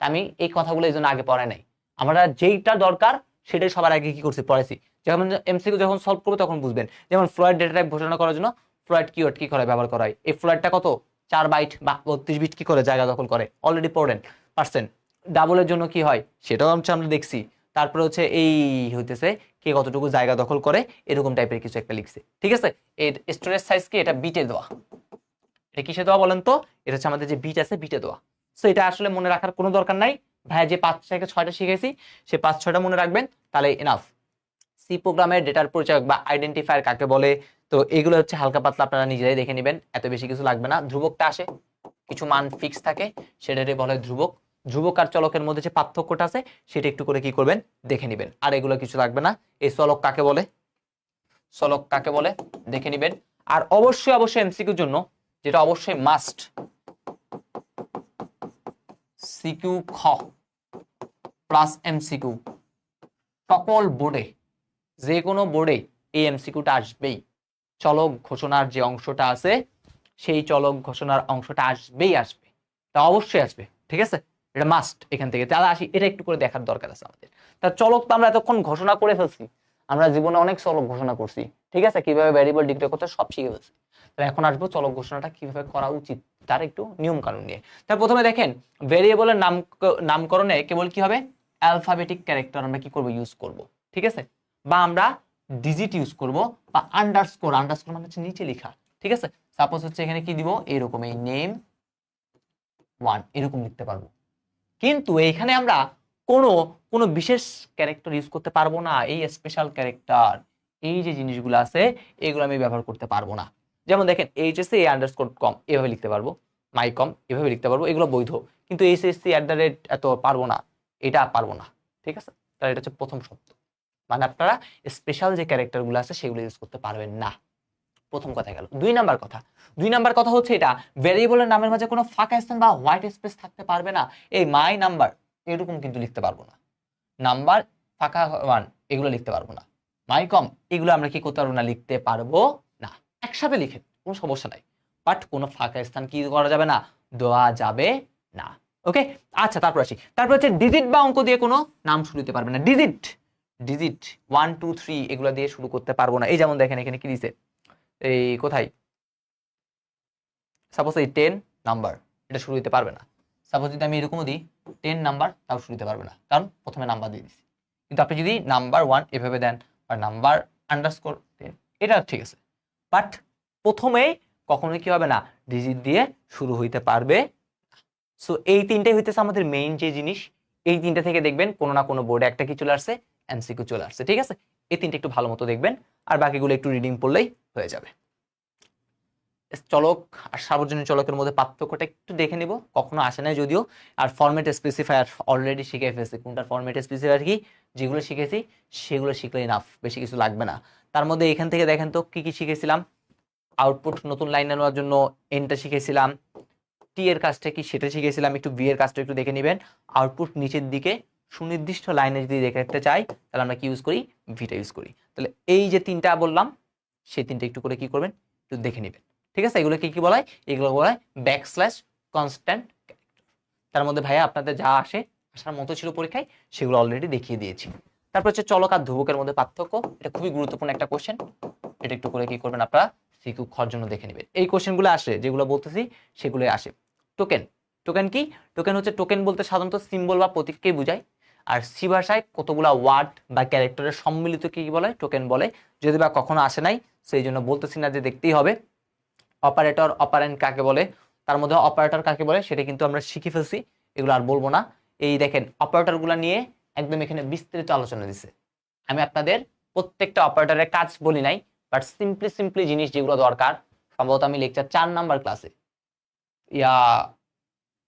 আমি এই কথাগুলো এই জন্য আগে পড়াই নাই। আমরা যেইটা দরকার সেটাই সবার আগে কি করছি, পড়াইছি। যখন এমসিকিউ যখন সলভ করবো তখন বুঝবেন। যেমন ফ্লয়েড ডেটা টাইপ ঘোষণা করার জন্য ফ্লয়েড কিওয়ার্ড কি করে ব্যবহার করা হয়। এই ফ্লয়েডটা কত, 4 বাইট বা 32 বিট কি করে জায়গা দখল করে, অলরেডি পড়েন পারছেন। ডাবলের জন্য কি হয় সেটাও আমরা দেখছি। তারপরে হচ্ছে এই হইতেছে কে কতটুকু জায়গা দখল করে, এরকম টাইপের কিছু একটা লিখছে। ঠিক আছে, এর স্টোরেজ সাইজ কি, এটা বিটে দেওয়া। এটা কিসে দেওয়া বলেন তো, এটা হচ্ছে আমাদের যে বিট আছে বিটে দেওয়া। সো এটা আসলে মনে রাখার কোনো দরকার নাই। ভাইয়া যে 5 থেকে 6টা শিখেছি সে 5-6টা মনে রাখবেন, তাহলে এনাফ। সি প্রোগ্রামের ডেটার পরিচয় বা আইডেন্টিফায়ার কাকে বলে, তো এগুলো হচ্ছে হালকা পাতলা আপনারা নিজেরাই দেখে নেবেন, এত বেশি কিছু লাগবে না। ধ্রুবকটা আসে, কিছু মান ফিক্স থাকে, সেটাকে বলে ধ্রুবক। ধ্রুবক আর চলকের মধ্যে যে পার্থক্যটা আছে সেটা একটু করে কি করবেন দেখে নেবেন। আর এগুলো কিছু লাগবে না। এই চলক কাকে বলে, চলক কাকে বলে দেখে নেবেন। আর অবশ্যই অবশ্যই এমসিকিউর জন্য যেটা অবশ্যই মাস্ট, সিকিউ খ প্লাস এমসিকিউ, সকল বোর্ডে যে কোনো বোর্ডে এই এমসিকিউটা আসবেই। চলক ঘোষণার যে অংশটা আছে সেই চলক ঘোষণার অংশটা আসবেই আসবে, তা অবশ্যই আসবে। ঠিক আছে, এটা মাস্ট। এখান থেকে তাহলে আসি, এটা একটু করে দেখার দরকার আছে আমাদের। তা চলক তো আমরা এতক্ষণ ঘোষণা করে ফেলছি, আমরা জীবনে অনেক চলক ঘোষণা করছি। ঠিক আছে, কিভাবে ভ্যারিয়েবল ডিক্লেয়ার করতে সব শিখে ফেলছি। তাহলে এখন আসবো চলক ঘোষণাটা কিভাবে করা উচিত তার একটু নিয়ম কানুন নিয়ে। তার প্রথমে দেখেন ভ্যারিয়েবলের নামকরণে কেবল কি হবে, অ্যালফাবেটিক ক্যারেক্টার আমরা কি করব, ইউজ করব। ঠিক আছে, বা আমরা ডিজিট ইউজ করব, বা আন্ডারস্কোর, আন্ডারস্কোর মানে হচ্ছে নিচে লেখা। ঠিক আছে, সাপোজ হচ্ছে এখানে কি দিব, এরকম এই নেম 1 এরকম লিখতে পারবো। কিন্তু এইখানে আমরা কোনো কোনো বিশেষ ক্যারেক্টার ইউজ করতে পারবো না। এই স্পেশাল ক্যারেক্টার, এই যে জিনিসগুলো আছে এগুলো আমি ব্যবহার করতে পারবো না। যেমন দেখেন এইচএসসি আন্ডারস্কোর কম এভাবে লিখতে পারবো, মাই কম এভাবে লিখতে পারবো, এগুলো বৈধ। কিন্তু এইচএসসি এত পারবো না, এটা পারবো না। ঠিক আছে, তাহলে এটা হচ্ছে প্রথম শব্দ, মানে আপনারা স্পেশাল যে ক্যারেক্টারগুলো আছে সেগুলো ইউজ করতে পারবেন না। প্রথম কথা গেল। 2 নাম্বার কথা হচ্ছে এটা ভ্যারিয়েবলের নামের মাঝে কোনো ফাঁকা স্থান বা হোয়াইট স্পেস থাকতে পারবে না। এই মাই নাম্বার এরকম কিন্তু লিখতে পারবো না, নাম্বার ফাঁকা 1 এগুলো লিখতে পারবো না, মাই কম এগুলো আমরা কি করতে পারবো না, লিখতে পারবো না। একসাথে লিখে কোনো সমস্যা নাই, বাট কোনো ফাঁকা স্থান কি করা যাবে না, দেওয়া যাবে না। ওকে, আচ্ছা তারপর আসি। তারপর হচ্ছে ডিজিট বা অঙ্ক দিয়ে কোনো নাম শুরু দিতে পারবে না। ডিজিট ডিজিট 1 2 3 এগুলো দিয়ে শুরু করতে পারবো না। এই যেমন দেখেন এখানে কি দিছে, এই কোথায়, সাপোজ এই 10 নাম্বার, এটা শুরু দিতে পারবে না। সাপোজ যদি আমি এরকমও দিই 10 নাম্বার, তাও শুরু দিতে পারবে না, কারণ প্রথমে নাম্বার দিয়ে দিছি। কিন্তু আপনি যদি নাম্বার 1 এভাবে দেন বা নাম্বার আন্ডারস্কোর 10, এটা ঠিক আছে। বাট প্রথমেই কখনোই কি হবে না, ডিজিট দিয়ে শুরু হইতে পারবে। সো এই তিনটাই হইতেছে আমাদের মেইন যে জিনিস। এই তিনটা থেকে দেখবেন কোনো না কোনো বোর্ডে একটা কি চলে আসছে, এমসিকিউ চলে আসছে। ঠিক আছে, এই তিনটা একটু ভালো মতো দেখবেন, আর বাকিগুলো একটু রিডিং পড়লেই হয়ে যাবে। চলক আর সার্বজনীন চলকের মধ্যে পার্থক্যটা একটু দেখে নিব, কখনো আসে নাই যদিও। আর ফরম্যাট স্পেসিফায়ার অলরেডি শিখে ফেলছি, কোনটার ফরম্যাট স্পেসিফায়ার কি, যেগুলো শিখেছি সেগুলো শিখলে ইনাফ, বেশি কিছু লাগবে না। তার মধ্যে এখান থেকে দেখেন তো কি কি শিখেছিলাম, আউটপুট নতুন লাইন নেওয়ার জন্য এনটা শিখেছিলাম, টি এর কাজটা কি সেটা শিখেছিলাম, একটু বি এর কাজটা একটু দেখে নেবেন। আউটপুট নিচের দিকে সুনির্দিষ্ট লাইনে যদি দেখাতে চাই তাহলে আমরা কি ইউজ করি, ভিটা ইউজ করি। তাহলে এই যে তিনটা বললাম সেই তিনটা একটু করে কি করবেন, একটু দেখে নেবেন। ঠিক আছে, এগুলোকে কি বলা হয়, এগুলো বলা হয় ব্যাকস্ল্যাশ কনস্ট্যান্ট ক্যারেক্টার। তার মধ্যে ভাইয়া আপনাদের যা আসার মতো ছিল পরীক্ষায় সেগুলো অলরেডি দেখিয়ে দিয়েছি। তারপর হচ্ছে চলক আর ধ্রুবকের মধ্যে পার্থক্য, এটা খুবই গুরুত্বপূর্ণ একটা কোশ্চেন, এটা একটু করে কি করবেন আপনারা সিকিউ খাওয়ার জন্য দেখে নেবেন। এই কোশ্চেনগুলো আসে যেগুলো বলতেছি সেগুলোই আসে। টোকেন, টোকেন কি, টোকেন হচ্ছে, টোকেন বলতে সাধারণত সিম্বল বা প্রতীককে বোঝায়। আর সি ভাষায় কতগুলা ওয়ার্ড বা ক্যারেক্টারের সম্মিলিত কি বলে, টোকেন বলে। যদি বা কখনো আসে নাই সেই জন্য বলতেছি না যে দেখতেই হবে। অপারেটর, অপারেন্ট কাকে বলে, তার মধ্যে অপারেটর কাকে বলে সেটা কিন্তু আমরা শিখে ফেলছি, এগুলো আর বলবো না। এই দেখেন অপারেটরগুলো নিয়ে একদম এখানে বিস্তারিত আলোচনা দিছে। আমি আপনাদের প্রত্যেকটা অপারেটরের কাজ বলি নাই, বাট সিম্পলি জিনিস যেগুলো দরকার, সম্ভবত আমি লেকচার 4 নাম্বার ক্লাসে ইয়া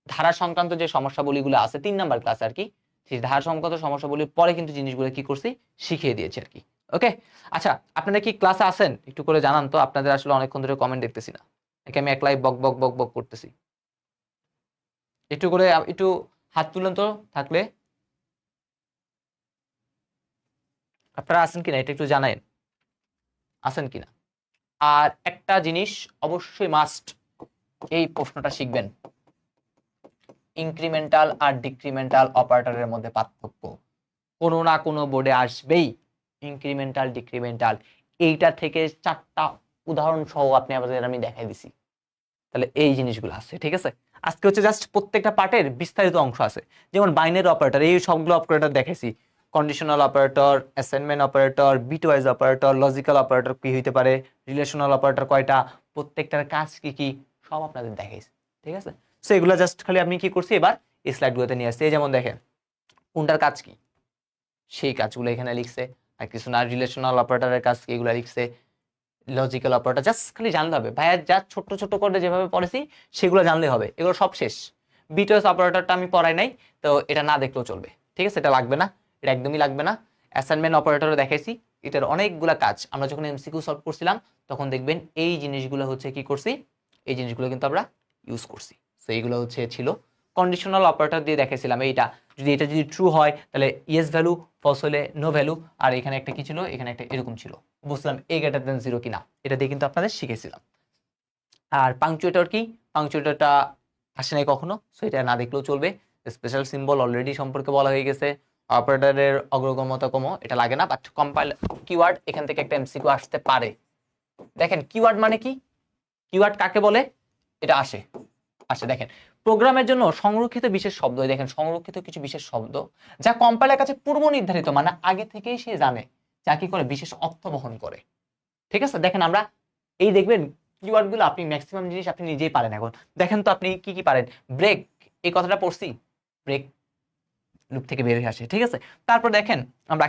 ধারা সংক্রান্ত যে সমস্যাবলীগুলো আছে 3 নাম্বার ক্লাস আর কি, সেই ধারা সংক্রান্ত সমস্যাবলীর পরে কিন্তু জিনিসগুলো কি করছি, শিখিয়ে দিয়েছি আর কি। ওকে, আচ্ছা আপনারা কি ক্লাসে আছেন একটু করে জানান তো, আপনাদের আসলে অনেকক্ষণ ধরে কমেন্ট দেখতেছি না, নাকি আমি একলাই বক বক বক বক করতেছি। একটু করে একটু হাত তুলেন তো থাকলে, আপনারা আছেন কিনা এটা একটু জানায়েন, আছেন কিনা। আর একটা জিনিস অবশ্যই মাস্ট, এই প্রশ্নটা শিখবেন, ইনক্রিমেন্টাল আর ডিক্রিমেন্টাল অপারেটরের মধ্যে পার্থক্য কোনো না কোনো বোর্ডে আসবেই। ইনক্রিমেন্টাল, ডিক্রিমেন্টাল, এইটা থেকে 4টা উদাহরণ সহ আপনি আমাদের আমি দেখাই দিছি। তাহলে এই জিনিসগুলো আছে, ঠিক আছে। আজকে হচ্ছে জাস্ট প্রত্যেকটা পার্টের বিস্তারিত অংশ আছে, যেমন বাইনারি অপারেটর, এই সবগুলো অপারেটর দেখাইছি। Conditional operator, assignment operator, bitwise operator, logical operator কি হইতে পারে, রিলেশনাল অপারেটর কয়টা, প্রত্যেকটার কাজ কি কি সব আপনাদের দেখাইছি, ঠিক আছে। সো এগুলো জাস্ট খালি আমি কি করছি এবার এই স্লাইডগুলোতে নিয়ে আসছি। এই যেমন দেখেন কোনটার কাজ কি সেই কাজগুলো এখানে লিখছে, আর কিছু না, রিলেশনাল অপারেটরের কাজ কি এগুলো লিখছে, লজিক্যাল অপারেটর জাস্ট খালি জানলে হবে ভাইয়া, যা ছোট ছোট করে যেভাবে পড়েছি সেগুলো জানলে হবে, এগুলো সব শেষ। বিটওয়াইজ অপারেটরটা আমি পড়াই নাই, তো এটা না দেখলেও চলবে, ঠিক আছে, এটা লাগবে না, এটা একদমই লাগবে না। অ্যাসাইনমেন্ট অপারেটরও দেখাইছি, এটার অনেকগুলো কাজ আমরা যখন এমসিকিউ সলভ করছিলাম তখন দেখবেন এই জিনিসগুলো হচ্ছে কি করছি, এই জিনিসগুলো কিন্তু আমরা ইউজ করছি। তো এইগুলো হচ্ছে ছিল। কন্ডিশনাল অপারেটর দিয়ে দেখাইছিলাম এইটা, যদি এটা যদি ট্রু হয় তাহলে ইয়েস ভ্যালু, ফলস হলে নো ভ্যালু, আর এখানে একটা কি ছিল, এখানে একটা এরকম ছিল, বুঝলাম এ গ্রেটার দেন 0 কিনা, এটা দিয়ে কিন্তু আপনাদের শিখেছিলাম। আর পাংচুয়েটর কি, পাংচুয়েটরটা আসে নাই কখনো, সো এটা না দেখলেও চলবে। স্পেশাল সিম্বল অলরেডি সম্পর্কে বলা হয়ে গেছে। অপারেটরের অগ্রগমতা কমো, এটা লাগে না, বাট কম্পাইল কিওয়ার্ড এখান থেকে একটা এমসিকিউ আসতে পারে। দেখেন কিওয়ার্ড মানে কি, কিওয়ার্ড কাকে বলে, এটা আসে আসে দেখেন প্রোগ্রামের জন্য সংরক্ষিত বিশেষ শব্দ, দেখেন সংরক্ষিত কিছু বিশেষ শব্দ যা কম্পাইলার কাছে পূর্ব নির্ধারিত, মানে আগে থেকেই সে জানে, যা কি করে বিশেষ অর্থ বহন করে, ঠিক আছে। দেখেন আমরা এই দেখবেন কিওয়ার্ড গুলো আপনি ম্যাক্সিমাম জিনিস আপনি নিজেই পারেন এখন। দেখেন তো আপনি কি কি পারেন, ব্রেক, এই কথাটা পড়ছি, ব্রেক লুপ থেকে বের হয়ে আসে, ঠিক আছে। তারপর দেখেন আমরা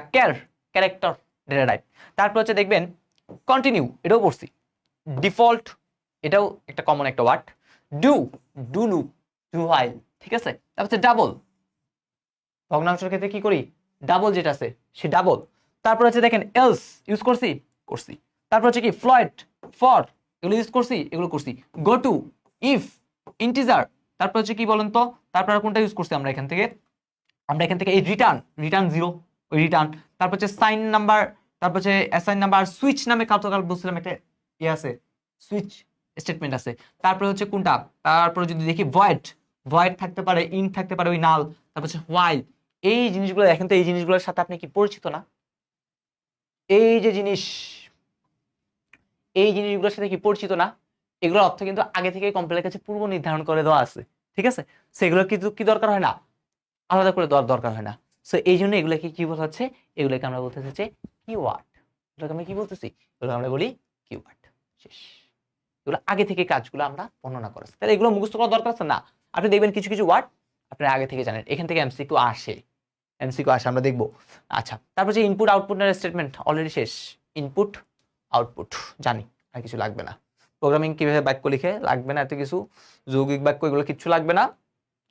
ক্যারেক্টার ডেটা টাইপ, তারপর হচ্ছে দেখবেন কন্টিনিউ, এটাও পড়ছি। ডিফল্ট, এটাও একটা কমন একটা word. Do, do loop, do while, ঠিক আছে। তারপর হচ্ছে ডাবল, ভগ্নাংশের ক্ষেত্রে কি করি, ডাবল যেটা আছে সে ডাবল। তারপর হচ্ছে দেখেন এলস ইউজ করছি, করছি। তারপর হচ্ছে কি ফ্লয়েড, ফর, এগুলো ইউজ করছি, এগুলো করছি। গো টু, ইফ, ইন্টিজার, তারপর হচ্ছে কি বলেন তো, তারপর কোনটা ইউজ করছি আমরা এখান থেকে, এই রিটার্ন, রিটার্ন 0, ওই রিটার্ন। তারপর হচ্ছে সাইন নাম্বার, তারপর হচ্ছে অ্যাসাইন নাম্বার, সুইচ নামে কাল বলছিলাম একটা ইয়ে আছে, সুইচ স্টেটমেন্ট আছে। তারপরে হচ্ছে কোনটা, তারপরে যদি দেখি ভয়েড, ভয়েড থাকতে পারে, ইন থাকতে পারে, ওই নাল। তারপর হচ্ছে হোয়াইল, এই জিনিসগুলো দেখেন তো, এই জিনিসগুলোর সাথে আপনি কি পরিচিত না, এই যে জিনিস, এই জিনিসগুলোর সাথে কি পরিচিত না, এগুলোর অর্থ কিন্তু আগে থেকে কম্পিউটারের কাছে পূর্ব নির্ধারণ করে দেওয়া আছে, ঠিক আছে। সেগুলো কিন্তু কি দরকার হয় না, আলাদা করে দেওয়ার দরকার হয় না। সো এই জন্য এগুলোকে কি বলা হচ্ছে, এগুলোকে আমরা বলতে চাচ্ছি কিওয়ার্ড, এগুলোকে আমরা কি বলতেছি, এগুলো আমরা বলি কিওয়ার্ড। শেষ, এগুলো আগে থেকে কাজগুলো আমরা বর্ণনা করেছি, তাহলে এগুলো মুখস্থ করার দরকার আছে না। আপনি দেখবেন কিছু কিছু ওয়ার্ড আপনি আগে থেকে জানেন, এখান থেকে এমসিকিউ আসে, এমসিকিউ আসে আমরা দেখবো। আচ্ছা, তারপর যে ইনপুট আউটপুটের স্টেটমেন্ট অলরেডি শেষ, ইনপুট আউটপুট জানি, আর কিছু লাগবে না। প্রোগ্রামিং কিভাবে বাক্য লিখে লাগবে না এত কিছু, যৌগিক বাক্য এগুলো কিচ্ছু লাগবে না।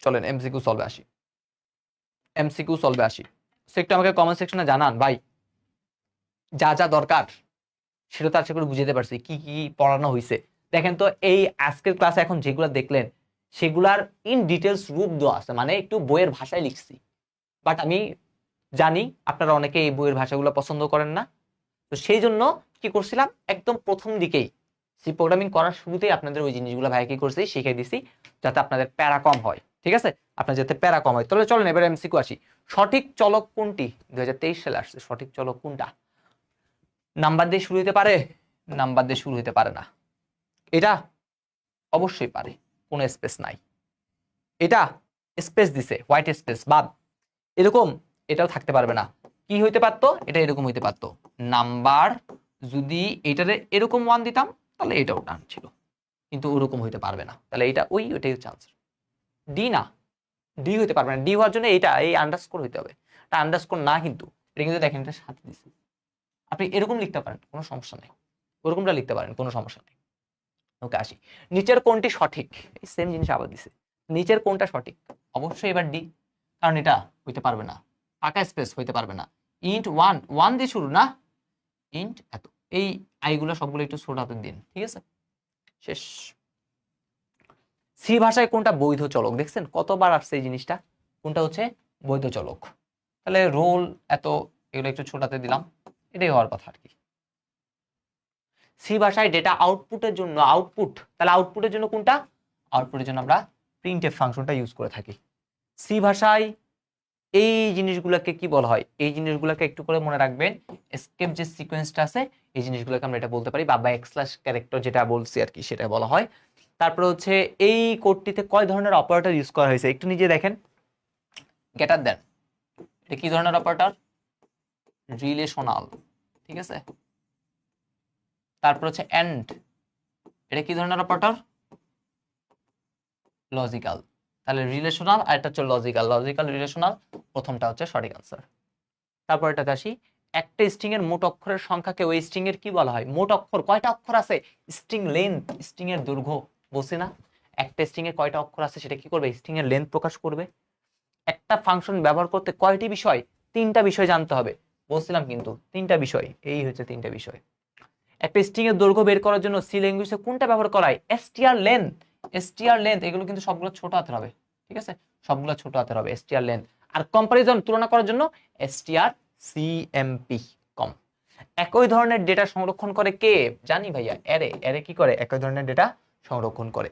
চলেন এমসিকিউ সলভে আসি, এমসিকিউ সলভে আসি। সো একটু আমাকে কমেন্ট সেকশনে জানান ভাই, যা যা দরকার সেটা তো আশা করি বুঝাতে পারছি কি কি পড়ানো হয়েছে। দেখেন তো এই আজকের ক্লাসে এখন যেগুলো দেখলেন সেগুলার ইন ডিটেলস রূপ দেওয়া আছে, মানে একটু বইয়ের ভাষায় লিখছি, বাট আমি জানি আপনারা অনেকে এই বইয়ের ভাষাগুলো পছন্দ করেন না। তো সেই জন্য কি করছিলাম, একদম প্রথম দিকেই সি প্রোগ্রামিং করার শুরুতেই আপনাদের ওই জিনিসগুলো ভাই কি করছি শিখিয়ে দিছি, যাতে আপনাদের প্যারা কম হয়। ঠিক আছে, আপনার যাতে প্যারা কম হয়। তাহলে চলেন এবার এমসিকিউ আসি। সঠিক চলক কোনটি? 2023 সালে আসছে। সঠিক চলক কোনটা? নাম্বার দিয়ে শুরু হতে পারে? নাম্বার দিয়ে শুরু হতে পারে না। এটা অবশ্যই পারে, কোনো স্পেস নাই। এটা স্পেস দিছে, হোয়াইট স্পেস বাদ, এরকম এটাও থাকতে পারবে না। কি হইতে পারতো? এটা এরকম হইতে পারতো। নাম্বার যদি এটারে এরকম 1 দিতাম তাহলে এটাও টান ছিল, কিন্তু ওরকম হইতে পারবে না। তাহলে এটা ওইটাই হচ্ছে আনসার। ডি না, ডি হইতে পারবে না। ডি হওয়ার জন্য এটা এই আন্ডারস্কোর হইতে হবে। এটা আন্ডারস্কোর না, কিন্তু এটা কিন্তু দেখেন এটা সাথে দিছে। আপনি এরকম লিখতে পারেন, কোনো সমস্যা নেই, ওরকমটা লিখতে পারেন, কোনো সমস্যা নেই। ওকে, আসি। নিচের কোনটি সঠিক? এই সেম জিনিস আবার দিছে। নিচের কোনটা সঠিক? অবশ্যই এবার ডি, কারণ এটা হইতে পারবে না, ফাঁকা স্পেস হইতে পারবে না। ইন্ট 1 দিয়ে শুরু না, ইন্ট এত। এই আইগুলো সবগুলো একটু ছোট হাতের দিন, ঠিক আছে? শেষ। সি ভাষায় কোনটা বৈধ চলক? দেখছেন কতবার আসছে এই জিনিসটা, কোনটা হচ্ছে বৈধ চলক। তাহলে রোল এত, এগুলো একটু ছোট হাতে দিলাম, এটাই হওয়ার কথা আর কি। সি ভাষায় ডেটা আউটপুটের জন্য, আউটপুট, তাহলে আউটপুটের জন্য কোনটা? আউটপুটের জন্য আমরা প্রিন্টএফ ফাংশনটা ইউজ করে থাকি। সি ভাষায় এই জিনিসগুলোকে কি বলা হয়? এই জিনিসগুলোকে একটু করে মনে রাখবেন। এসকেপ যে সিকোয়েন্সটা আছে, এই জিনিসগুলোকে আমরা এটা বলতে পারি, বা ব্যাকস্ল্যাশ ক্যারেক্টার যেটা বলছি আর কি, সেটা বলা হয়। তারপরে হচ্ছে এই কোডটিতে কয় ধরনের অপারেটর ইউজ করা হয়েছে একটু নিজে দেখেন। গেটার দেন, এটা কি ধরনের অপারেটর? রিলেশনাল, ঠিক আছে। তারপর হচ্ছে এন্ড, এটা কি ধরনের অপারেটর? লজিক্যাল। তাহলে রিলেশনাল আর এটা হচ্ছে লজিক্যাল, লজিক্যাল রিলেশনাল, প্রথমটা হচ্ছে সঠিক আনসার। তারপর এটাতে আসি। একটা স্ট্রিং এর মোট অক্ষরের সংখ্যাকে ওই স্ট্রিং এর কি বলা হয়? মোট অক্ষর কয়টা অক্ষর আছে? স্ট্রিং লেন্থ, স্ট্রিং এর দৈর্ঘ্য, বলছি না? একটা স্ট্রিং এর কয়টা অক্ষর আছে সেটা কি করবে? স্ট্রিং এর লেন্থ প্রকাশ করবে। একটা ফাংশন ব্যবহার করতে কয়টি বিষয়? 3টা বিষয় জানতে হবে, বলছিলাম কিন্তু 3টা বিষয়, এই হচ্ছে 3টা বিষয়। একটা স্ট্রিং এর দৈর্ঘ্য বের করার জন্য সি ল্যাঙ্গুয়েজে কোনটা ব্যবহার করা হয়? str length, str length. এগুলো কিন্তু সবগুলো ছোট হাতের হবে, ঠিক আছে? সবগুলো ছোট হাতের হবে, str লেন্থ। আর কম্পারিজন, তুলনা করার জন্য strcmp, কম। একই ধরনের ডেটা সংরক্ষণ করে কে? জানি ভাইয়া, অ্যারে। অ্যারে কি করে? একই ধরনের ডেটা সংরক্ষণ করে।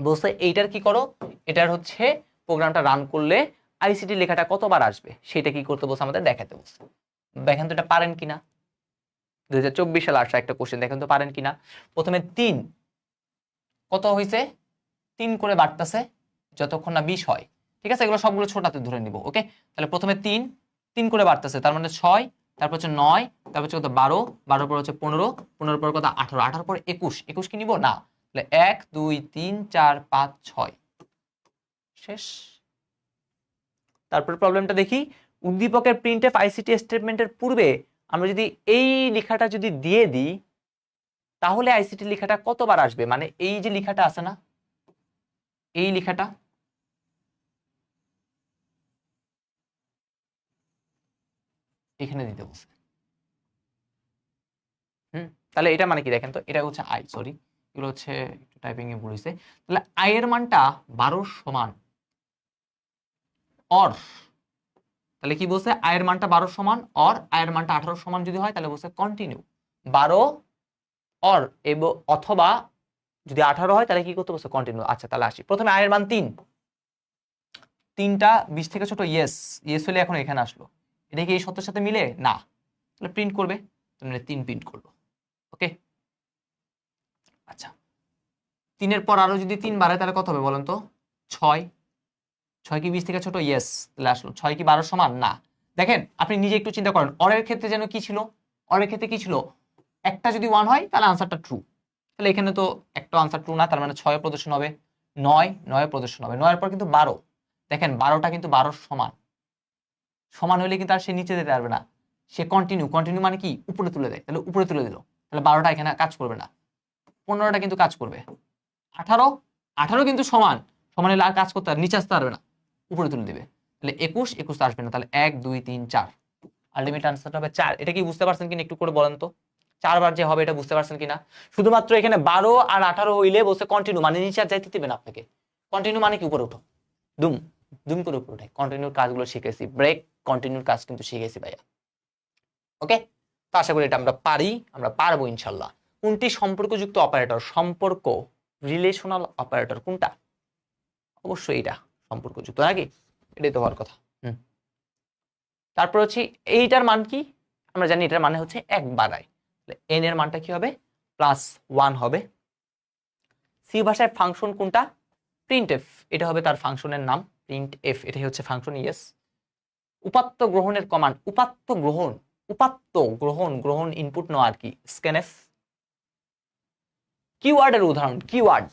বলছে এইটার কি করো, এটার হচ্ছে প্রোগ্রামটা রান করলে আইসিটি লেখাটা কতবার আসবে সেটা কি করতে বলছে আমাদের দেখাতে বলছে। দেখেন তো এটা পারেন কিনা। 2024 সালে আসা একটা কোশ্চেন, দেখেন তো পারেন কিনা। প্রথমে 3 কত হয়েছে? 3 করে বাড়তেছে যতক্ষণ না 20 হয়, ঠিক আছে? এগুলো সবগুলো ছোটাতে ধরে নিব, ওকে? তাহলে প্রথমে 3 করে বাড়তেছে, তার মানে 6, তারপর হচ্ছে 9, তারপর হচ্ছে কত 12, 12 পর হচ্ছে 15, 15 পর কত 18, 18 পর 21, 21 কি নিব না? তাহলে 1 2 3 4 5 6, শেষ। তারপর প্রবলেমটা দেখি। উদ্দীপকের প্রিন্টএফ আইসিটি স্টেটমেন্টের পূর্বে আমরা যদি এই লেখাটা যদি দিয়ে দিই তাহলে আইসিটি লেখাটা কতবার আসবে? মানে এই যে লেখাটা আছে না, এই লেখাটা, এখানে দিতে বলছে। তাহলে এটা মানে কি দেখেন তো, এটা হচ্ছে আই, সরি এগুলো হচ্ছে একটু টাইপিং এ ভুল হয়েছে। তাহলে আই এর মানটা 12 সমান অর, তাহলে কি বলছে? আই এর মানটা 12 সমান অর আই এর মানটা 18 সমান যদি হয় তাহলে বলছে কন্টিনিউ। 12 অর এবং অথবা যদি 18 হয় তাহলে কি করতে বলছে? কন্টিনিউ। আচ্ছা তাহলে আসি। প্রথমে আই এর মান 3, 3টা 20 থেকে ছোট, ইয়েস, ইয়েস হলে এখন এখানে আসলো। এটা কি এই সত্যের সাথে মিলে? না, তাহলে প্রিন্ট করবে, তাহলে 3 প্রিন্ট করলো, ওকে? আচ্ছা, 3 পর আরো যদি 3 বাড়ে তাহলে কত হবে বলেন তো? 6, 6 কি 20 থেকে ছোট? ইয়েস, তাহলে আসলো। 6 কি 12 সমান? না। দেখেন আপনি নিজে একটু চিন্তা করেন, অরের ক্ষেত্রে যেন কি ছিল? অরের ক্ষেত্রে কি ছিল? একটা যদি 1 হয় তাহলে আনসারটা ট্রু, তাহলে এখানে তো একটা আনসার ট্রু না, তার মানে 6 প্রদর্শন হবে, 9 প্রদর্শন হবে। 9 এর পর কিন্তু 12, দেখেন 12টা কিন্তু 12 সমান, সমান হলে কিন্তু আর সে নিচে যেতে পারবে না, সে কন্টিনিউ, কন্টিনিউ মানে কি? উপরে তুলে দেয়, তাহলে উপরে তুলে দিল, তাহলে 12টা এখানে কাজ করবে না। 15টা কিন্তু কাজ করবে। 18, 18 কিন্তু সমান, সমান হলে আর কাজ করতে আর নিচে আসতে পারবে না, উপরে তুলে দিবে, তাহলে 21, 21 তো আসবে না, তাহলে 1 2 3 4, আলটিমেট আনসারটা হবে 4। এটা কি বুঝতে পারছেন কিনা একটু করে বলেন তো? 4 বার যে হবে এটা বুঝতে পারছেন কিনা? শুধুমাত্র এখানে 12 আর 18 হইলে বলছে কন্টিনিউ, মানে নিচে আর যাইতে দিবে না আপনাকে। কন্টিনিউ মানে কি উপরে উঠো, দুম দুম করে উপরে উঠে। কন্টিনিউর কাজগুলো শিখেছি, ব্রেক কন্টিনিউর কাজ কিন্তু শিখেছি ভাইয়া। ওকে, তো আশা করি এটা আমরা পারি, আমরা পারবো ইনশাল্লাহ। কোনটি সম্পর্কযুক্ত অপারেটর? সম্পর্ক, রিলেশনাল অপারেটর কোনটা? অবশ্যই এটা সম্পর্কযুক্ত, নাকি? এটাই তো হওয়ার কথা। তারপর হচ্ছে এইটার মান কি? আমরা জানি এটার মানে হচ্ছে 1 বাড়ায়, এন এর মানটা কি হবে? +1 হবে। সি ভাষায় ফাংশন কোনটা? প্রিন্ট এফ, এটা হবে তার ফাংশনের নাম, প্রিন্ট এফ, এটাই হচ্ছে ফাংশন। ইয়েস। উপাত্ত গ্রহণের কমান্ড, উপাত্ত গ্রহণ, উপাত্ত গ্রহণ, গ্রহণ ইনপুট নেওয়া আর কি, স্ক্যানএফ। কিওয়ার্ডের উদাহরণ, কিওয়ার্ড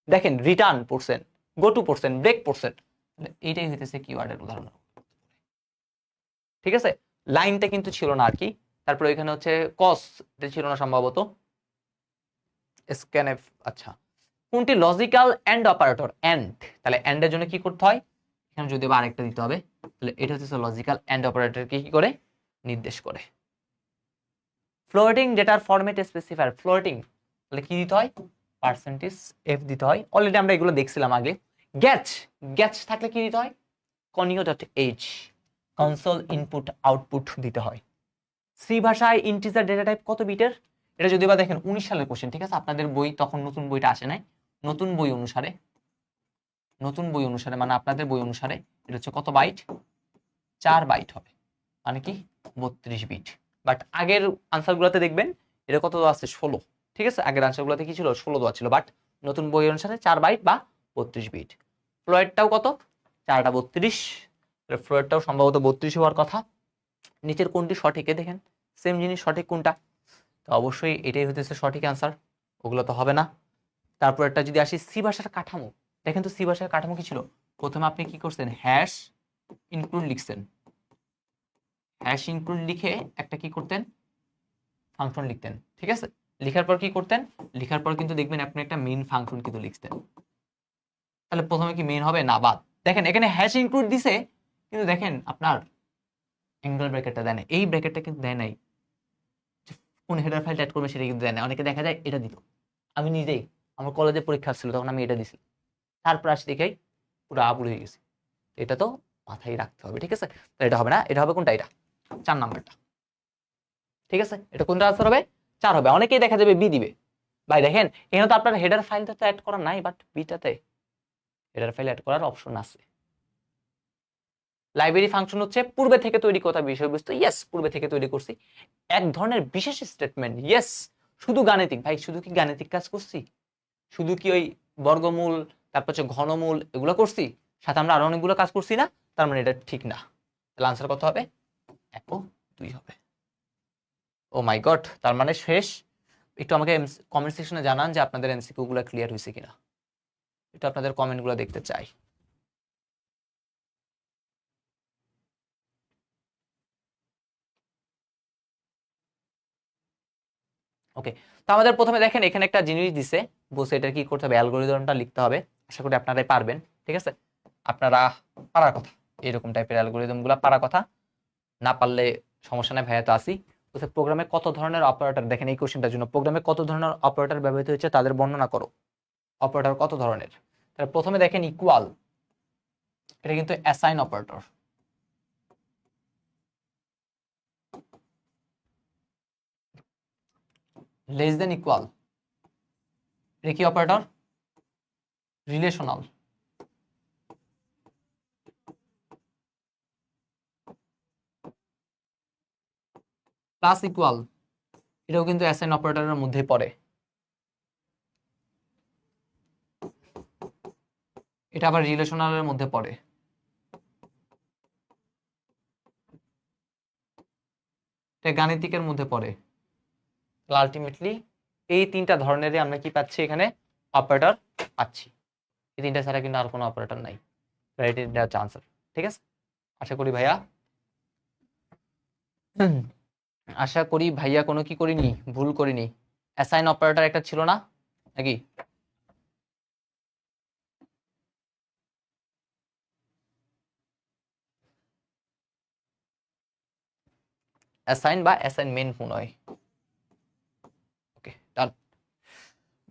দেখেন, রিটার্ন পড়ছেন, গো টু পড়ছেন, ব্রেক পড়ছেন, এইটাই হইতেছে কিওয়ার্ডের উদাহরণ। ঠিক আছে, লাইনটা কিন্তু ছিল না আর কি। তারপর এখানে হচ্ছে কস, এটা ছিল না সম্ভবত, স্ক্যানএফ। আচ্ছা, কোনটি লজিক্যাল এন্ড অপারেটর? এন্ড, তাহলে এন্ড এর জন্য কি করতে হয়? এখানে যদি আরেকটা দিতে হবে, তাহলে এটা হচ্ছে লজিক্যাল এন্ড অপারেটরকে কি করে নির্দেশ করে। ফ্লোটিং ডেটার ফরম্যাট স্পেসিফায়ার, ফ্লোটিং তাহলে কি দিতে হয়? পার্সেন্টেজ এফ দিতে হয়। অলরেডি আমরা এগুলো দেখছিলাম আগে। গ্যাচ, গ্যাচ থাকলে কি দিতে হয়? Conio dot H, console input output দিতে হয়। সি ভাষায় ইন্টিজার ডেটা টাইপ কত বিটের? এটা যদি বা দেখেন 19 সালের কোশ্চেন, ঠিক আছে? আপনাদের বই তখন নতুন বইটা আসে নাই। নতুন বই অনুসারে, নতুন বই অনুসারে মানে আপনাদের বই অনুসারে এটা হচ্ছে কত বাইট? 4 বাইট হবে, মানে কি 32 বিট। বাট আগের আনসারগুলোতে দেখবেন এটা কত দেওয়া আছে? 16। ঠিক আছে, আগের আনসারগুলোতে কি ছিল? 16 দেওয়া ছিল। বাট নতুন বই অনুসারে 4 বাইট বা 32 বিট। ফ্লোয়েডটাও কত? 4টা 32, ফ্লোয়েডটাও সম্ভবত 32 হওয়ার কথা। নিচের কোনটি সঠিক? দেখেন সেম জিনিস, সঠিক কোনটা? তো অবশ্যই এটাই হতেছে সঠিক অ্যান্সার, ওগুলো তো হবে না। তারপর একটা যদি আসি সি ভাষার কাঠামো, দেখেন তো সি ভাষার কাঠামো কি ছিল? প্রথমে আপনি কি করছেন? হ্যাশ ইনক্লুড লিখছেন, হ্যাশ ইনক্লুড লিখে একটা কি করতেন? ফাংশন লিখতেন। ঠিক আছে, লিখার পর কি করতেন? লিখার পর কিন্তু দেখবেন আপনি একটা মেইন ফাংশন কিন্তু লিখতেন। তাহলে প্রথমে কি মেইন হবে? না, বাদ। দেখেন এখানে হ্যাশ ইনক্লুড দিছে, কিন্তু দেখেন আপনার অ্যাঙ্গেল ব্র্যাকেটটা দেয় না, এই ব্র্যাকেটটা কিন্তু দেয় নাই। কোন হেডার ফাইল অ্যাড করবে সেটা কিন্তু দেয় না। অনেকে দেখা যায় এটা দিত, আমি নিজেই আমার কলেজে পরীক্ষা ছিল তখন আমি এটা দিছি, তারপর আসি দেখেই পুরো আবুল হয়ে গেছি। এটা তো মাথায় রাখতে হবে। ঠিক আছে, তো এটা হবে না, এটা হবে কোনটা? এটা 4 নাম্বারটা। ঠিক আছে, এটা কোনটা আনসার হবে? 4 হবে। অনেকেই দেখা যাবে বি দিবে। ভাই দেখেন এখানে তো আপনার হেডার ফাইলটা তো অ্যাড করা নাই, বাট বিটাতে হেডার ফাইল অ্যাড করার অপশন আছে। লাইব্রেরি ফাংশন হচ্ছে পূর্বে থেকে তৈরি করা বিষয়বস্তু। ইয়েস, পূর্বে থেকে তৈরি করছি। এক ধরনের বিশেষ স্টেটমেন্ট। ইয়েস, শুধু গাণিতিক। ভাই শুধু কি গাণিতিক কাজ করছি? শুধু কি ওই বর্গমূল, তারপর হচ্ছে ঘনমূল, এগুলো করছি? সাথে আমরা আরো অনেকগুলো কাজ করছি না? তার মানে এটা ঠিক না। তাহলে আনসার কত হবে? 1 ও 2 হবে। ও মাই গড, তার মানে শেষ। একটু আমাকে কমেন্ট সেকশনে জানান যে আপনাদের এমসিকিউ গুলো ক্লিয়ার হয়েছে কিনা, একটু আপনাদের কমেন্ট গুলো দেখতে চাই। ওকে, তো আমাদের প্রথমে দেখেন এখানে একটা জিনিস দিছে, বলছে এটা কি করতে হবে? অ্যালগরিদমটা লিখতে হবে। আশা করি আপনারাই পারবেন। ঠিক আছে, আপনারা পারার কথা, এরকম টাইপের অ্যালগরিদম গুলা পারার কথা। না পারলে সমস্যা নাই, ভাইয়া তো আসি। বলছে প্রোগ্রামে কত ধরনের অপারেটর, দেখেন এই কোশ্চেনটার জন্য, প্রোগ্রামে কত ধরনের অপারেটর ব্যবহৃত হয়েছে তাদের বর্ণনা করো। অপারেটর কত ধরনের? তাহলে প্রথমে দেখেন ইকুয়াল, এটা কিন্তু assign operator. Less than equal, এটা কি অপারেটর? রিলেশনাল। প্লাস ইকুয়াল, এটাও কিন্তু অ্যাসাইন অপারেটরের মধ্যে পড়ে। এটা আবার রিলেশনালের মধ্যে পড়ে। এটা গাণিতিকের মধ্যে পড়ে। আলটিমেটলি এই 3টা ধরনেরই আমরা কি পাচ্ছি? এখানে অপারেটর পাচ্ছি। এই 3টা ছাড়া কিন্তু আর কোনো অপারেটর নাই। এটা হচ্ছে আনসার। ঠিক আছে, আশা করি ভাইয়া, আশা করি ভাইয়া কোনো কি করিনি, ভুল করিনি। অ্যাসাইন অপারেটর একটা ছিল না নাকি? অ্যাসাইন বা অ্যাসাইনমেন্ট মনে হয়।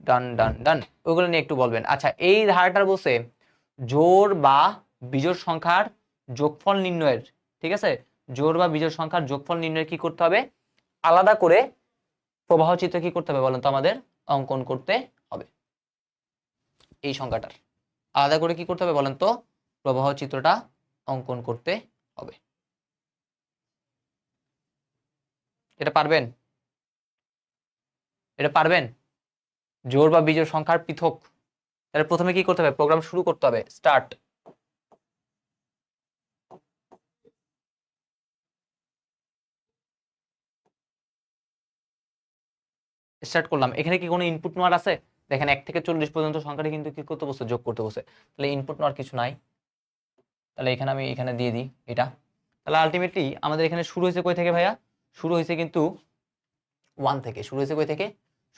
ডান ডান ডান, ওইগুলো নিয়ে একটু বলবেন। আচ্ছা, এই ধারাটার বলছে জোড় বা বিজোড় সংখ্যার যোগফল নির্ণয়ের, ঠিক আছে, জোড় বা বিজোড় সংখ্যার যোগফল নির্ণয়ের কি করতে হবে, আলাদা করে প্রবাহ চিত্র কি করতে হবে বলেন তো আমাদের, অঙ্কন করতে হবে। এই সংখ্যাটার আলাদা করে কি করতে হবে বলেন তো, প্রবাহ চিত্রটা অঙ্কন করতে হবে। এটা পারবেন? এটা পারবেন? জোড় বা বিজোড় সংখ্যার পৃথক, তাহলে প্রথমে কি করতে হবে, প্রোগ্রাম শুরু করতে হবে, স্টার্ট। স্টার্ট করলাম। এখানে কি কোনো ইনপুট নেওয়ার আছে? দেখেন 1 থেকে 40 পর্যন্ত সংখ্যাটা কিন্তু কি করতে বসে, যোগ করতে বসে, তাহলে ইনপুট নেওয়ার কিছু নাই। তাহলে এখানে আমি এখানে দিয়ে দিই এটা। তাহলে আলটিমেটলি আমাদের এখানে শুরু হয়েছে কই থেকে ভাইয়া, শুরু হয়েছে কিন্তু 1 থেকে, শুরু হয়েছে কই থেকে,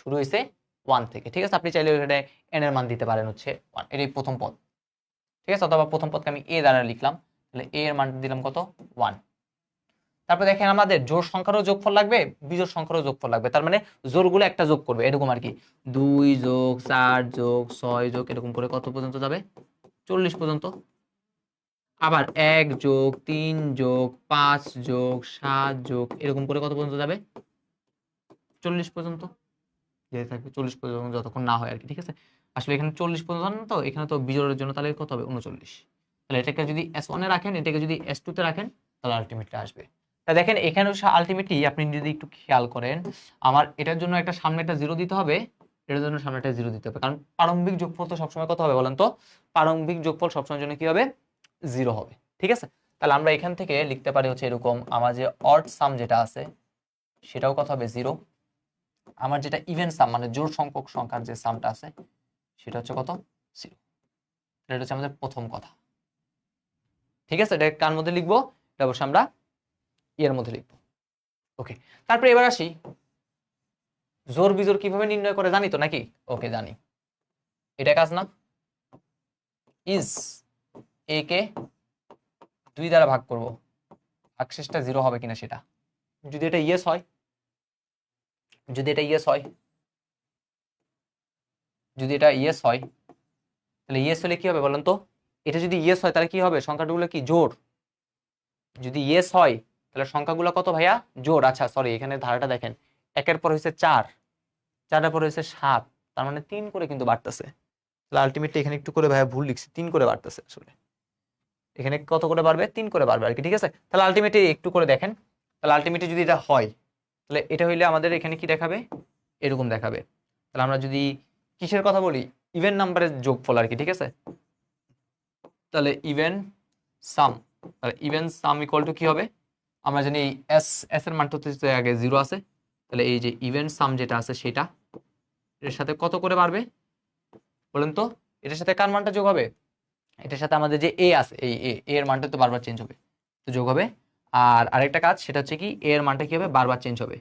শুরু হয়েছে 1 থেকে, ঠিক আছে। আপনি চাইলে এখানে n এর মান দিতে পারেন হচ্ছে 1, এটাই প্রথম পদ, ঠিক আছে, অথবা প্রথম পদকে আমি a দ্বারা লিখলাম, তাহলে a এর মান দিলাম কত, 1। তারপর দেখেন আমাদের জোড় সংখ্যারও যোগফল লাগবে, বিজোড় সংখ্যারও যোগফল লাগবে, তার মানে জোড়গুলো একটা যোগ করবে এরকম আর কি, 2 যোগ 4 যোগ 6 যোগ এরকম করে কত পর্যন্ত যাবে, 40 পর্যন্ত। আবার 1 যোগ 3 যোগ 5 যোগ 7 যোগ এরকম করে কত পর্যন্ত যাবে, 40 পর্যন্ত। যেতে থাকবে 40 পর্যন্ত যতক্ষণ না হয় আর কি, ঠিক আছে। আসলে এখানে 40 পর্যন্ত না, তো এখানে তো বিজোড়ের জন্য তাহলে কত হবে, 39। তাহলে এটাকে যদি S1 এ রাখেন, এটাকে যদি S2 তে রাখেন, তাহলে আলটিমেটলি আসবে। তা দেখেন এখানে আলটিমেটলি আপনি যদি একটু খেয়াল করেন, আমার এটার জন্য একটা সামনে একটা জিরো দিতে হবে, এটার জন্য সামনে একটা জিরো দিতে হবে, কারণ প্রারম্ভিক যোগফল তো সবসময় কত হবে বলেন তো, প্রারম্ভিক যোগফল সবসময় জন্য কি হবে, জিরো হবে, ঠিক আছে। তাহলে আমরা এখান থেকে লিখতে পারি হচ্ছে এরকম, আমার যে অড সাম যেটা আছে সেটাও কত হবে, জিরো। আমার যেটা ইভেন সাম মানে জোড় সংখ্যক সংখ্যার যে সামটা আছে সেটা হচ্ছে কত, জিরো। এটা হচ্ছে আমাদের প্রথম কথা, ঠিক আছে। এটা কার মধ্যে লিখবো, এটা অবশ্যই আমরা এর মধ্যে লিখবো। ওকে, তারপরে এবার আসি, জোর বিজোর কিভাবে নির্ণয় করে জানি তো নাকি, ওকে জানি। এটা কাজ না, ইজ এ কে 2 দ্বারা ভাগ করব, ভাগশেষটা জিরো হবে কিনা সেটা, যদি এটা ইয়েস হয়, যদি এটা ইয়েস হয়, যদি এটা ইয়েস হয়, তাহলে ইয়েস হলে কি হবে বলেন তো, এটা যদি ইয়েস হয় তাহলে কি হবে, সংখ্যাগুলো কি জোড়, যদি ইয়েস হয় তাহলে সংখ্যাগুলো কত ভাইয়া, জোড়। আচ্ছা সরি, এখানে ধারাটা দেখেন, 1-এর পর হয়েছে 4, 4-এর পর হয়েছে 7, তার মানে 3 করে কিন্তু বাড়তেছে। তাহলে আলটিমেটলি এখানে একটু করে ভাইয়া ভুল লিখছি, 3 করে বাড়তেছে আসলে, এখানে কত করে বাড়বে, 3 করে বাড়বে আর কি, ঠিক আছে। তাহলে আলটিমেটলি একটু করে দেখেন, তাহলে আলটিমেটলি যদি এটা হয়, তাহলে এটা হইলে আমাদের এখানে কি দেখাবে, এরকম দেখাবে। তাহলে আমরা যদি কিসের কথা বলি, ইভেন নাম্বারের যোগফল আর কি, ঠিক আছে। তাহলে ইভেন সাম, তাহলে ইভেন সাম ইকুয়াল টু কি হবে, আমরা জানি এই এস এস এর মানটা হচ্ছে আগে জিরো আছে, তাহলে এই যে ইভেন সাম যেটা আছে সেটা এর সাথে কত করে বাড়বে বলেন তো, এটার সাথে কার মানটা যোগ হবে, এটার সাথে আমাদের যে এ আছে, এই এ এর মানটা তো বারবার চেঞ্জ হবে, তো যোগ হবে। আর আরেকটা কাজ সেটা হচ্ছে কি, এ এর মানটা কি হবে, বারবার চেঞ্জ হবে,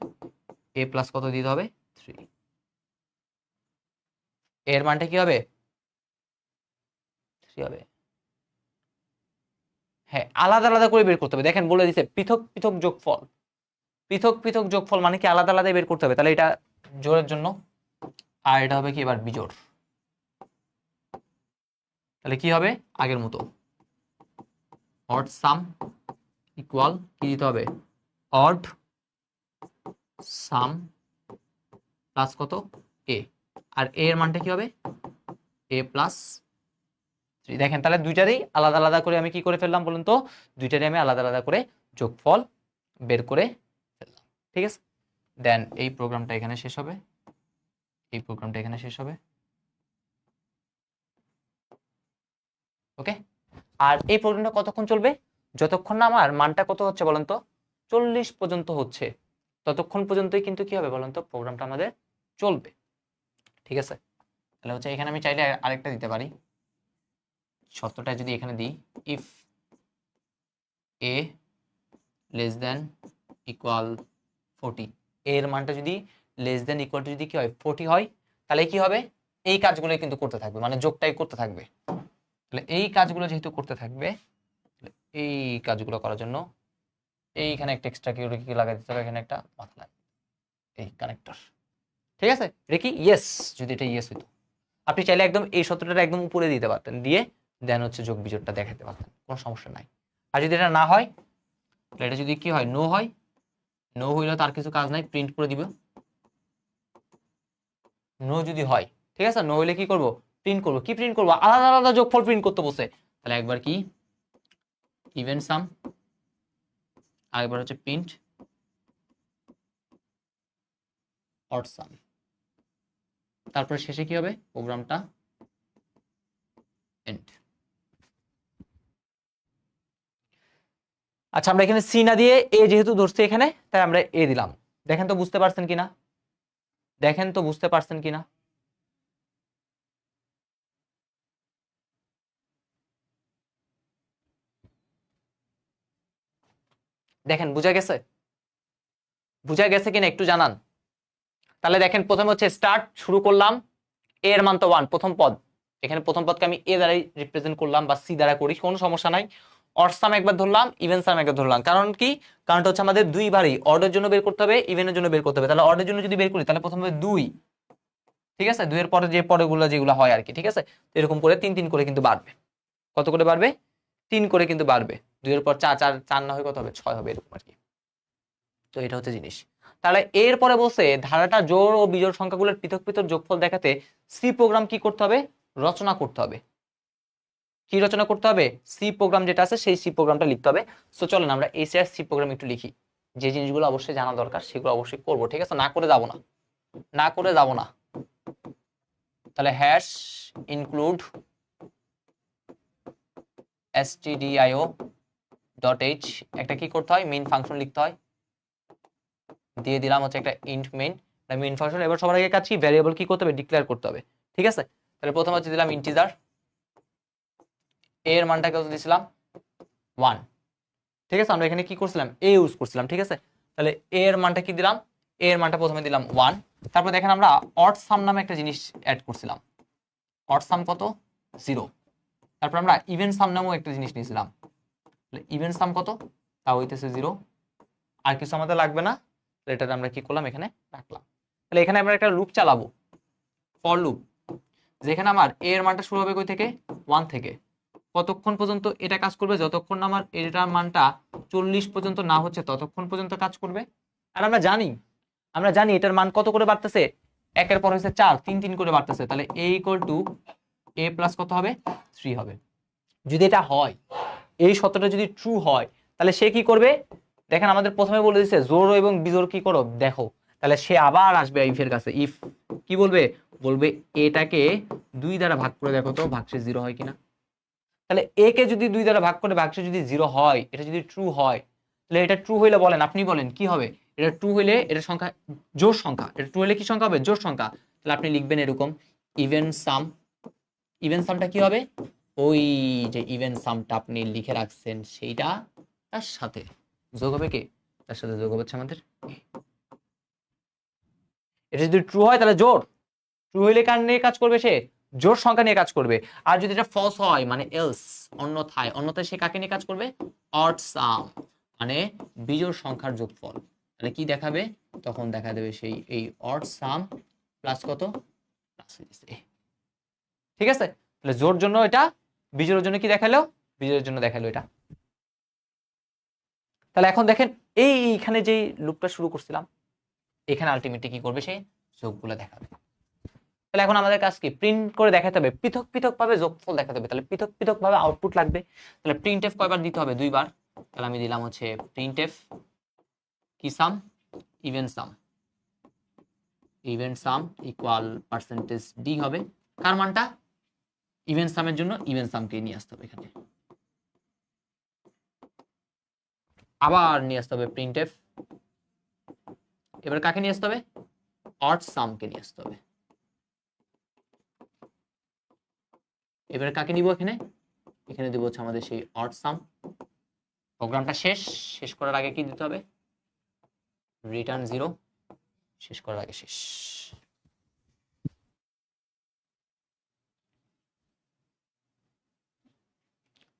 এ প্লাস কত দিতে হবে, 3, এর মানটা কি হবে, 3 হবে। হ্যাঁ, আলাদা আলাদা করে বের করতে হবে, দেখেন বলে দিছে পৃথক পৃথক যোগফল, পৃথক পৃথক যোগফল মানে কি আলাদা আলাদা বের করতে হবে, তাহলে এটা জোড়ের জন্য, আর এটা হবে কি এবার বিজোড়। তাহলে কি হবে, আগের মতো অড সাম ইকুয়াল কি দিতে হবে, অড সাম প্লাস কত, এ, আর এ এর মানটা কি হবে, এ প্লাস 3। দেখেন তাহলে দুইটারই আলাদা আলাদা করে আমি কি করে ফেললাম বলুন তো, দুইটারই আমি আলাদা আলাদা করে যোগফল বের করে ফেললাম, ঠিক আছে। দেন এই প্রোগ্রামটা এখানে শেষ হবে, এই প্রোগ্রামটা এখানে শেষ হবে, ওকে। আর এই প্রোগ্রামটা কতক্ষণ চলবে, যতক্ষণ না আমার মানটা কত হচ্ছে বলেন তো, 40 পর্যন্ত হচ্ছে, ততক্ষণ পর্যন্তই কিন্তু কি হবে বলেন তো, প্রোগ্রামটা আমাদের চলবে, ঠিক আছে। তাহলে হচ্ছে এখানে আমি চাইলে আরেকটা দিতে পারি, শর্তটা যদি এখানে দিই, if A less than equal 40, এর মানটা যদি লেস দেন ইকুয়াল টু যদি কি হয় 40 হয়, তাহলে কি হবে, এই কাজগুলো কিন্তু করতে থাকবে, মানে যোগটাই করতে থাকবে। তাহলে এই কাজগুলো যেহেতু করতে থাকবে, এই কাজগুলো করার জন্য এইখানে একটা এক্সট্রা কি লাগাই দিতে হবে, এখানে একটা মাথা লাগে, এই কানেক্টর, ঠিক আছে, এটা কি ইয়েস, যদি এটা ইয়েস হইতো আপনি চাইলে একদম এই সূত্রটা একদম উপরে দিতে পারতেন, দিয়ে দেন হচ্ছে যোগ বিজোড়টা দেখাতে পারতেন, কোনো সমস্যা নাই। আর যদি এটা না হয়, এটা যদি কি হয়, নো হয়, নো হইলে তার কিছু কাজ নাই, প্রিন্ট করে দিব। নো যদি হয়, ঠিক আছে, নো হইলে কি করব, প্রিন্ট করব। কি প্রিন্ট করব, আলাদা আলাদা যোগফল প্রিন্ট করতে বসে, তাহলে একবার কি ইভেন সাম, আরেকবার হচ্ছে প্রিন্ট অড সাম, তারপরে শেষে কি হবে, প্রোগ্রামটা এন্ড। আচ্ছা, আমরা এখানে সি না দিয়ে এ যেহেতু ধরছি এখানে, তাই আমরা এ দিলাম। দেখেন তো বুঝতে পারছেন কিনা, দেখেন তো বুঝতে পারছেন কিনা। দেখেন বুঝা গেছে, বুঝা গেছে কিনা একটু জানান। তাহলে দেখেন প্রথমে হচ্ছে স্টার্ট, শুরু করলাম, এ এর মান তো 1, প্রথম পদ, এখানে প্রথম পদকে আমি এ দ্বারাই রিপ্রেজেন্ট করলাম বা সি দ্বারা করি, কোনো সমস্যা নাই। অড সাম একবার ধরলাম, ইভেন সাম একবার ধরলাম, কারণ কি, কারণটা হচ্ছে আমাদের দুইবারই অর্ডের জন্য বের করতে হবে, ইভেনের জন্য বের করতে হবে। তাহলে অর্ডের জন্য যদি বের করি তাহলে প্রথমে 2, ঠিক আছে, 2 এর পরে যে পরেগুলো যেগুলো হয় আর কি, ঠিক আছে, এরকম করে 3 3 করে কিন্তু বাড়বে। কত করে বাড়বে, 3 করে কিন্তু বাড়বে। 2 এর পর 4, 4 4 না হয় কত হবে, 6 হবে, এরকম আর কি। তো এটা হচ্ছে জিনিস। তাহলে এরপরে বসে ধারাটা জোড় ও বিজোড় সংখ্যাগুলোর পৃথক পৃথক যোগফল দেখাতে সি প্রোগ্রাম কি করতে হবে, রচনা করতে হবে। কি রচনা করতে হবে, সি প্রোগ্রাম যেটা আছে সেই সি প্রোগ্রামটা লিখতে হবে। সো চলেন আমরা এই সি প্রোগ্রাম একটু লিখি, যে জিনিসগুলো অবশ্যই জানা দরকার সেগুলো অবশ্যই করবো, ঠিক আছে, না করে যাব না, না করে যাব না। তাহলে hash include stdio dot H, একটা কি করতে হয়, মেইন ফাংশন লিখতে হয়, দিয়ে দিলাম হচ্ছে একটা ইন্ট মেইন, মেইন ফাংশন। এবার সবার আগে কাজ কি, ভ্যারিয়েবল কি করতে হবে, ডিক্লেয়ার করতে হবে, ঠিক আছে। তাহলে প্রথমে হচ্ছে দিলাম ইন্টিজার, এর মানটা কত দিয়েছিলাম 1, ঠিক আছে, আমরা এখানে কি করছিলাম, এ ইউজ করছিলাম, ঠিক আছে। তাহলে এ এর মানটা কি দিলাম, এ এর মানটা প্রথমে দিলাম 1, তারপর দেখেন আমরা অড সাম নামে একটা জিনিস অ্যাড করছিলাম, অড সাম কত 0, তারপর আমরা ইভেন সাম নামেও একটা জিনিস নিয়েছিলাম, ইভেন সাম কত, তা হইতেছে 0, আর কিছু আমাদের লাগবে না, এটা আমরা কি করলাম, এখানে রাখলাম। তাহলে এখানে আমরা একটা লুপ চালাবো, ফর লুপ, যেখানে আমার এ এর মানটা শুরু হবে কই থেকে, 1 থেকে, কতক্ষণ পর্যন্ত এটা কাজ করবে, যতক্ষণ আমার এটার মানটা 40 পর্যন্ত না হচ্ছে ততক্ষণ পর্যন্ত কাজ করবে। আর আমরা জানি এটার মান কত করে বাড়তেছে, একের পর হচ্ছে 4, 3 3 করে বাড়তেছে। তাহলে a equal to a plus কত হবে, 3 হবে। যদি এটা হয়, এই সত্যটা যদি ট্রু হয়, তাহলে সে কি করবে, দেখেন আমাদের প্রথমে বলে দিচ্ছে জোড় এবং বিজোড় কি করো দেখো, তাহলে সে আবার আসবে ইফ এর কাছে, ইফ কি বলবে, বলবে এটাকে 2 দ্বারা ভাগ করে দেখো তো ভাগশেষ 0 হয় কিনা। তাহলে এ কে যদি 2 দ্বারা ভাগ করে ভাগশেষ যদি 0 হয়, এটা যদি ট্রু হয়, তাহলে এটা ট্রু হইলে বলেন, আপনি বলেন কি হবে, এটা ট্রু হইলে এটা সংখ্যা জোড় সংখ্যা, এটা ট্রু হইলে কি সংখ্যা হবে, জোড় সংখ্যা। তাহলে আপনি লিখবেন এরকম ইভেন সাম, ইভেন সামটা কি হবে, ওই যে ইভেন সামটা আপনি লিখে রাখছেন সেইটা তার সাথে যোগ হবে, কে, তার সাথে যোগ হচ্ছে আমাদের। এটা যদি ট্রু হয় তাহলে জোড়, ট্রু হইলে কার নিয়ে কাজ করবে, সে জোড় সংখ্যা নিয়ে কাজ করবে। আর যদি এটা ফলস হয় মানে এলস, অন্যথায়, অন্যথায় সে কাকে নিয়ে কাজ করবে, অড সাম, মানে বিজোড় সংখ্যার যোগফল। তাহলে কি দেখাবে, তখন দেখা দেবে সেই এই অড সাম প্লাস কত, ঠিক আছে। তাহলে জোর জন্য এটা, বিজোড়ের জন্য কি দেখালো, বিজোড়ের জন্য দেখালো এটা। তাহলে এখন দেখেন এইখানে যে লুপটা শুরু করছিলাম, এখানে আলটিমেটলি কি করবে, সে যোগগুলো দেখাবে। তাহলে এখন আমাদের কাজ কি, প্রিন্ট করে দেখাতে হবে, পৃথক পৃথক ভাবে যোগফল দেখাতে হবে, তাহলে পৃথক পৃথক ভাবে আউটপুট লাগবে। তাহলে প্রিন্ট এফ কয়বার দিতে হবে, 2 বার। তাহলে আমি দিলাম হচ্ছে প্রিন্ট এফ কি sum, even sum, even sum equal percentage D হবে, কার মানটা, ইভেন সামের জন্য ইভেন সামকে নিয়ে আসতে হবে এখানে, আবার নিয়ে আসতে হবে প্রিন্ট এফ, এবার কাকে নিয়ে আসতে হবে, অড সামকে নিয়ে আসতে হবে। এবার কাকে নিব, এখানে এখানে দিব হচ্ছে আমাদের সেই অড সাম। প্রোগ্রামটা শেষ করার আগে কি দিতে হবে, রিটার্ন 0, শেষ করার আগে শেষ।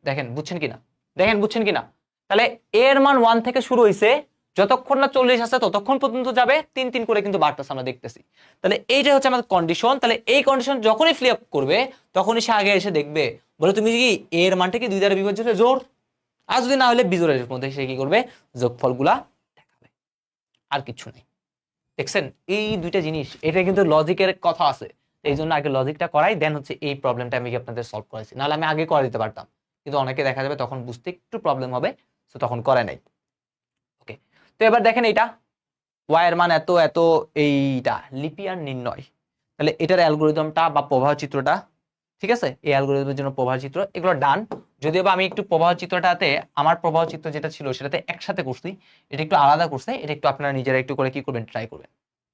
দেখেন বুঝছেন কিনা, দেখেন বুঝছেন কিনা। তাহলে এর মান 1 থেকে শুরু হইছে, যতক্ষণ না 40 আছে ততক্ষণ পর্যন্ত যাবে, 3 করে কিন্তু বাড়তেছে আমরা দেখতেছি। তাহলে এইটা হচ্ছে আমাদের কন্ডিশন। তাহলে এই কন্ডিশন যখনই ফিল আপ করবে তখনই সে আগে এসে দেখবে, বলে তুমি কি এর মানটা কি 2 দ্বারা বিভাজ্য হলে জোর, আর যদি না হলে বিজোড়ের মধ্যে সে কি করবে, যোগফলগুলা দেখাবে, আর কিছু নেই। দেখছেন এই দুইটা জিনিস, এটা কিন্তু লজিকের কথা আছে, এই জন্য আগে লজিকটা করাই, দেন হচ্ছে এই প্রবলেমটা আমি আপনাদের সলভ করেছি, নাহলে আমি আগে করে দিতে পারতাম, কিন্তু অনেকে দেখা যাবে তখন বুঝতে একটু প্রবলেম হবে, তো তখন করে নাই। ওকে, তো এবার দেখেন এইটা y এর মান এত এত, এইটা লিপিয়ার নির্ণয়, তাহলে এটার অ্যালগোরিদমটা বা প্রবাহ চিত্রটা, ঠিক আছে, এই অ্যালগোরিদমের জন্য প্রবাহ চিত্র এগুলো ডান। যদিও বা আমি একটু প্রবাহ চিত্রটাতে, আমার প্রবাহ চিত্র যেটা ছিল সেটাতে একসাথে করছি, এটা একটু আলাদা করছে, এটা একটু আপনারা নিজেরা একটু করে কি করবেন, ট্রাই করবেন,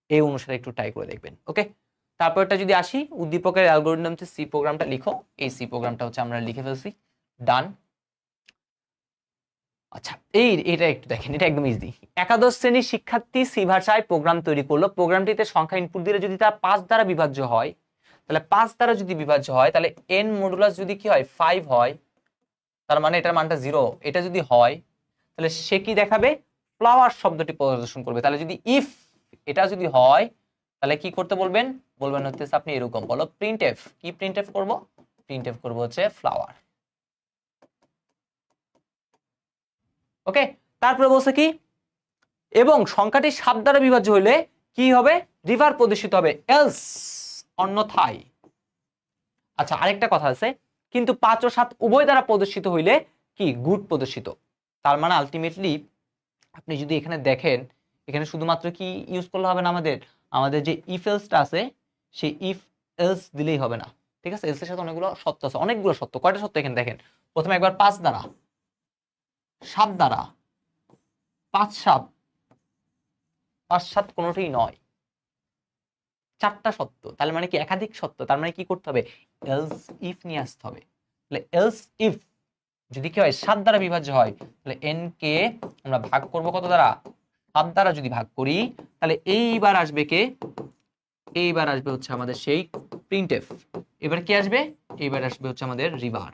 এই অনুসারে একটু ট্রাই করে দেখবেন। ওকে, তারপরটা যদি আসি, উদ্দীপকের অ্যালগোরিদম সি প্রোগ্রামটা লিখো, এই সি প্রোগ্রামটা হচ্ছে আমরা লিখে ফেলছি, ডান। আচ্ছা, এটা একটু দেখেন, এটা একদম ইজি। একাদশ শ্রেণীর শিক্ষার্থী সি ভাষায় প্রোগ্রাম তৈরি করলো, প্রোগ্রামটিতে সংখ্যা ইনপুট দিলে যদি তা 5 দ্বারা বিভাজ্য হয়, তাহলে 5 দ্বারা যদি বিভাজ্য হয়, তাহলে n মডুলাস যদি কি হয় 5 হয়, তার মানে এটার মানটা 0, এটা যদি হয় তাহলে সে কি দেখাবে, ফ্লাওয়ার শব্দটি প্রদর্শন করবে। তাহলে যদি ইফ এটা যদি হয় তাহলে কি করতে বলবেন, বলবেন হচ্ছে আপনি এরকম বলো প্রিন্টএফ, কি প্রিন্টএফ করব, প্রিন্টএফ করব হচ্ছে ফ্লাওয়ার। ওকে, তারপরে বলছে কি, এবং সংখ্যাটি 7 দ্বারা বিভাজ্য হলে কি হবে, রিভার প্রদর্শিত হবে, এলস অন্যথায়। আচ্ছা, আরেকটা কথা আছে, কিন্তু 5 ও 7 উভয় দ্বারা প্রদর্শিত হইলে কি, গুড প্রদর্শিত। তার মানে আলটিমেটলি আপনি যদি এখানে দেখেন, এখানে শুধুমাত্র কি ইউজ করলে হবে না, আমাদের আমাদের যে ইফ এলসটা আছে সেই ইফ এলস দিলেই হবে না, ঠিক আছে, এলস এর সাথে অনেকগুলো সত্য আছে, অনেকগুলো সত্য, কয়টা সত্য এখানে দেখেন, প্রথমে একবার 5 দ্বারা, 7 দ্বারা, 5 7, 5 7 কোনোটাই নয়, 4টা সত্য, তাহলে মানে কি একাধিক সত্য, তার মানে কি করতে হবে, এলস ইফ নিয়ে আসতে হবে। তাহলে এলস ইফ যদি কি হয় 7 দ্বারা বিভাজ্য হয়, তাহলে n কে আমরা ভাগ করব কত দ্বারা, 7 দ্বারা যদি ভাগ করি, তাহলে এইবার আসবে কে, এইবার আসবে হচ্ছে আমাদের সেই প্রিন্টএফ। এবার কি আসবে, এইবার আসবে হচ্ছে আমাদের রিভার।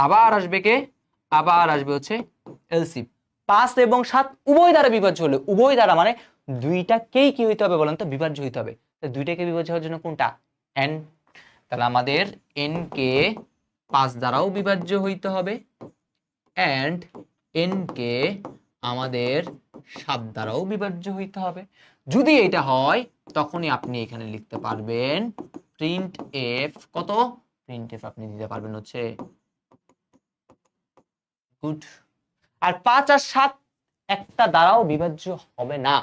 আবার আসবে কে, আবার আসবে হচ্ছে এলসিফ। 5 এবং 7 উভয় দ্বারা বিভাজ্য হলে, উভয় দ্বারা মানে দুইটাকেই কি হইতে হবে বলেন তো, বিভাজ্য হইতে হবে। দুইটাকে বিভাজ্য হওয়ার জন্য কোনটা, n, তাহলে আমাদের n কে 5 দ্বারাও বিভাজ্য হইতে হবে, এন্ড n কে আমাদের 7 দ্বারাও বিভাজ্য হইতে হবে। যদি এটা হয় তখনই আপনি এখানে লিখতে পারবেন প্রিন্ট এফ, কত, প্রিন্ট এফ আপনি দিতে পারবেন হচ্ছে গুড। আর 5 আর 7 একটা দ্বারাও বিভাজ্য হবে না,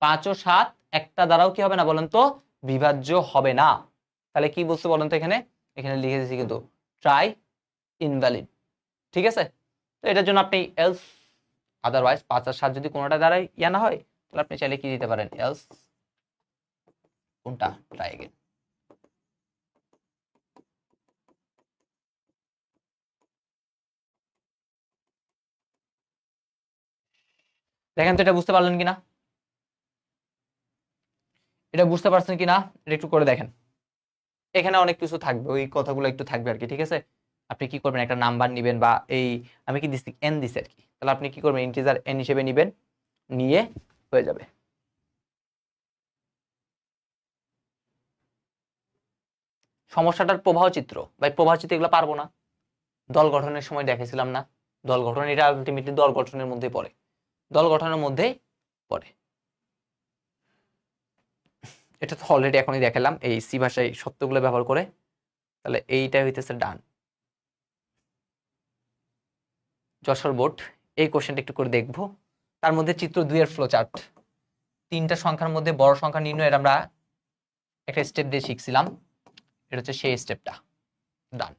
5 ও 7 একটা দ্বারাও কি হবে না বলেন তো, বিভাজ্য হবে না। তাহলে কি বলছে বলেন তো, এখানে এখানে লিখে দিয়েছি কিন্তু ট্রাই ইনভ্যালিড, ঠিক আছে। তো এটার জন্য আপনি এলস, আদারওয়াইজ 5 আর 7 যদি কোনোটা দ্বারাই ইয়া না হয়, তাহলে আপনি চাইলে কি দিতে পারেন, এলস কোনটা, ট্রাই अगेन। দেখেন তো এটা বুঝতে পারলেন কিনা, এটা বুঝতে পারছেন কিনা, এটা একটু করে দেখেন, এখানে অনেক কিছু থাকবে, ওই কথাগুলো একটু থাকবে আর কি, ঠিক আছে। আপনি কি করবেন, একটা নাম্বার নিবেন, বা এই আমি কি দিচ্ছি এন দিছি আর কি, তাহলে আপনি কি করবেন, ইন্টিজার এন হিসেবে নিবেন, নিয়ে হয়ে যাবে। সমস্যাটার প্রবাহ চিত্র, ভাই প্রবাহ চিত্র এগুলো পারবো না, দল গঠনের সময় দেখেছিলাম না, দল গঠন এটা আলটিমেটলি দল গঠনের মধ্যে পড়ে, দল গঠনের মধ্যে পড়ে, এটা তো অলরেডি এখনই দেখালাম এই সি ভাষায় সত্যগুলো ব্যবহার করে। তাহলে এইটাই হইতেছে ডান। যশোর বোর্ড, এই কোশ্চেনটা একটু করে দেখবো। তার মধ্যে চিত্র 2 এর ফ্লো চার্ট, 3টা সংখ্যার মধ্যে বড় সংখ্যা নির্ণয়ের আমরা একটা স্টেপ দিয়ে শিখছিলাম, এটা হচ্ছে সেই স্টেপটা, ডান।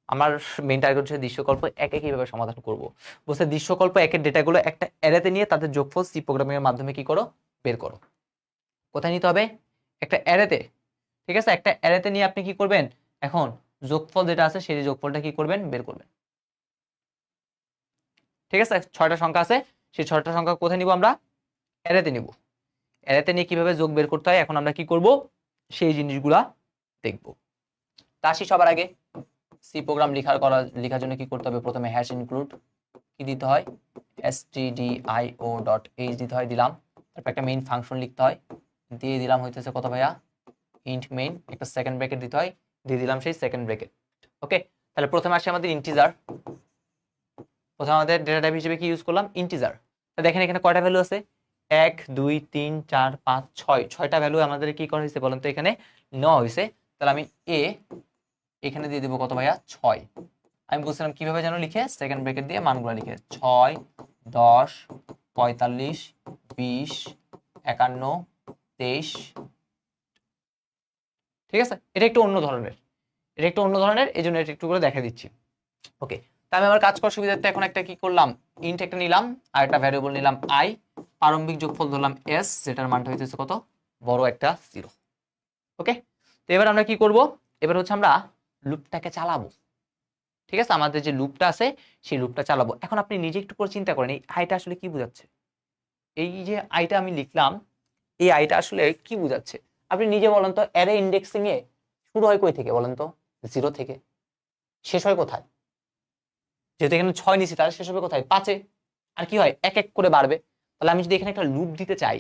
আমার মেইন টার্গেট হচ্ছে দৃশ্যকল্প একে কিভাবে সমাধান করব। বলছে দৃশ্যকল্প একের ডেটাগুলো একটা অ্যারেতে নিয়ে তাদের যোগফল সি প্রোগ্রামিং এর মাধ্যমে কি করো, বের করো। কোথায় নিতে হবে, একটা অ্যারেতে, ঠিক আছে, একটা অ্যারেতে নিয়ে আপনি কি করবেন, এখন যোগফল যেটা আছে সেই যোগফলটা কি করবেন, বের করবেন, ঠিক আছে। 6টা সংখ্যা আছে, সেই 6টা সংখ্যা কোথায় নিব আমরা, অ্যারেতে নিব। অ্যারেতে নিয়ে কিভাবে যোগ বের করতে হয় এখন আমরা কি করব, সেই জিনিসগুলা দেখব। তা আসি সবার আগে সি প্রোগ্রাম লেখার জন্য কি করতে হবে, প্রথমে হ্যাশ ইনক্লুড কি দিতে হয়, stdio.h দিতে হয়, দিলাম। তারপর একটা মেইন ফাংশন লিখতে হয়, দিয়ে দিলাম হইতেছে কত ভাইয়া, ইন্ট মেইন, একটা সেকেন্ড ব্র্যাকেট দিতে হয়, দিয়ে দিলাম সেই সেকেন্ড ব্র্যাকেট। ওকে, তাহলে প্রথমে আসে আমাদের ইন্টিজার। প্রথমে আমাদের ডেটা টাইপ হিসেবে কি ইউজ করলাম, ইন্টিজার। দেখেন এখানে কয়টা ভ্যালু আছে, 1 2 3 4 5 6, 6টা ভ্যালু আমাদের কি করা হয়েছে বলেন তো, এখানে নেওয়া হয়েছে। তাহলে আমি এখানে দিয়ে দেবো কত ভাইয়া, 6। আমি বলছিলাম কিভাবে যেন লিখে, সেকেন্ড ব্র্যাকেট দিয়ে মানগুলো লিখে, 6 10 45 20 51 23। ঠিক আছে, এটা একটু অন্য ধরনের, এই জন্য এটা একটু করে দেখা দিচ্ছি। ওকে, তা আমি আমার কাজ করার সুবিধার্থে এখন একটা কি করলাম, ইন্ট একটা নিলাম, আর একটা ভ্যারিয়েবল নিলাম আই, প্রারম্ভিক যোগফল ধরলাম এস, যেটার মানটা হইতেছে কত, বড় একটা 0। ওকে, তো এবার আমরা কি করব, এবার হচ্ছে আমরা লুপটাকে চালাবো। ঠিক আছে, আমাদের যে লুপটা আছে সেই লুপটা চালাবো। এখন আপনি নিজে একটু করে চিন্তা করেন, এই আইটা আসলে কি বোঝাচ্ছে, এই যে আইটা আমি লিখলাম, এই আইটা আসলে কি বোঝাচ্ছে, আপনি নিজে বলেন তো। অ্যারে ইন্ডেক্সিং এ শুরু হয় কই থেকে বলেন তো, 0 থেকে। শেষ হয় কোথায়, যেহেতু এখানে 6 নিছি, তাহলে শেষ হবে কোথায়, 5-এ। আর কি হয়, এক এক করে বাড়বে। তাহলে আমি যদি এখানে একটা লুপ দিতে চাই,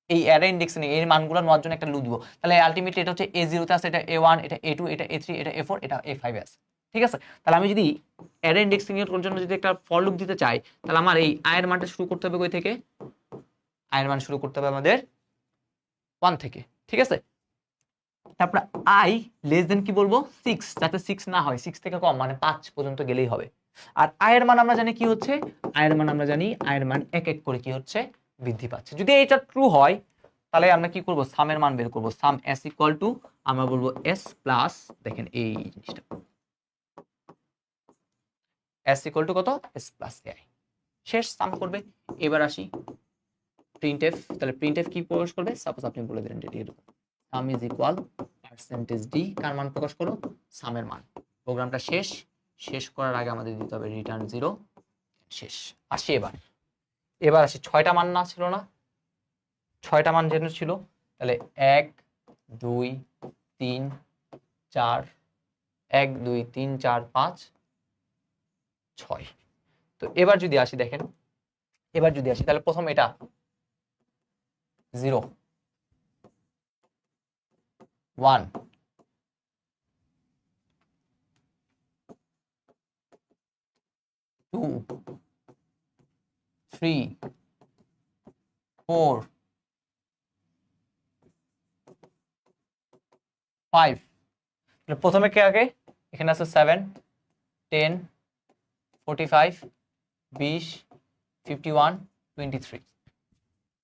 এই অ্যারে ইন্ডেক্সিং এর মানগুলো নেওয়ার জন্য একটা লুপ দিব, তাহলে আলটিমেটলি এটা হচ্ছে A0 তে আছে, এটা A1, এটা A2, এটা A3, এটা A4, এটা A5 এ আছে। ঠিক আছে, তাহলে আমি যদি অ্যারে ইন্ডেক্সিং এর জন্য যদি একটা ফর লুপ দিতে চাই, তাহলে আমার এই i এর মানটা শুরু করতে হবে কই থেকে, i এর মান শুরু করতে হবে আমাদের 1 থেকে। ঠিক আছে, তারপর i লেস দেন কি বলবো, 6, যাতে 6 না হয়, 6 থেকে কম, মানে 5 পর্যন্ত গেলেই হবে। আর i এর মান আমরা জানি কি হচ্ছে, i এর মান আমরা জানি, i এর মান এক এক করে কি হচ্ছে, বৃদ্ধি পাচ্ছে। যদি এটা ট্রু হয়, তাহলে আমরা কি করব, সামের মান বের করব। সাম s ইকুয়াল টু, আমরা বলবো s প্লাস, দেখেন এই জিনিসটা, s ইকুয়াল টু কত, s প্লাস ai, শেষ সাম করবে। এবার আসি প্রিন্টএফ, তাহলে প্রিন্টএফ কি প্রকাশ করবে, সাপোজ আপনি বলে দিলেন এটি এরকম, sum is equal percentage D, কার মান প্রকাশ করো, সামের মান। প্রোগ্রামটা শেষ করার আগে আমাদের দিতে হবে রিটার্ন 0। শেষ। আসি এবার আসি 6টা মান না ছিল না, 6টা মান যেন ছিল, তাহলে 1 2 3 4, 1 2 3 4 5 6। তো এবার যদি আসি, দেখেন এবার যদি আসি, তাহলে প্রথম এটা 0 1 2 3 4 5। প্রথমে কে আগে, এখানে আছে 7 10 45 20 51 23।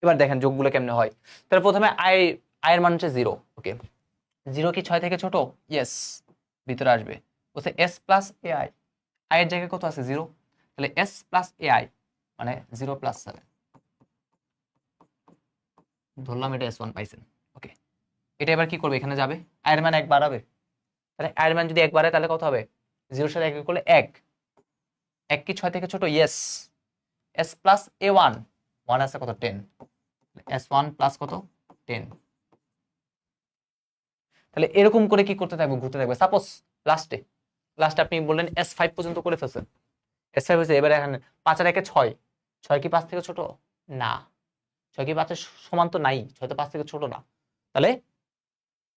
এবার দেখেন যোগগুলো কেমনে হয়। তাহলে প্রথমে এর মান হচ্ছে 0। ওকে, 0 কি 6 থেকে ছোট, ইয়েস, ভিতরে আসবে। বলছে s প্লাস ai, i এর জায়গায় কত আছে, 0, তাহলে s প্লাস ai মানে 0 প্লাস 7, ধরলাম এটা s1 পাইছেন। ওকে, এটা এবার কি করবে, এখানে যাবে, i এর মান 1 বাড়াবে। তাহলে i এর মান যদি 1 বাড়ায়, তাহলে কত হবে, 0 সাথে 1 করলে 1, 1 কি 6 থেকে ছোট, ইয়েস, s প্লাস a1, 1 আছে কত, 10, s1 প্লাস কত, 10। তাহলে এরকম করে কি করতে থাকবে, ঘুরতে থাকবে। সাপোজ লাস্টে আপনি বললেন S5 পর্যন্ত করে ফেলছেন, S5 হয়েছে। এবারে এখানে 5 আর 1 6, 6 কি 5 থেকে ছোট, না, 6 কি 5 এর সমান তো নাই, 6 তো 5 থেকে ছোট না, তাহলে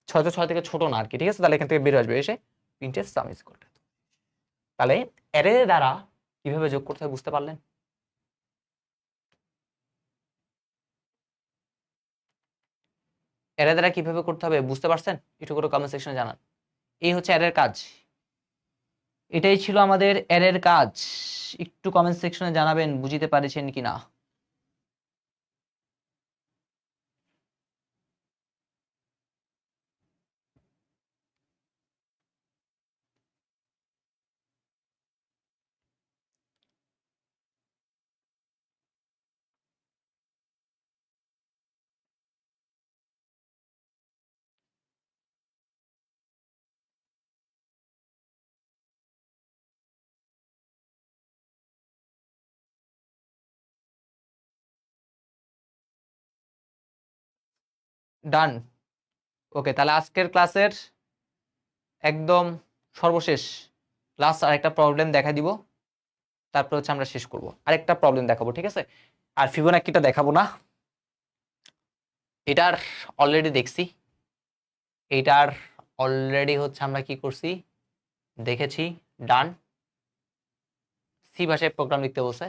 6 তো 6 থেকে ছোট না আর কি। ঠিক আছে, তাহলে এখান থেকে বের আসবে, এসে printf some is equal to. তাহলে অ্যারে দ্বারা কিভাবে যোগ করতে হয় বুঝতে পারলেন। অ্যারে দ্বারা কিভাবে করতে হবে বুঝতে পারছেন, একটু করে কমেন্ট সেকশনে জানান। এই হচ্ছে অ্যারের কাজ, এটাই ছিল আমাদের অ্যারের কাজ। একটু কমেন্ট সেকশনে জানাবেন বুঝিতে পারছেন কিনা। ডান। ওকে, তাহলে আজকের ক্লাসের একদম সর্বশেষ লাস্ট আরেকটা প্রবলেম দেখা দিব, তারপর হচ্ছে আমরা শেষ করব। আরেকটা প্রবলেম দেখাবো, ঠিক আছে? আর ফিবোনাকিটা দেখাবো না, এটার অলরেডি দেখছি, এটার অলরেডি হচ্ছে আমরা কি করছি দেখেছি, ডান। সি ভাষায় প্রোগ্রাম লিখতে বলছে,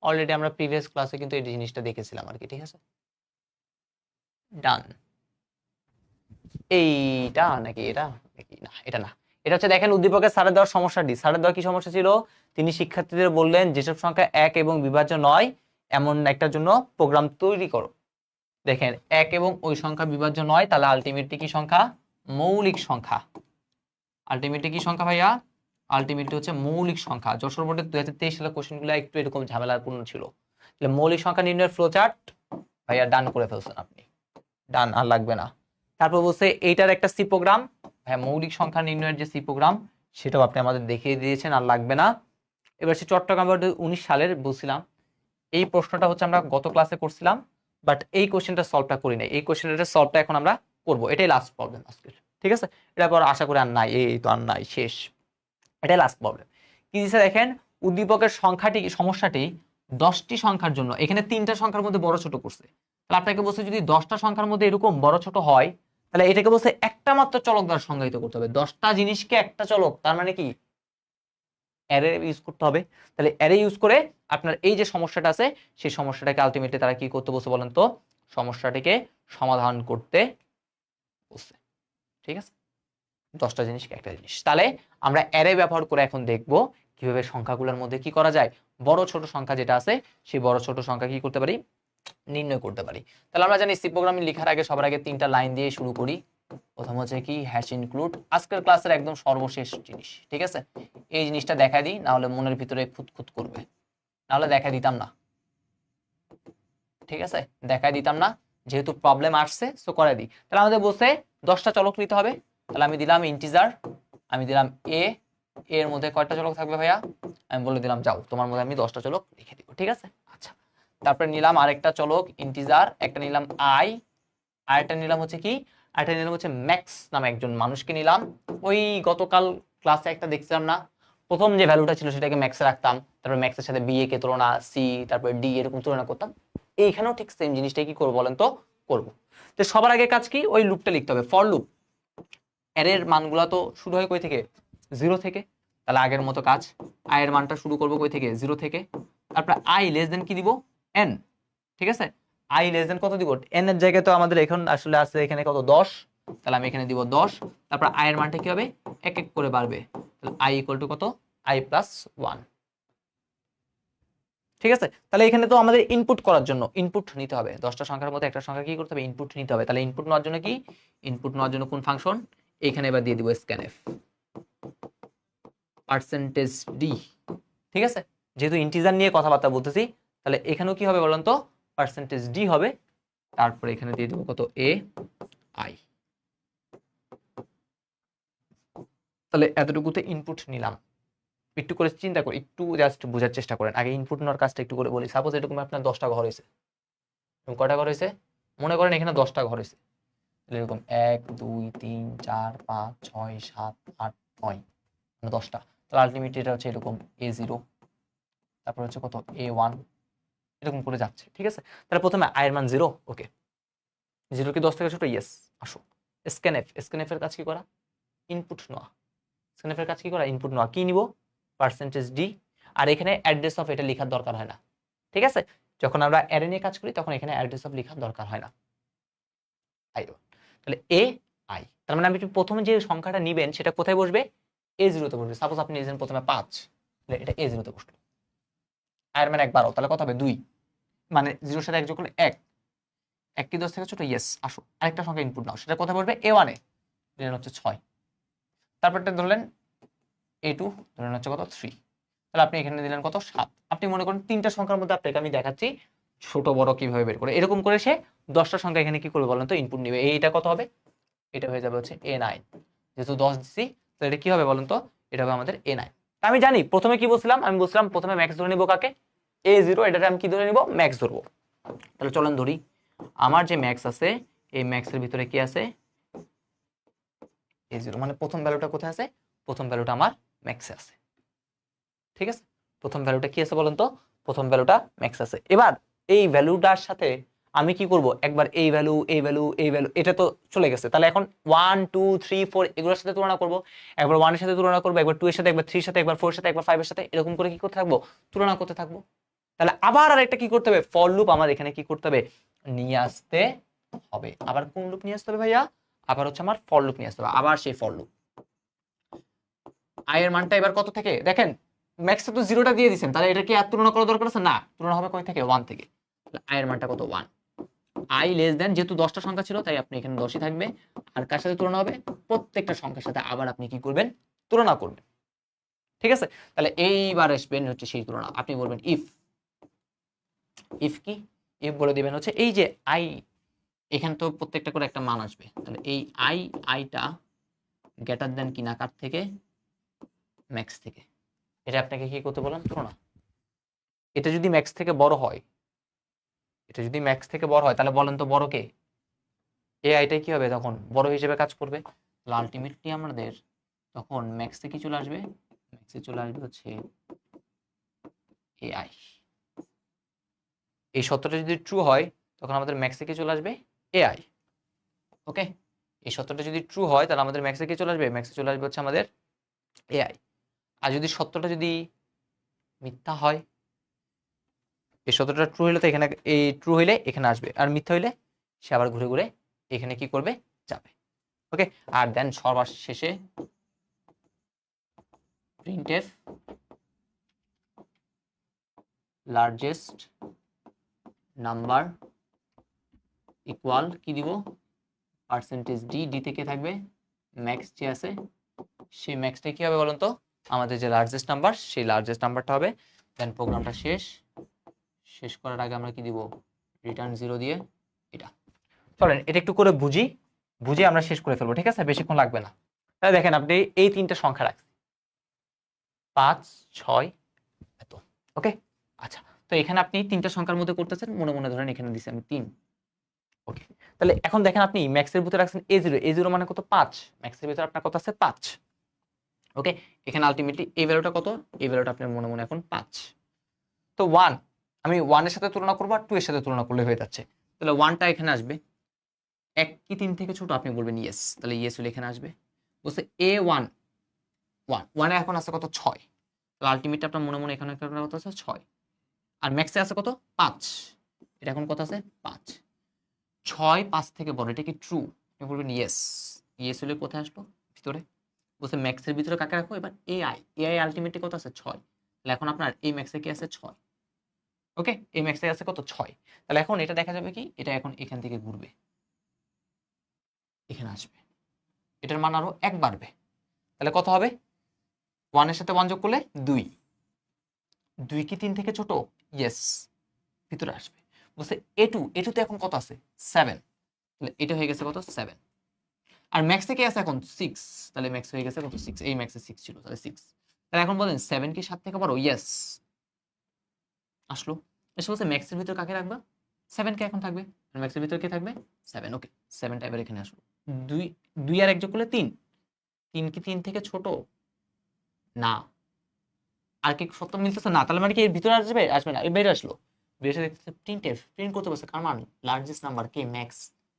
অলরেডি আমরা প্রিভিয়াস ক্লাসে কিন্তু এই জিনিসটা দেখেছিলাম আর কি, ঠিক আছে? ডান। এইটা নাকি এটা নাকি না, এটা না, এটা হচ্ছে দেখেন উদ্দীপকের স্যারের দেওয়ার সমস্যাটি। স্যারের দেওয়ার কি সমস্যা ছিল? তিনি শিক্ষার্থীদের বললেন যেসব সংখ্যা 1 এবং বিভাজ্য নয় এমন একটার জন্য প্রোগ্রাম তৈরি করো। দেখেন 1 এবং ওই সংখ্যা বিভাজ্য নয়, তাহলে আলটিমেটলি কি সংখ্যা? মৌলিক সংখ্যা। আলটিমেটলি কি সংখ্যা ভাইয়া? আলটিমেটলি হচ্ছে মৌলিক সংখ্যা। যশোর বোর্ডের 2023 সালের কোশ্চেনগুলো একটু এরকম ঝামেলাপূর্ণ ছিল। তাহলে মৌলিক সংখ্যা নির্ণয়ের ফ্লোচার্ট ভাইয়া ডান করে ফেলছেন আপনি, ডান, আর লাগবে না। তারপর বলছে এইটার একটা সি প্রোগ্রাম, হ্যাঁ মৌলিক সংখ্যা নির্ণয়ের যে সি প্রোগ্রাম সেটাও আপনি আমাদের দেখিয়ে দিয়েছেন, আর লাগবে না। এবার সে চট্টগ্রাম 19 সালের বলছিলাম, এই প্রশ্নটা হচ্ছে আমরা গত ক্লাসে করছিলাম, বাট এই কোশ্চেনটা সলভটা করি নাই। এই কোশ্চেনটা সলভটা এখন আমরা করব, এটাই লাস্ট প্রবলেম আজকের, ঠিক আছে? এটা পর আশা করি আর নাই, এই তো আর নাই, শেষ, এটাই লাস্ট প্রবলেম। কি দিচ্ছে দেখেন, উদ্দীপকের সংখ্যাটি সমস্যাটি 10টি সংখ্যার জন্য, এখানে 3টা সংখ্যার মধ্যে বড় ছোট করছে। তাহলে আপনাকে বলছে যদি 10টা সংখ্যার মধ্যে এরকম বড় ছোট হয়, তাহলে এটাকে বলছে একটা মাত্র চলক দ্বারা সংজ্ঞায়িত করতে হবে। 10টা জিনিসকে একটা চলক, তার মানে কি অ্যারে ইউজ করতে হবে। তাহলে অ্যারে ইউজ করে আপনার এই যে সমস্যাটা আছে সেই সমস্যাটাকে আলটিমেটলি তারা কি করতে বলছে বলেন তো? সমস্যাটিকে সমাধান করতে বলছে, ঠিক আছে? 10টা জিনিসকে একটা জিনিস। তাহলে আমরা অ্যারে ব্যবহার করে এখন দেখব কিভাবে সংখ্যাগুলোর মধ্যে কি করা যায়, বড় ছোট সংখ্যা যেটা আছে সেই বড় ছোট সংখ্যা কি করতে পারি, নির্ণয় করতে পারি। তাহলে আমরা জানি সি প্রোগ্রামিং লেখার আগে সবার আগে 3টা লাইন দিয়ে শুরু করি। প্রথম হচ্ছে কি হ্যাশ ইনক্লুড, আজকের ক্লাসের একদম সর্বশেষ জিনিস, ঠিক আছে? এই জিনিসটা দেখা দিই, না হলে মনের ভিতরে খুঁতখুত করবে, না হলে দেখা দিতাম না, ঠিক আছে? দেখাই দিতাম না, যেহেতু প্রবলেম আসছে সো করে দিই। তাহলে আমাদের বলছে 10টা চলক নিতে হবে। তাহলে আমি দিলাম ইন্টিজার, আমি দিলাম এ, এর মধ্যে কয়টা চলক থাকবে ভাইয়া? আমি বলে দিলাম যাও তোমার মধ্যে আমি 10টা চলক লিখে দিব, ঠিক আছে? আচ্ছা, তারপরে নিলাম আরেকটা চলক ইন্টিজার, একটা নিলাম আই, আরেকটা নিলাম হচ্ছে কি, আরেকটা নিলাম হচ্ছে ম্যাক্স নামে একজন মানুষকে নিলাম। ওই গতকাল ক্লাসে একটা দেখছিলাম না, প্রথম যে ভ্যালুটা ছিল সেটাকে ম্যাক্সে রাখতাম, তারপর ম্যাক্সের সাথে বি এ কে তুলনা, সি, তারপর ডি, এরকম তুলনা করতাম। এইখানেও ঠিক সেম জিনিসটাই কি করবো বলেন তো? করবো। তো সবার আগে কাজ কি, ওই লুপটা লিখতে হবে, ফর লুপ। এর মানগুলা তো শুরু হয় কই থেকে? 0 থেকে। তাহলে আগের মতো কাজ, আই এর মানটা শুরু করবো কই থেকে? 0 থেকে। তারপরে আই লেস দেন কি দিব? এন, ঠিক আছে? আই লেস দেন কত দিব? এন এর জায়গায় তো আমাদের এখন আসলে আছে এখানে কত? 10। তাহলে আমি এখানে দিব 10। তারপর আই এর মানটা কি হবে? এক এক করে বাড়বে। তাহলে আই ইকুয়াল টু কত? আই প্লাস 1, ঠিক আছে? তাহলে এখানে তো আমাদের ইনপুট করার জন্য ইনপুট নিতে হবে। 10টা সংখ্যার মধ্যে একটা সংখ্যা কি করতে হবে? ইনপুট নিতে হবে। তাহলে ইনপুট নেওয়ার জন্য কি? ইনপুট নেওয়ার জন্য কোন ফাংশন? এখানে এবার দিয়ে দিব স্ক্যানএফ পার্সেন্টেজ ডি, ঠিক আছে? যেহেতু ইন্টিজার নিয়ে কথাবার্তা বলতেছি, তাহলে এখানেও কি হবে বলেন তো? পার্সেন্টেজ ডি হবে। তারপরে এখানে দিয়ে দেবো কত? A I. তাহলে এতটুকুতে ইনপুট নিলাম। একটু করে চিন্তা করি, একটু জাস্ট বোঝার চেষ্টা করেন। আগে ইনপুট নেওয়ার কাজটা একটু করে বলি। সাপোজ এরকম আপনার 10টা ঘর হয়েছে, কয়টা ঘর হয়েছে? মনে করেন এখানে 10টা ঘর হয়েছে। এরকম 1 2 3 4 5 6 7 8 9, মানে 10টা। তাহলে আলটিমেটলি এটা হচ্ছে এরকম A0, তারপর হচ্ছে কত? A1, এরকম করে যাচ্ছে, ঠিক আছে? তাহলে প্রথমে আই এর মান 0, ওকে। 0 কি 10 থেকে ছোট? ইয়েস। আসো স্ক্যানএফ, স্ক্যানএফ এর কাজ কি করা? ইনপুট নেওয়া। স্ক্যানএফ এর কাজ কি করা? ইনপুট নেওয়া। কি নিব? Percentage D. আর এখানে অ্যাড্রেস অফ এটা লেখার দরকার হয় না, ঠিক আছে? যখন আমরা অ্যারে নিয়ে কাজ করি তখন এখানে অ্যাড্রেস অফ লেখার দরকার হয় না। আই, তাহলে এ আই, তার মানে আপনি প্রথমে যে সংখ্যাটা নিবেন সেটা কোথায় বসবে? A0 তে বসবে। সাপোজ আপনি নিয়েছেন প্রথমে 5, তাহলে এটা A0 তে বসলো। আয়ের মান 12, তাহলে কত হবে? 2, মানে 0 এর সাথে 1 যোগ করলে 1। 1 কি 10 থেকে ছোট? ইয়েস। আসো আরেকটা সংখ্যা ইনপুট নাও, সেটা কোথায় বসবে? A1 এ, ধরেন হচ্ছে 6। তারপরটা ধরলেন A2, ধরেন হচ্ছে কত? 3। তাহলে আপনি এখানে দিলেন কত? 7। আপনি মনে করেন 3টা সংখ্যার মধ্যে আপনাকে আমি দেখাচ্ছি ছোট বড় কিভাবে বের করে। এরকম করে সে 10টা সংখ্যা এখানে কি করবে বলেন তো? ইনপুট নিবে। এইটা কত হবে? এটা হয়ে যাবে হচ্ছে A9। যেহেতু 10 দিচ্ছি, তো এটা কি হবে বলেন তো? এটা হবে আমাদের A9। আমি জানি প্রথমে কি বলছিলাম, আমি বলছিলাম প্রথমে ম্যাক্স ধরে নিব কাকে? A0, এটাতে আমি কি ধরে নিব? ম্যাক্স ধরবো। তাহলে চলেন ধরি, আমার যে ম্যাক্স আছে এই ম্যাক্সের ভিতরে কি আছে? A0, মানে প্রথম ভ্যালুটা কোথায় আছে? প্রথম ভ্যালুটা আমার ম্যাক্সে আছে। ঠিক আছে, প্রথম ভ্যালুটা কি আছে বলেন তো? প্রথম ভ্যালুটা ম্যাক্স আছে। এবার এই ভ্যালুটার সাথে আমি কি করব, একবার এই ভ্যালু এই ভ্যালু এই ভ্যালু, এটা তো চলে গেছে, তাহলে এখন 1 2 3 4 এগুলোর সাথে তুলনা করব। একবার 1 এর সাথে তুলনা করব, একবার 2 এর সাথে, একবার 3 এর সাথে, একবার 4 এর সাথে, একবার 5 এর সাথে, এরকম করে কি করতে থাকবো, তুলনা করতে থাকবো। তাহলে আবার আরেকটা কি করতে হবে, ফর লুপ আমার এখানে কি করতে হবে, নিয়ে আসতে হবে। আবার কোন লুপ নিয়ে আসতে হবে ভাইয়া? আবার হচ্ছে আমার ফর লুপ নিয়ে আসতে হবে, আবার সেই ফর লুপ। আই এর মানটা এবার কত থেকে দেখেন, ম্যাক্সে তো জিরোটা দিয়ে দিচ্ছেন, তাহলে এটা কি আর তুলনা করার দরকার আছে? না, তুলনা হবে কয় থেকে, 1 থেকে। তাহলে আই এর মানটা কত, 1। আই লেস দেন, যেহেতু 10টা সংখ্যা ছিল তাই আপনি এখানে 10ই থাকবে। আর কার সাথে তুলনা হবে, প্রত্যেকটা সংখ্যার সাথে আবার আপনি কি করবেন, তুলনা করবেন। ঠিক আছে, তাহলে এইবার আসবেন হচ্ছে সেই তুলনা, আপনি বলবেন ইফ। ইফ কি, ইফ বলে দিবেন হচ্ছে এই যে আই, এখানে তো প্রত্যেকটা করে একটা মান আসবে, তাহলে এই আইটা গ্রেটার দেন কি না কার থেকে, ম্যাক্স থেকে। এটা আপনাকে কি করতে বললাম, তুলনা। এটা যদি ম্যাক্স থেকে বড় হয়, এটা যদি ম্যাক্স থেকে বড় হয়, তাহলে বলেন তো বড় কে? এ আইটাই কি হবে তখন, বড় হিসেবে কাজ করবে। তাহলে আলটিমেটলি আমাদের তখন ম্যাক্সে কি চলে আসবে, ম্যাক্সে চলে আসবে হচ্ছে এআই। এই সত্যটা যদি ট্রু হয় তখন আমাদের ম্যাক্সে কি চলে আসবে, এআই। ওকে, এই সত্যটা যদি ট্রু হয় তাহলে আমাদের ম্যাক্সে কি চলে আসবে, ম্যাক্সে চলে আসবে হচ্ছে আমাদের এআই। আর যদি সত্যটা যদি মিথ্যা হয়, এই সত্যটা ট্রু হইলে তো এখানে, এই ট্রু হইলে এখানে আসবে, আর মিথ্যা হইলে সে আবার ঘুরে ঘুরে এখানে কি করবে, যাবে। ওকে, আর দেন সবার শেষে প্রিন্টএফ লার্জেস্ট নাম্বার ইকুয়াল কি দিব, পার্সেন্টেজ ডি, ডি থেকে থাকবে ম্যাক্স যে আছে, সেই ম্যাক্সটা কি হবে বলুন তো, আমাদের যে লার্জেস্ট নাম্বার সেই লার্জেস্ট নাম্বারটা হবে। দেন প্রোগ্রামটা শেষ করার আগে আমরা কি দিব, রিটার্ন 0 দিয়ে এটা। চলেন এটা একটু করে বুঝি আমরা শেষ করে ফেলবো, ঠিক আছে, বেশিক্ষণ লাগবে না। তাহলে দেখেন আপনি এই তিনটা সংখ্যা রাখছেন, 5 6 এত। ওকে, আচ্ছা, তো এখানে আপনি তিনটা সংখ্যার মধ্যে করতেছেন, মনে মনে ধরেন এখানে দিছি আমি 3। ওকে, তাহলে এখন দেখেন আপনি ম্যাক্সের ভিতরে রাখছেন A0, A0 মানে কত, 5, ম্যাক্সের ভিতরে আপনার কত আছে, 5। ওকে, এখানে আলটিমেটলি এই ভ্যালুটা কত, এই ভ্যালুটা আপনার মনে মনে এখন 5। তো 1, আমি 1 এর সাথে তুলনা করবো আর 2 এর সাথে তুলনা করলে হয়ে যাচ্ছে। তাহলে 1টা এখানে আসবে, 1 কি 3 থেকে ছোট, আপনি বলবেন ইয়েস, তাহলে ইয়েস হলে এখানে আসবে। বলছে A1, 1 এ এখন আছে কত, 6। তাহলে আলটিমেটলি আপনার মনে মনে এখানে একটা কত আছে, 6। আর ম্যাক্সে আছে কত, 5। এটা এখন কত আছে, 5। 6 5 থেকে বড়, এটা কি ট্রু, আপনি বলবেন ইয়েস। ইয়েস হলে কোথায় আসলো, ভিতরে। বলছে ম্যাক্সের ভিতরে কাকে রাখো, এবার এআই আলটিমেটলি কত আছে, 6। তাহলে এখন আপনার এই ম্যাক্সে কি আছে, 6। ওকে, এই ম্যাক্সে আছে কত, 6। তাহলে এখন এটা দেখা যাবে কি, এটা এখন এখান থেকে ঘুরবে, এখানে আসবে, এটার মান আরো 1 বাড়বে। তাহলে কত হবে, 1 এর সাথে 1 যোগ করলে 2। 2 কি 3 থেকে ছোট, ইয়েস, ভিতরে আসবে। বলছে এটুতে এখন কত আছে, 7। তাহলে এটা হয়ে গেছে কত, 7। আর ম্যাক্সে কি আছে এখন, 6। তাহলে ম্যাক্স হয়ে গেছে কত, 6। এই ম্যাক্সে 6 ছিল, তাহলে 6। তাহলে এখন বলেন 7 কি 7 থেকে বড়, ইয়েস, আসলো। এসে বলছে ম্যাক্সের ভিতরে কাকে রাখবা, 7 কে এখন থাকবে। আর ম্যাক্সের ভিতরে কে থাকবে, 7। ওকে, 7টা এবার এখানে আসলো। 2 2 আর 1 যোগ করলে 3। 3 কি 3 থেকে ছোট, না। আর কি সত্য মিলতেছে না, তাহলে মানে কি এর ভিতরে আসবে, আসবে না, এই বাইরে আসলো। বের হয়ে দেখতেছে প্রিন্টএফ, প্রিন্ট করতে বলছে কার মান, লার্জেস্ট নাম্বার কে, ম্যাক্স।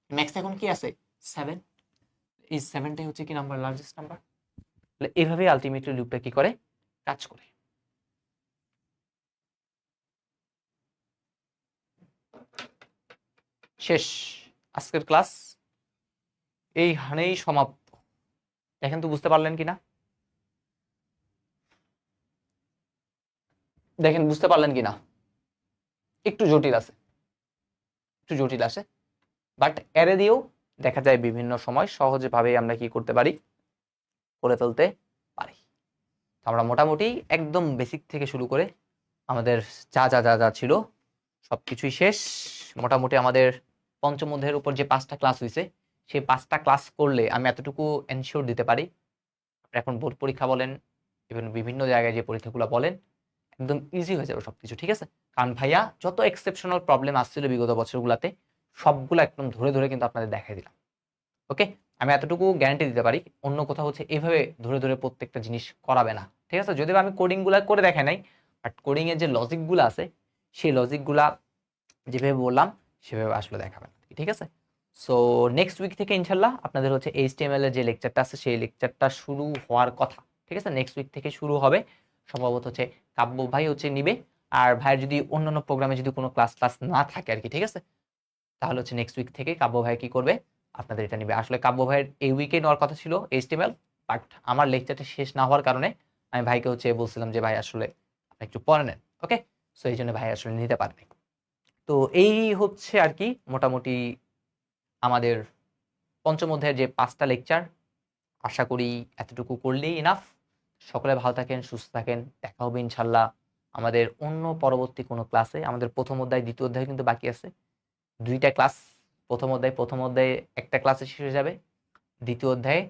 ম্যাক্স এখন কি আছে, 7। এই 7টাই হচ্ছে কি নাম্বার, লার্জেস্ট নাম্বার। তাহলে এভাবেই আলটিমেটলি লুপটা কি করে, কাজ করে। শেষ আজকের ক্লাস, এইখানেই সমাপ্ত। দেখেন তো বুঝতে পারলেন কিনা, দেখেন বুঝতে পারলেন কিনা, একটু জটিল আছে, একটু জটিল আসে, বাট এরে দিয়েও দেখা যায় বিভিন্ন সময় সহজে ভাবে আমরা কি করতে পারি, করে ফেলতে পারি। তো আমরা মোটামুটি একদম বেসিক থেকে শুরু করে আমাদের যা যা যা যা ছিল সবকিছুই শেষ। মোটামুটি আমাদের পঞ্চম অধ্যায়ের উপর যে 5টা ক্লাস হয়েছে, সেই 5টা ক্লাস করলে আমি এতটুকু এনশিওর দিতে পারি, এখন বোর্ড পরীক্ষা বলেন, বিভিন্ন জায়গায় যে পরীক্ষাগুলো বলেন, একদম ইজি হয়ে যাবে সবকিছু, ঠিক আছে। কারণ ভাইয়া যত এক্সেপশনাল প্রবলেম আসছিল বিগত বছরগুলোতে, সবগুলো একদম ধরে ধরে কিন্তু আপনাদের দেখাই দিলাম। ওকে, আমি এতটুকু গ্যারান্টি দিতে পারি, অন্য কোথাও হচ্ছে এভাবে ধরে ধরে প্রত্যেকটা জিনিস করাবে না, ঠিক আছে? যদিও আমি কোডিংগুলো করে দেখাই নাই, বাট কোডিং এর যে লজিকগুলো আছে সেই লজিকগুলা যেভাবে বললাম সেভাবে আসলে দেখাবেন, ঠিক আছে? সো নেক্সট উইক থেকে ইনশাল্লাহ আপনাদের হচ্ছে এইচটিএমএল এর যে লেকচারটা আছে সেই লেকচারটা শুরু হওয়ার কথা, ঠিক আছে? নেক্সট উইক থেকে শুরু হবে সম্ভবত হচ্ছে কাব্য ভাই হচ্ছে নিবে। আর ভাইয়ের যদি অন্যান্য প্রোগ্রামে যদি কোনো ক্লাস ক্লাস না থাকে আর কি, ঠিক আছে, তাহলে হচ্ছে নেক্সট উইক থেকে কাব্য ভাই কি করবে, আপনাদের এটা নিবে। আসলে কাব্য ভাইয়ের এই উইকে নেওয়ার কথা ছিল এইচটিএমএল, বাট আমার লেকচারটা শেষ না হওয়ার কারণে আমি ভাইকে হচ্ছে বলছিলাম যে ভাই আসলে আপনি একটু পড়ে নেন, ওকে? সো এই জন্য ভাই আসলে নিতে পারবে। তো এই হচ্ছে আর কি মোটামুটি আমাদের পঞ্চম অধ্যায়ের যে 5টা লেকচার। আশা করি এতটুকু করলেই ইনাফ। সকলে ভালো থাকেন, সুস্থ থাকেন। দেখা হবে ইনশাল্লাহ আমাদের অন্য পরবর্তী কোনো ক্লাসে। আমাদের প্রথম অধ্যায় দ্বিতীয় অধ্যায় কিন্তু বাকি আছে 2টা ক্লাস। প্রথম অধ্যায়ে একটা ক্লাসে শেষ হয়ে যাবে, দ্বিতীয় অধ্যায়ে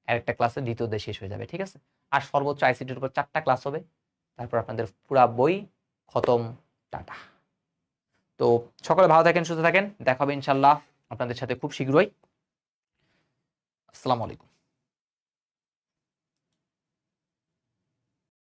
আরেকটা ক্লাসে দ্বিতীয় অধ্যায় শেষ হয়ে যাবে, ঠিক আছে? আর সর্বোচ্চ আইসিটির উপর 4টা ক্লাস হবে, তারপর আপনাদের পুরা বই খতম। টাটা। তো সকলে ভালো থাকেন, সুস্থ থাকেন। দেখা হবে ইনশাল্লাহ আপনাদের সাথে খুব শীঘ্রই। আসসালামু আলাইকুম।